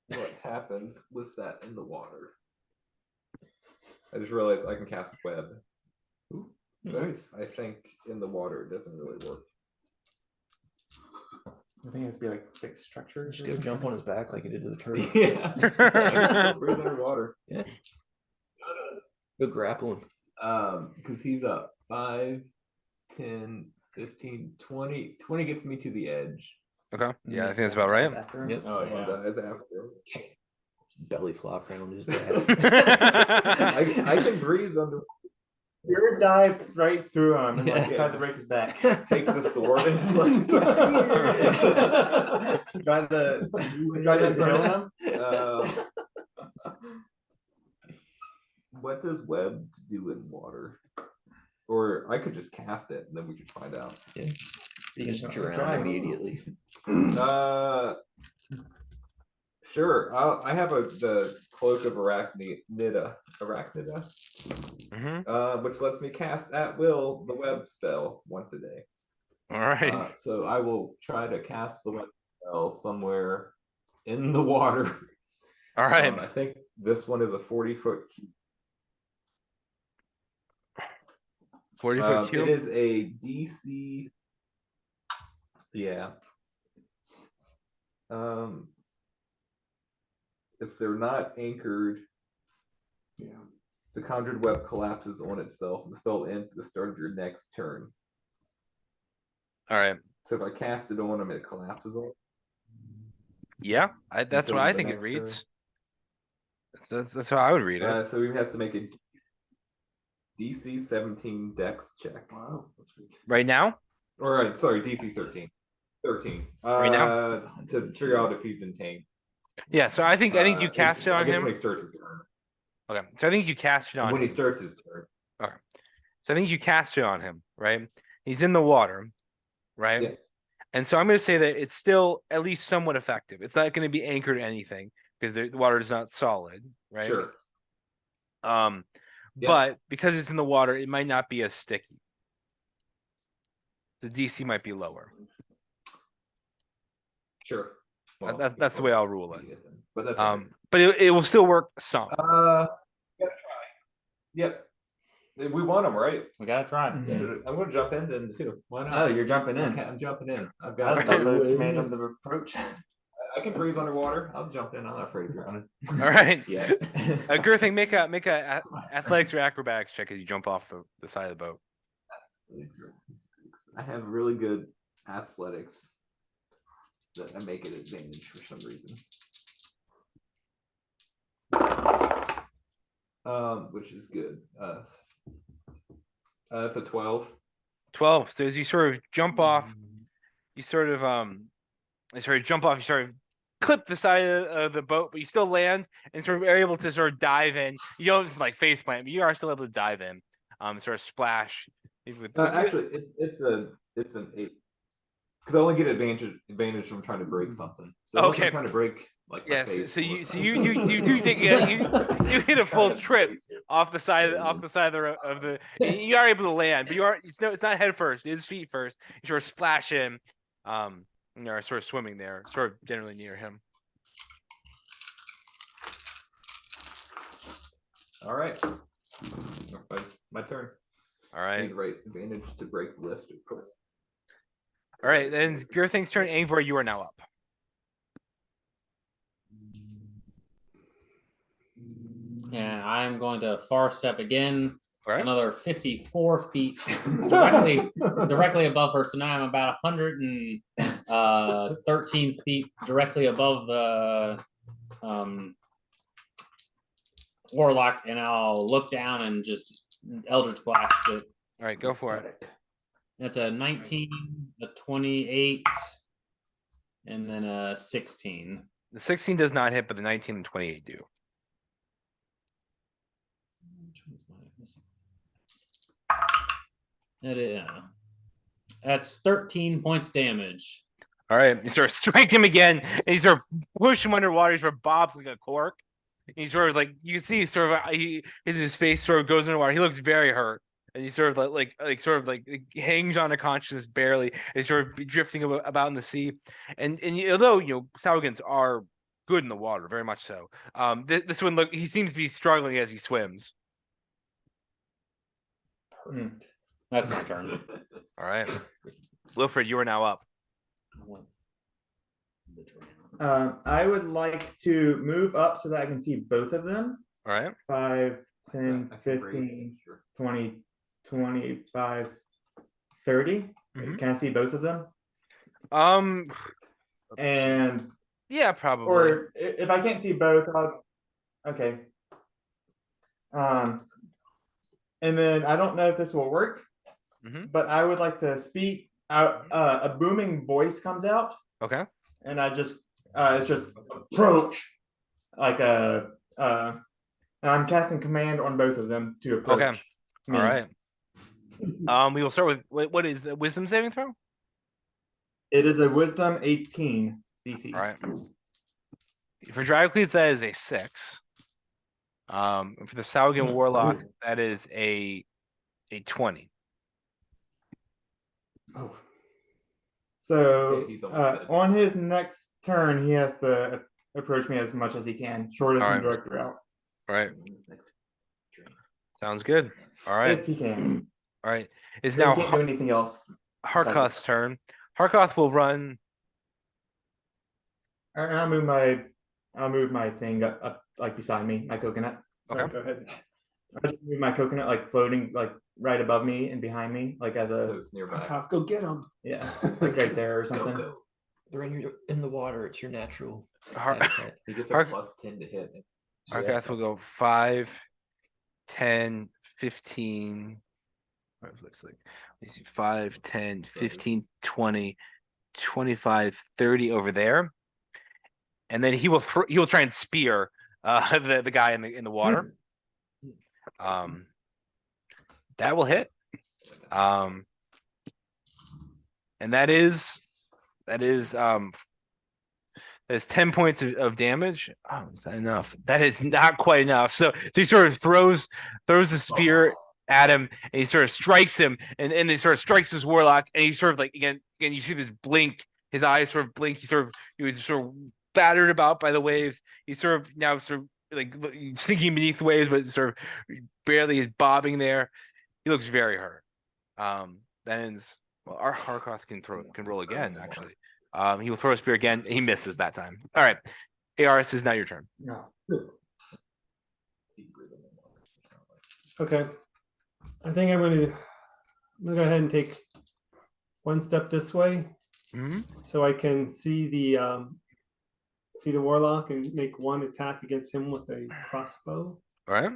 What happens with that in the water? I just realized I can cast web. Ooh, nice. I think in the water it doesn't really work. I think it has to be like fixed structures. Just go jump on his back like you did to the turtle. Yeah. Breathe underwater. Yeah. Go grapple him. Because he's up 5, 10, 15, 20. 20 gets me to the edge. Okay. Yeah, I think that's about right. Yep. Oh, Someone yeah. dies after. Belly flop around his dad. I can breathe under. Your dive right through him and like Yeah. try to break his back. Take the sword and like. Try to kill him. What does web do in water? Or I could just cast it and then we could find out. Yeah. You just Try. drown immediately. Sure. I have the cloak of arachnida, which lets me cast at will the web spell once a day. All right. So I will try to cast the web spell somewhere in the water. All right. I think this one is a 40-foot cube. 40-foot cube. It is a DC. Yeah. If they're not anchored, the conjured web collapses on itself. The spell ends at the start of your next turn. All right. So if I cast it on them, it collapses on. Yeah, that's Until what I the think it next reads. That's how I would read it. So he has to make a DC 17 Dex check. Wow, that's weak. Right now? All right, sorry, DC 13. 13. Right now? To figure out if he's in tank. Yeah, so I think you cast it on him. When he starts his turn. Okay, so I think you cast it on When him. he starts his turn. Okay, so I think you cast it on him, right? He's in the water, right? Yeah. And so I'm going to say that it's still at least somewhat effective. It's not going to be anchored to anything because the water is not solid, right? Sure. Yeah. But because it's in the water, it might not be as sticky. The DC might be lower. Sure. Well, That's the way I'll rule it. But that's okay. But it will still work some. Gotta try. Yep. We want them, right? We gotta try. So I'm gonna jump in then too. Why not? Oh, you're jumping in. Okay, I'm jumping in. I've That's got. not the command of the approach. I can breathe underwater. I'll jump in. I'm not afraid of drowning. All right. Yeah. Girthing, make a athletics or acrobatics check as you jump off the side of the boat. I have really good athletics that I make an advantage for some reason. Which is good. That's a 12. 12. So as you sort of jump off, you sort of clip the side of the boat, but you still land and sort of are able to sort of dive in. You don't just like face plant, but you are still able to dive in. Sort of splash. Actually, it's an 8. Because I only get advantage from trying to break something. So Okay. I'm trying to break like. Yes. My face So or you something. do think you hit a full trip off the side of the. You are able to land, but it's not head first. It is feet first. You sort of splash in. You are sort of swimming there, sort of generally near him. All right. My turn. All I right. need the right advantage to break lift. All right. Then Girthing's turn. Angvor, you are now up. And I'm going to far step again. All right. Another 54 feet directly above her. So now I'm about 113 feet directly above the warlock, and I'll look down and just Eldritch Blast it. All right. Go for it. That's a 19, a 28, and then a 16. The 16 does not hit, but the 19 and 28 do. That's 13 points damage. All right. You sort of strike him again, and you sort of push him underwater. He sort of bobs like a cork. He's sort of like, you can see his face sort of goes underwater. He looks very hurt. And he sort of like hangs on to consciousness barely. He's sort of drifting about in the sea. And although Sahuagins are good in the water, very much so. This one he seems to be struggling as he swims. Perfect. That's my turn. All right, Wilfred, you are now up. I would like to move up so that I can see both of them. All right. 5, 10, I can break it, 15, sure. 20, 25, 30. Mhm. Can I see both of them? And Yeah, probably. or if I can't see both, okay. And then I don't know if this will work, but I would like to speak out. A booming voice comes out. Okay. And I just it's just approach like and I'm casting command on both of them to approach. Okay. Me. All right. We will start with what is the wisdom saving throw? It is a wisdom 18 DC. All right. For Dracles, that is a 6. And for the Saugan Warlock, that is a 20. Oh. So He's almost dead. on his next turn, he has to approach me as much as he can, shortest and direct route. All right. Sounds good. All right. If he can. All right. Is He now can't do anything else. Harkoth's turn. Harkoth will run. And I'll move my thing up like beside me, my coconut. Sorry, Okay. go ahead. I just move my coconut like floating like right above me and behind me, like as So a it's nearby. Harkoth, go get him. yeah, like right there or Go, something. go. They're in the water. It's your natural Har- habitat. He gets a Hark- +10 to hit. Harkoth will go 5, 10, 15. What it looks like. Let me see. 5, 10, 15, 20, 25, 30 over there. And then he will try and spear the guy in the water. That will hit. And that is 10 points of damage. Oh, is that enough? That is not quite enough. So he sort of throws the spear at him, and he sort of strikes him, and he sort of strikes his warlock, and he sort of like again you see this blink. His eyes sort of blink. He was sort of battered about by the waves. He's sort of now sort of like sinking beneath the waves, but sort of barely is bobbing there. He looks very hurt. That ends. Well, our Harkoth can roll again. Actually, he will throw a spear again. He misses that time. All right, ARS is now your turn. No. Okay. I think I'm gonna go ahead and take one step this way so I can see the warlock and make one attack against him with a crossbow. All right.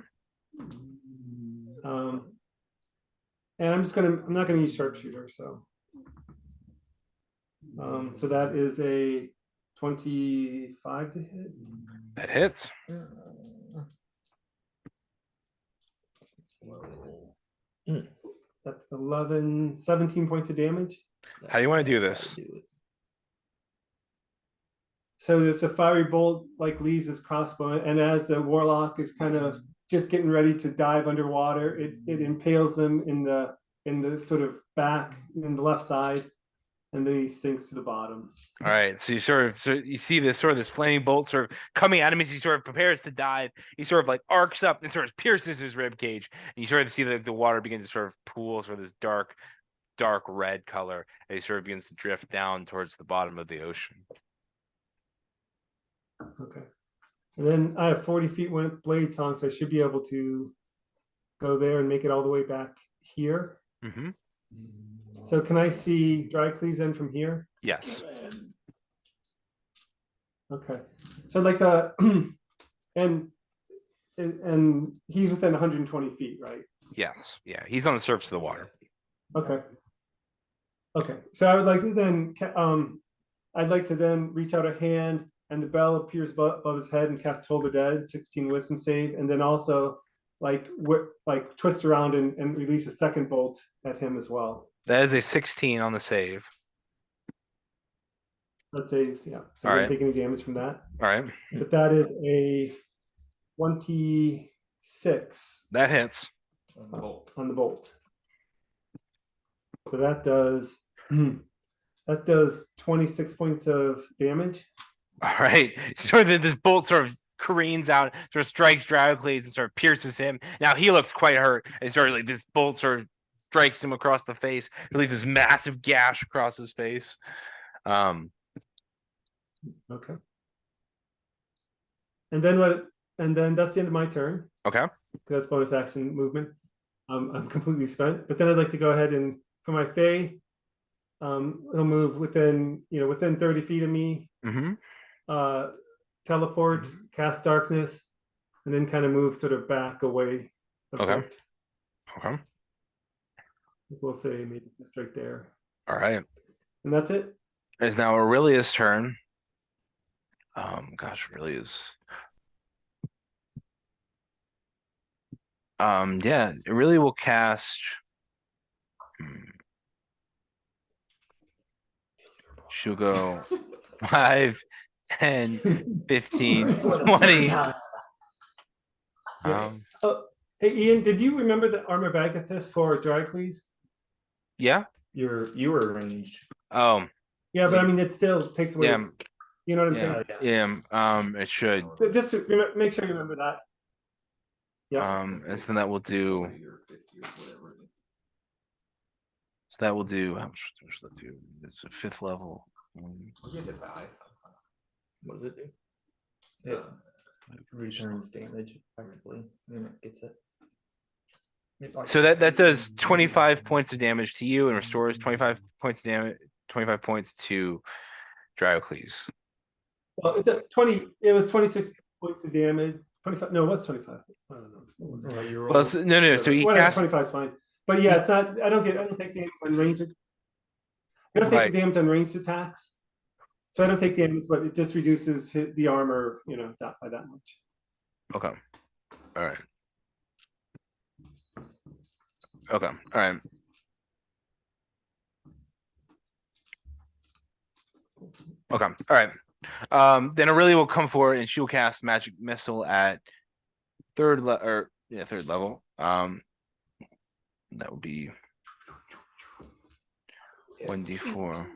And I'm not gonna use sharpshooter, so so that is a 25 to hit. That hits. That's 17 points of damage. How do you want to do That's this? how to do it. So this a fiery bolt like leaves his crossbow, and as the warlock is kind of just getting ready to dive underwater, it impales him in the sort of back in the left side, and then he sinks to the bottom. All right. So you see this flaming bolt sort of coming at him as he sort of prepares to dive. He sort of like arcs up and sort of pierces his rib cage, and you sort of see the water begin to sort of pool sort of this dark red color, and he sort of begins to drift down towards the bottom of the ocean. Okay. And then I have 40 feet with blade song, so I should be able to go there and make it all the way back here. Mm-hmm. So can I see Dracles then from here? Yes. Okay. So I'd like to, and he's within 120 feet, right? Yes. Yeah. He's on the surface of the water. Okay. Okay. So I would like to then, I'd like to then reach out a hand, and the bell appears above his head and cast Toll the Dead, 16 wisdom save, and then also like twist around and release a second bolt at him as well. That is a 16 on the save. Let's say, yeah. So All I right. don't take any damage from that. All right. But that is a 26 That hits. on the bolt. So that does 26 points of damage. All right. Sort of this bolt sort of careens out, sort of strikes Dracles and sort of pierces him. Now he looks quite hurt. And sort of like this bolt sort of strikes him across the face. It leaves this massive gash across his face. Okay. And then that's the end of my turn. Okay. That's bonus action movement. I'm completely spent, but then I'd like to go ahead and for my Fae, he'll move within 30 feet of me. Teleport, cast darkness, and then kind of move sort of back away a Okay. bit. Okay. We'll say maybe just right there. All right. And that's it. It's now Aurelia's turn. Gosh, Aurelia's. Yeah, Aurelia will cast. She'll go 5, 10, 15, 20. Hey Ian, did you remember the armor Bagathis for Dracles? Yeah. You were ranged. Oh. Yeah, but I mean it still takes away. Yeah. You know what I'm Yeah. saying? Yeah. It should. So just to make sure you remember that. Yeah. And so that will do. So that will do. How much does that do? It's a 5th level. What does it do? It returns damage effectively when it gets it. So that does 25 points of damage to you and restores 25 points of damage, 25 points to Dracles. Well, it was 26 points of damage. 25. No, it was 25. I don't know. Well, no. So he Whatever, cast 25 is fine. But yeah, it's not. I don't take damage on ranged. I don't take damage on ranged attacks. So I don't take damage, but it just reduces the armor, that by that much. Okay. All right. Okay. All right. Okay. All right. Then Aurelia will come forward and she will cast Magic Missile at third level. That would be 1d4.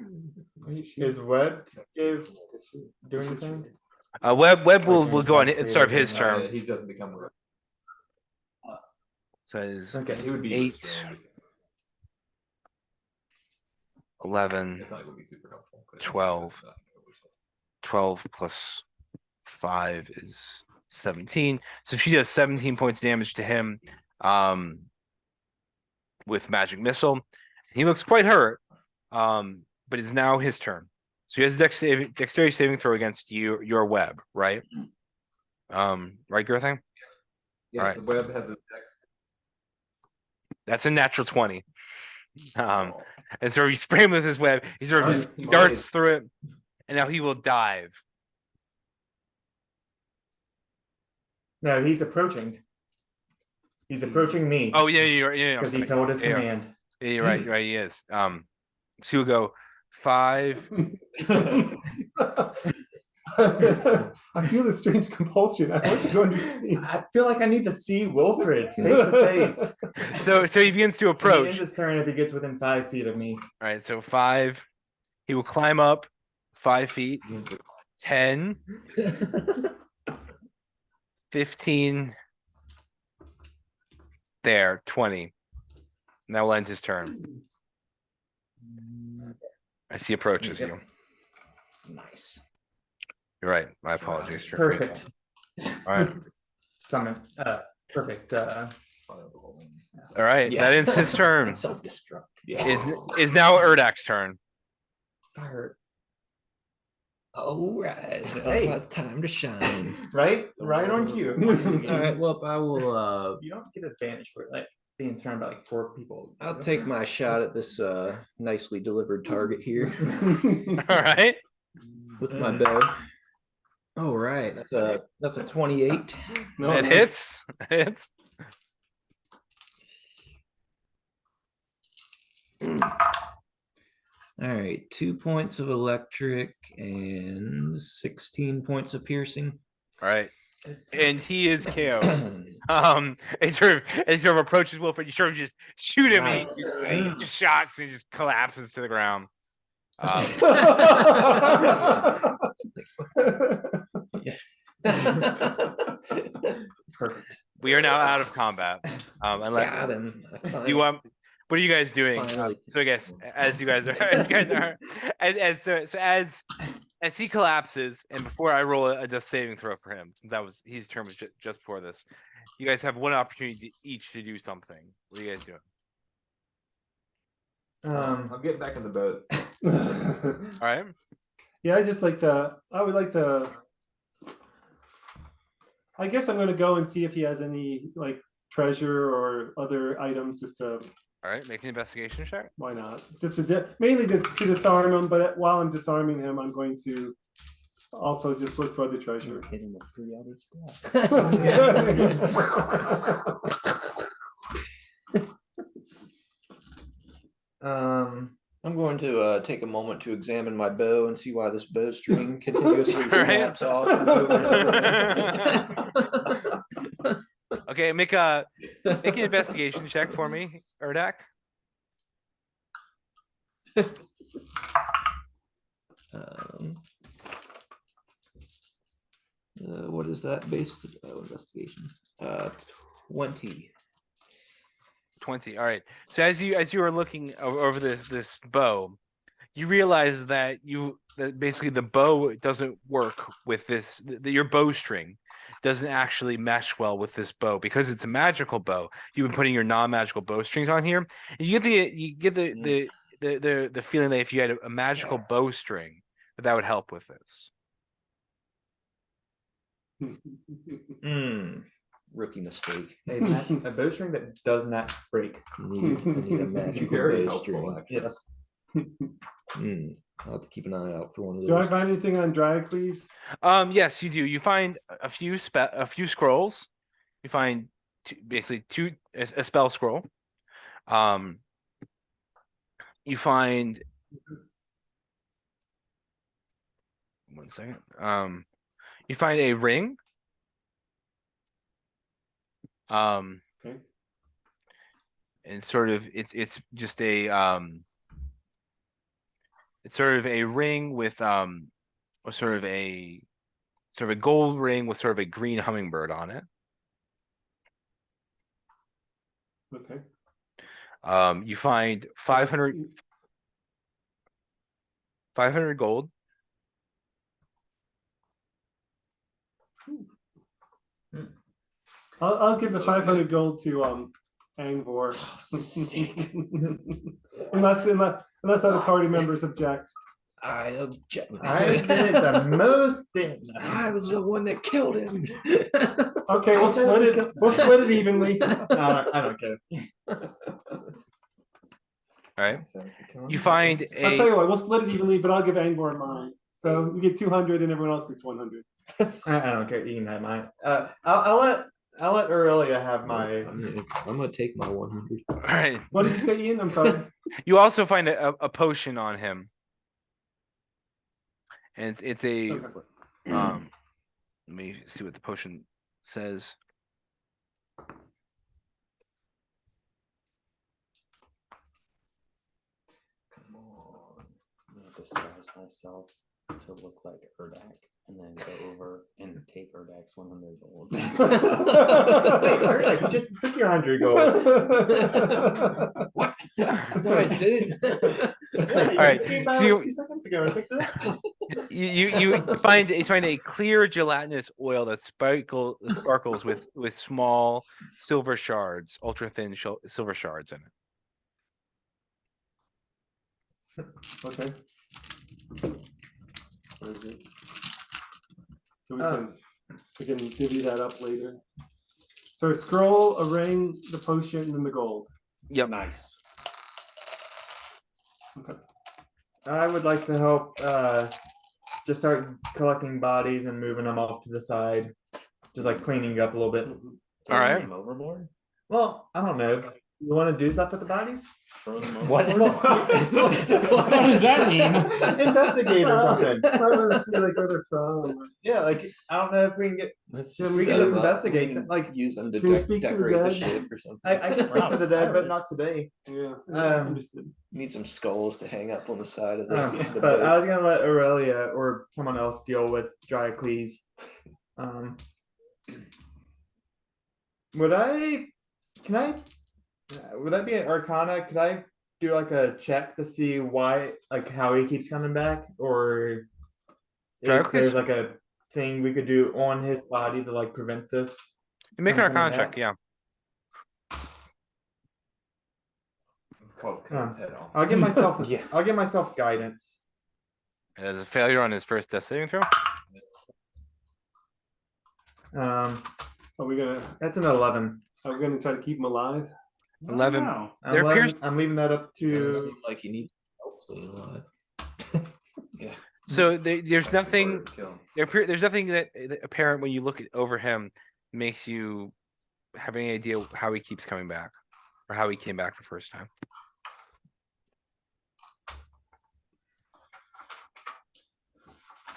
Is Web do anything? Web will go on and start his turn. He doesn't become a. So it's Okay. He would be 8, restored. 11, It's not going to be super helpful. 12. 12 plus 5 is 17. So she does 17 points damage to him with Magic Missile. He looks quite hurt, but it's now his turn. So he has dexterity saving throw against your web, right? Right, Gerthing? Yeah, All right. the web has a dex. That's a natural 20. And so you spray him with his web. He sort of just He's darts nice. through it, and now he will dive. No, he's approaching. He's approaching me. Oh yeah. Because he told his command. Yeah, you're right. He is. So he'll go 5. I feel a strange compulsion. I want to go understand. I feel like I need to see Wilfred face to face. So he begins to He approach. ends his turn if he gets within 5 feet of me. All right, so 5. He will climb up 5 feet. 10, 15. There, 20. And that will end his turn. As he approaches you. Nice. You're right. My apologies. Perfect. All right. Summon. Perfect. All right. Yeah. That ends his turn. Self-destruct. Yeah. Is now Erdak's turn. Fire. All right. Hey. Time to shine. Right on cue. All right. Well, I will. You don't get advantage for like being surrounded by like 4 people. I'll take my shot at this nicely delivered target here All right. with my bow. All right. That's a 28. No, It hits. It hits. All right. 2 points of electric and 16 points of piercing. All right. And he is KO. He sort of approaches Wilfred. You sort of just shoot him, and he just shocks and he just collapses to the ground. Perfect. We are now out of combat. Got him. Do you want? What are you guys doing? Finally. So I guess as you guys are, as as he collapses, and before I roll a death saving throw for him, since his turn was just before this, you guys have one opportunity each to do something. What are you guys doing? I'll get back in the boat. All right. Yeah, I would like to. I guess I'm going to go and see if he has any like treasure or other items, just to. All right, make an investigation check. Why not? Just mainly just to disarm him, but while I'm disarming him, I'm going to also just look for the treasure. Hitting the 3 other spot. I'm going to take a moment to examine my bow and see why this bowstring continuously snaps off. Okay, make an investigation check for me, Erdak. What is that based investigation? 20. 20. All right. So as you are looking over this bow, you realize that basically the bow doesn't work with this. Your bowstring doesn't actually mesh well with this bow because it's a magical bow. You've been putting your non-magical bowstrings on here, and you get the feeling that if you had a magical bowstring, that would help with this. Rookie mistake. A bowstring that does not break. I need a magical Very bowstring. helpful, actually. Yes. I'll have to keep an eye out for one of those. Do I find anything on Dracles? Yes, you do. You find a few scrolls. You find basically a spell scroll. You find one second. You find a ring. Okay. And sort of it's just a it's sort of a ring with or sort of a gold ring with sort of a green hummingbird on it. Okay. You find 500 gold. I'll give the 500 gold to Angvor. unless other party members object. I object. I did the most. I was the one that killed him. Okay, we'll split it. We'll split it evenly. No, I don't care. All right. You find I'll tell you what. We'll split it evenly, but I'll give Angvor mine. So you get 200, and everyone else gets 100. I don't care. You can have mine. I'll let Aurelia have my. I'm gonna take my 100. all right. What did you say, Ian? I'm sorry. You also find a potion on him. And it's a let me see what the potion says. Come on. I'm gonna disguise myself to look like Erdak and then go over and take Erdak's 100 gold. You just took your 100 gold. What? No, I didn't. All right, so 2 seconds ago, I picked it up. You find a clear gelatinous oil that sparkles with small silver shards, ultra thin silver shards in it. Okay. So we can divvy that up later. So a scroll, a ring, the potion, and then the gold. Yep. Nice. Okay. I would like to help just start collecting bodies and moving them off to the side. Just like cleaning up a little bit. All right. Them overboard? Well, I don't know. You want to do stuff with the bodies? Throw them What? overboard? What does that mean? Investigate or something. I want to see like where they're from. Yeah, like I don't know if we can get. Let's Yeah, just we set can them up. investigate We them, can like, use them to can you speak to the decorate the dead? ship or something. I can speak to the dead, but not today. Yeah. Understood. Need some skulls to hang up on the side of the, the But boat. I was gonna let Aurelia or someone else deal with Dracles. Would that be an Arcana? Could I do like a check to see why, like how he keeps coming back, or if there's like a thing we could do on his body to like prevent this. Make an from coming Arcana check, back. yeah. It's called cut his head off. I'll give myself. Yeah. I'll give myself guidance. As a failure on his first death saving throw. Are we gonna? That's an 11. Are we gonna try to keep him alive? 11. Wow. There appears- I'm leaving that up Doesn't to. seem like you need help staying alive. Yeah. So there's nothing. Kill him. There's nothing that apparent when you look over him makes you have any idea how he keeps coming back, or how he came back the first time.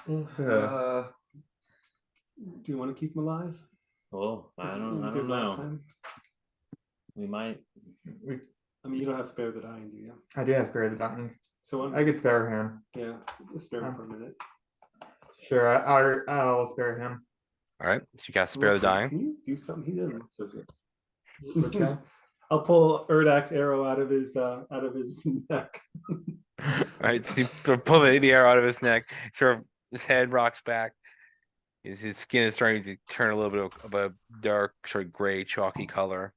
Uh, Do you want to keep him alive? Well, I Was it don't good last know. time? We might. I mean, you don't have spare the dying, do you? I do have spare the dying. So I could spare him. yeah, just spare him for a minute. Sure, I'll spare him. All right, so you got to spare the dying. Can you do something? He doesn't look so good. Okay. I'll pull Erdak's arrow out of his neck. All right, so you pull the arrow out of his neck. Sort of his head rocks back. His skin is starting to turn a little bit of a dark, sort of gray, chalky color.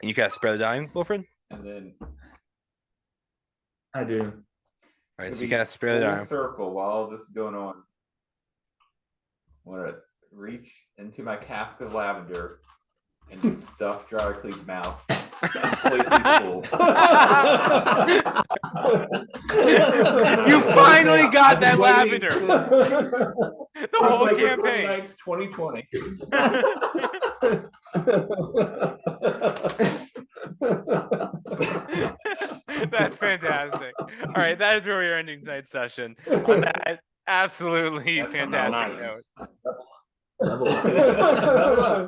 And you got to spare the dying, Wilfred. And then I do. All right, so you got to spare the dying. circle while all this is going on. I want to reach into my cask of lavender and just stuff Dracula's mouth completely full. You finally got that lavender. The whole Like campaign. Thanks 2020. That's fantastic. All right, that is where we are ending tonight's session. On that absolutely That's fantastic nice. note. Level up.